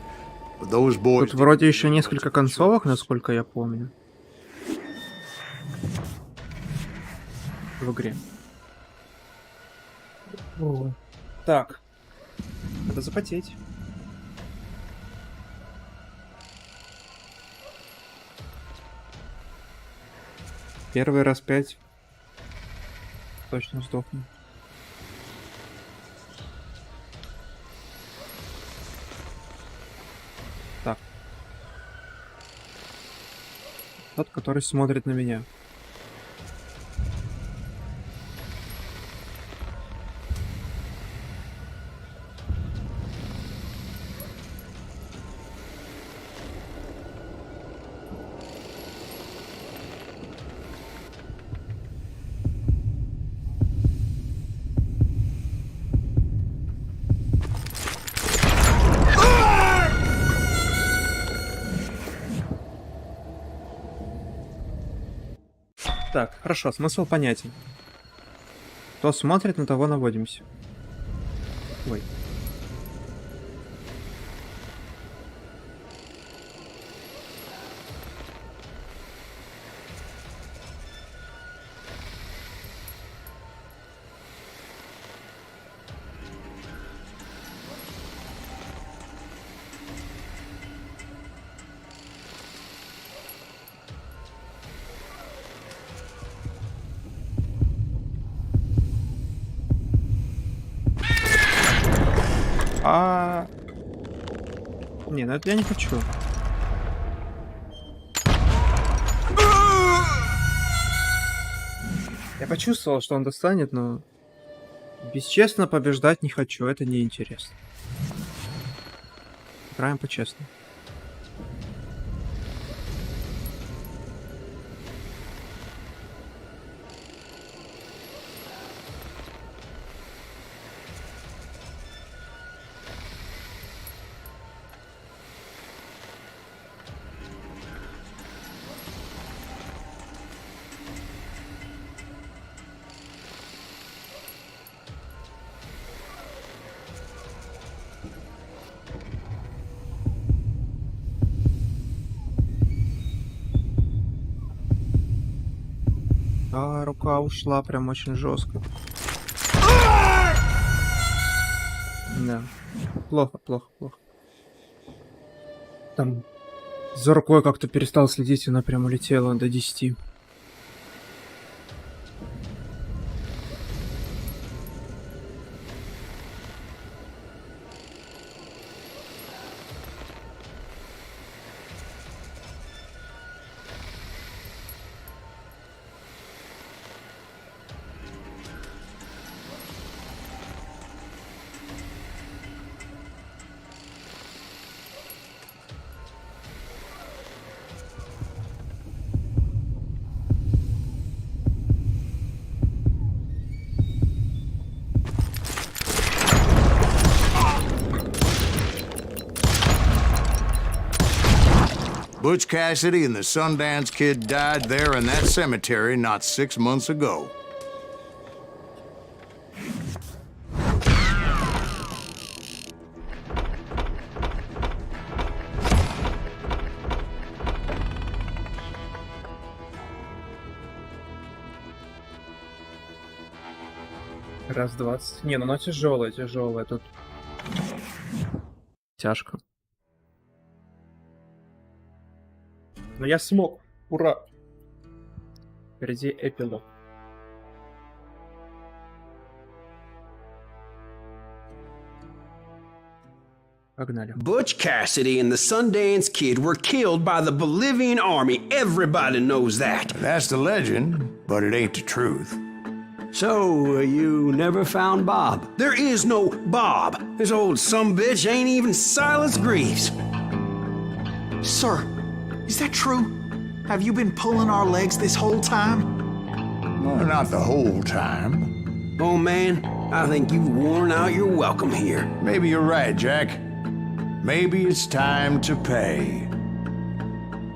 B: But those boys...
A: Тут вроде еще несколько концовок, насколько я помню. В игре. О. Так. Надо запотеть. Первый раз 5. Точно сдохну. Так. Тот, который смотрит на меня. Так, хорошо, смысл понятен. Кто смотрит, на того наводимся. Ой. Не, ну это я не хочу. Я почувствовал, что он достанет, но бесчестно побеждать не хочу, это неинтересно. Играем по-честному. рука ушла прям очень жестко. Да. Плохо. Там за рукой как-то перестал следить, она прям улетела до 10.
B: Butch Cassidy and the Sundance Kid died there in that cemetery not 6 months ago.
A: Раз 20. Не, ну она тяжелая. Тут тяжко. Но я смог. Ура! Впереди эпилог. Погнали.
C: Butch Cassidy and the Sundance Kid were killed by the Bolivian army. Everybody knows that.
B: That's the legend, but it ain't the truth.
C: So, you never found Bob? There is no Bob. This old sumbitch ain't even Silas Greaves.
F: Sir, is that true? Have you been pulling our legs this whole time?
B: Well, not the whole time.
C: Oh, man, I think you've worn out your welcome here.
B: Maybe you're right, Jack. Maybe it's time to pay.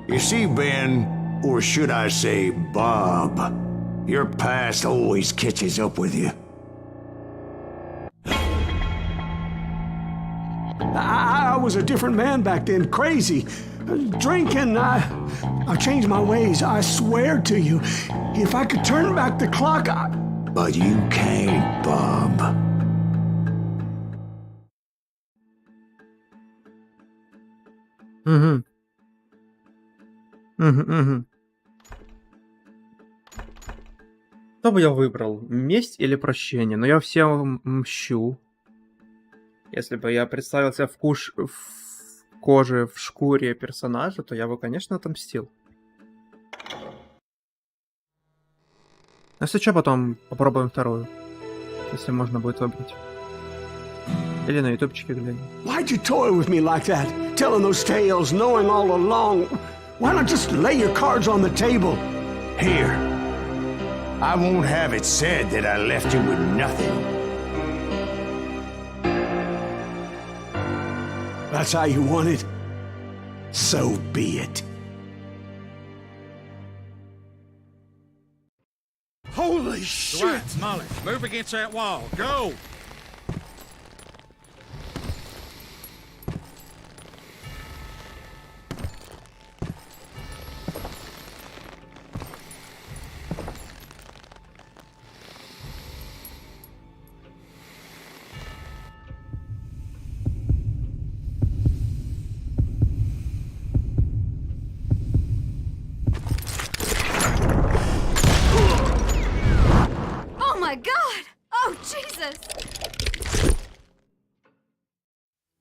B: You see, Ben, or should I say Bob, your past always catches up with you.
C: I was a different man back then, crazy. Drinking, I changed my ways, I swear to you. If I could turn back the clock,
B: But you can't, Bob.
A: Что бы я выбрал? Месть или прощение? Но я всем мщу. Если бы я представился в коже, в шкуре персонажа, то я бы, конечно, отомстил. Если что, потом попробуем вторую. Если можно будет выбрать. Или на ютубчике глянем.
C: Why'd you toy with me like that? Telling those tales, knowing all along. Why not just lay your cards on the table?
B: Here. I won't have it said that I left you with nothing.
C: That's how you want it? So be it.
D: Holy shit!
I: Right, Molly, move against that wall. Go!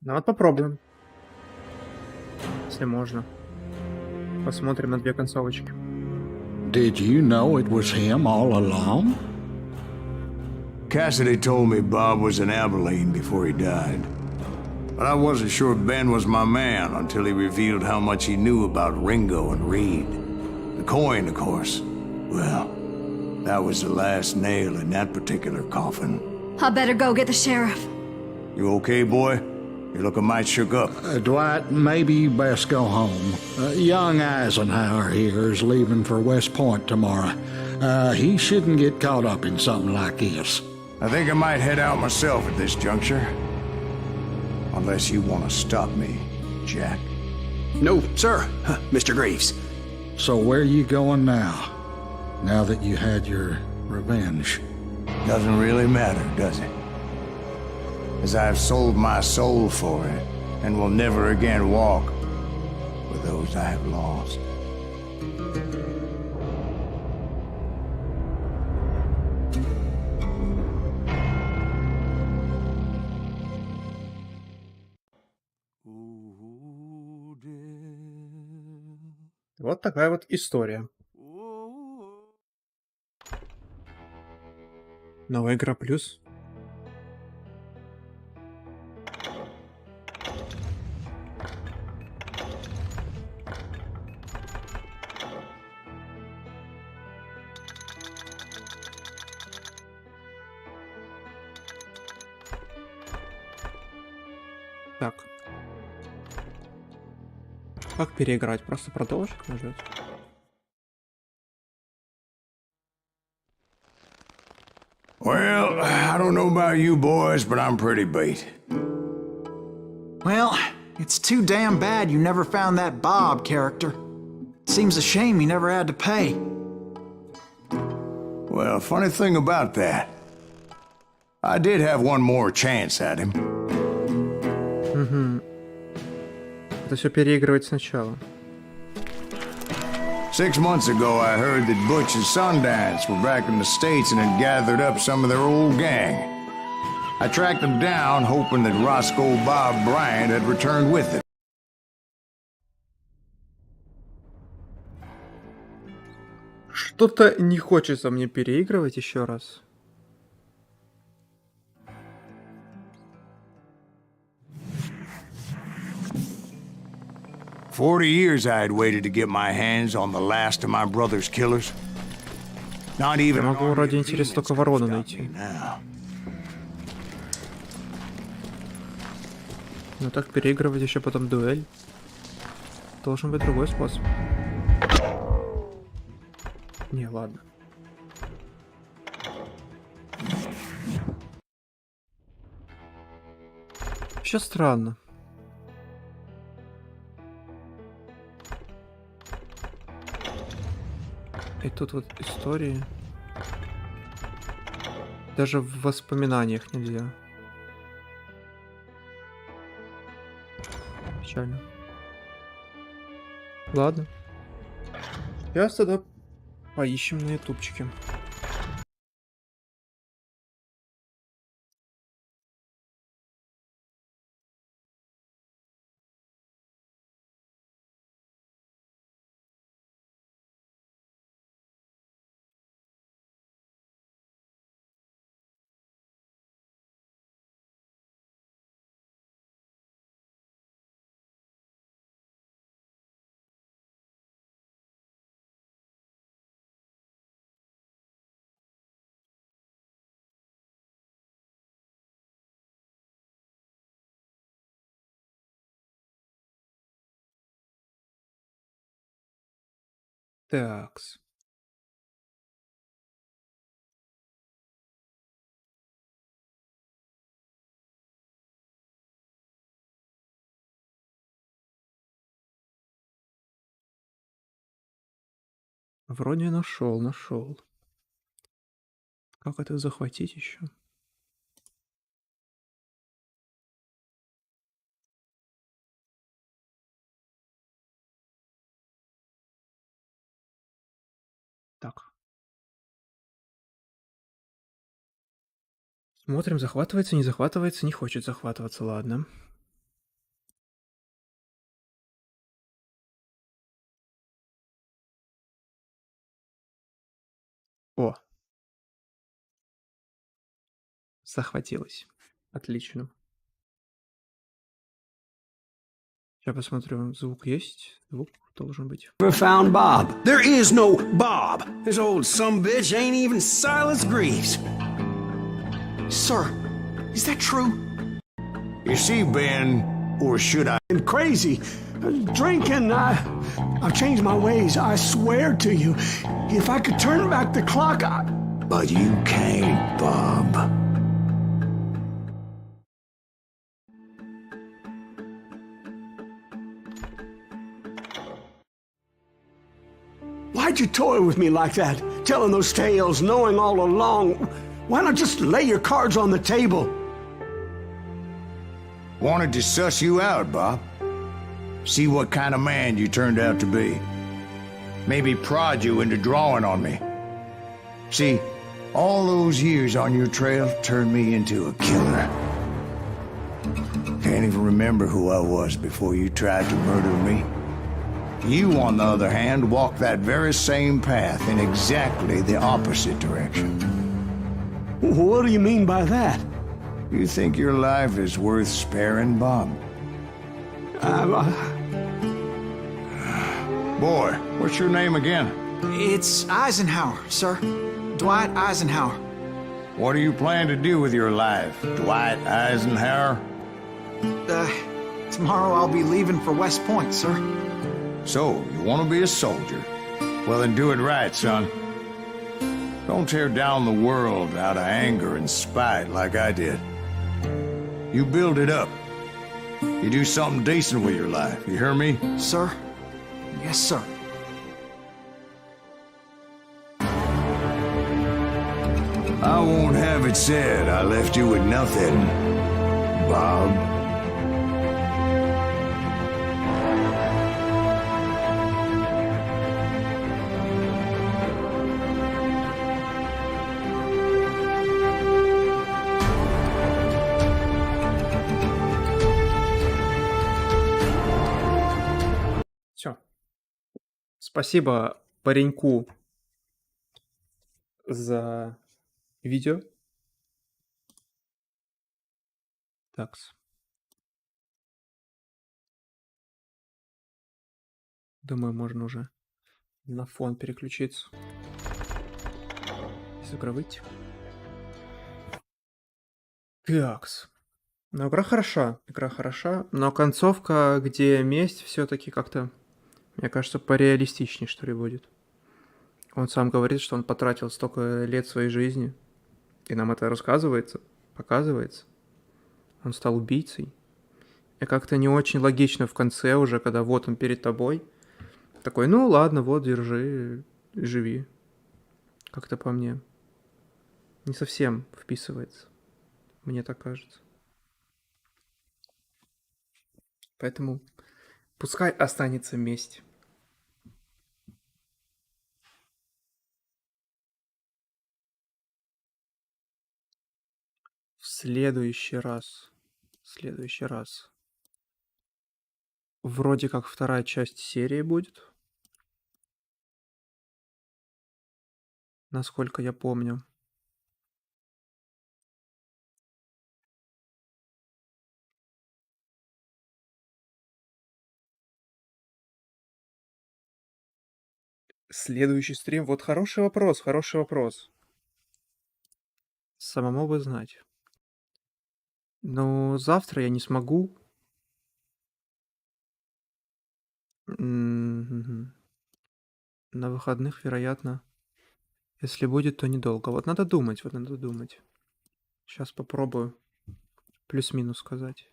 A: Ну вот попробуем. Если можно. Посмотрим на две концовочки.
I: Did you know it was him all along?
B: Cassidy told me Bob was in Abilene before he died. But I wasn't sure Ben was my man until he revealed how much he knew about Ringo and Reed. The coin, of course. Well, that was the last nail in that particular coffin.
G: I better go get the sheriff.
B: You okay, boy? You're looking mighty shook up.
I: Dwight, maybe you best go home. Young Eisenhower here is leaving for West Point tomorrow. He shouldn't get caught up in something like this.
B: I think I might head out myself at this juncture. Unless you want to stop me, Jack.
C: No, sir, Mr. Greaves.
I: So where you going now? now that you had your revenge?
B: Doesn't really matter, does it? As I've sold my soul for it, and will never again walk with those I have lost.
A: Вот такая вот история. Новая игра плюс. Так. Как переиграть? Просто продолжить нажать?
B: Well, I don't know about you boys, but I'm pretty beat.
F: Well, it's too damn bad you never found that Bob character. Seems a shame you never had to pay.
B: Well, funny thing about that, I did have one more chance at him.
A: Это все переигрывать сначала.
B: 6 months ago, I heard that Butch and Sundance were back in the States and had gathered up some of their old gang. I tracked them down, hoping that Roscoe Bob Bryant had returned with them.
A: Что-то не хочется мне переигрывать еще раз.
B: "40 years I had waited to get my hands on the last of my brother's killers. Not even
A: Я могу ради интереса только ворона найти. Но так переигрывать еще потом дуэль. Должен быть другой способ. Не, ладно. Вообще странно. И тут вот истории. Даже в воспоминаниях нельзя. Печально. Ладно. Сейчас тогда поищем на ютубчике. Такс. Вроде нашел. Как это захватить еще? Так. Смотрим, захватывается, не захватывается, не хочет захватываться, ладно. О. Захватилось. Отлично. Сейчас посмотрю, звук есть? Звук должен быть.
C: Never found Bob. There is no Bob. This old sumbitch ain't even Silas Greaves.
F: Sir, is that true?
B: You see, Ben, or should I?
C: And crazy. Drinking, I've changed my ways. I swear to you. If I could turn back the clock,
B: But you can't, Bob.
C: Why Why'd you toy with me like that? Telling those tales, knowing all along. Why not just lay your cards on the table?
B: Wanted to suss you out, Bob. See what kind of man you turned out to be. Maybe prod you into drawing on me. See, all those years on your trail turned me into a killer. Can't even remember who I was before you tried to murder me. You, on the other hand, walked that very same path in exactly the opposite direction.
C: What do you mean by that?
B: You think your life is worth sparing, Bob? Boy, what's your name again?
F: It's Eisenhower, sir. Dwight Eisenhower.
B: What do you plan to do with your life, Dwight Eisenhower?
F: Tomorrow I'll be leaving for West Point, sir.
B: So, you want to be a soldier? Well, then do it right, son. Don't tear down the world out of anger and spite like I did. You build it up. You do something decent with your life, you hear me?
F: Sir? Yes, sir.
B: I won't have it said I left you with nothing, Bob.
A: Все. Спасибо пареньку за видео. Такс. Думаю, можно уже на фон переключиться. Закрыть. Такс. Ну, игра хороша, но концовка, где месть, все-таки как-то, мне кажется, пореалистичнее, что ли, будет. Он сам говорит, что он потратил столько лет своей жизни, и нам это рассказывается, показывается. Он стал убийцей. И как-то не очень логично в конце уже, когда вот он перед тобой, такой, ну ладно, вот, держи, живи. Как-то по мне. Не совсем вписывается. Мне так кажется. Поэтому пускай останется месть. В следующий раз. Вроде как вторая часть серии будет. Насколько я помню. Следующий стрим. Вот хороший вопрос. Самому бы знать. Но завтра я не смогу. Мгм. На выходных, вероятно. Если будет, то недолго. Вот надо думать. Сейчас попробую плюс-минус сказать.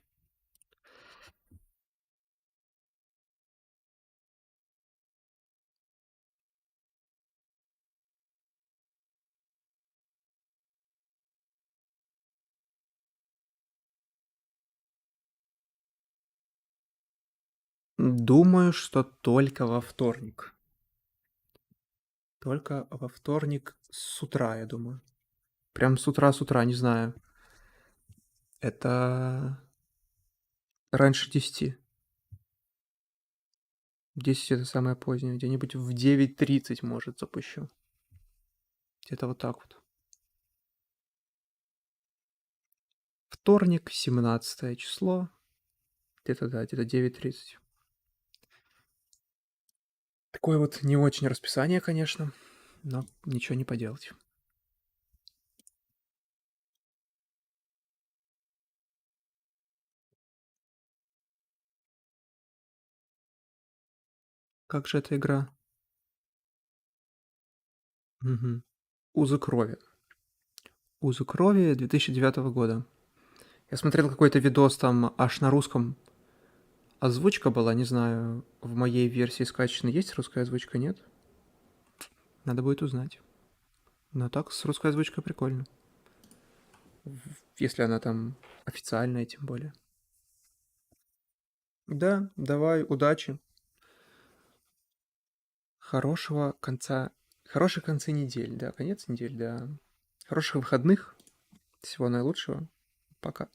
A: Думаю, что только во вторник. Только во вторник с утра, я думаю. Прям с утра, не знаю. Это раньше 10. 10 это самое позднее. Где-нибудь в 9:30, может, запущу. Где-то вот так вот. Вторник, 17 число. Где-то 9:30. Такое вот не очень расписание, конечно, но ничего не поделать. Как же эта игра? Мгм. Узы крови. 2009 года. Я смотрел какой-то видос там аж на русском. Озвучка была, не знаю, в моей версии скачанной есть русская озвучка, нет? Надо будет узнать. Но так с русской озвучкой прикольно. Если она там официальная, тем более. Да, давай, удачи. Хорошего конца. Хороших концы недель, да, конец недель, да. Хороших выходных. Всего наилучшего. Пока.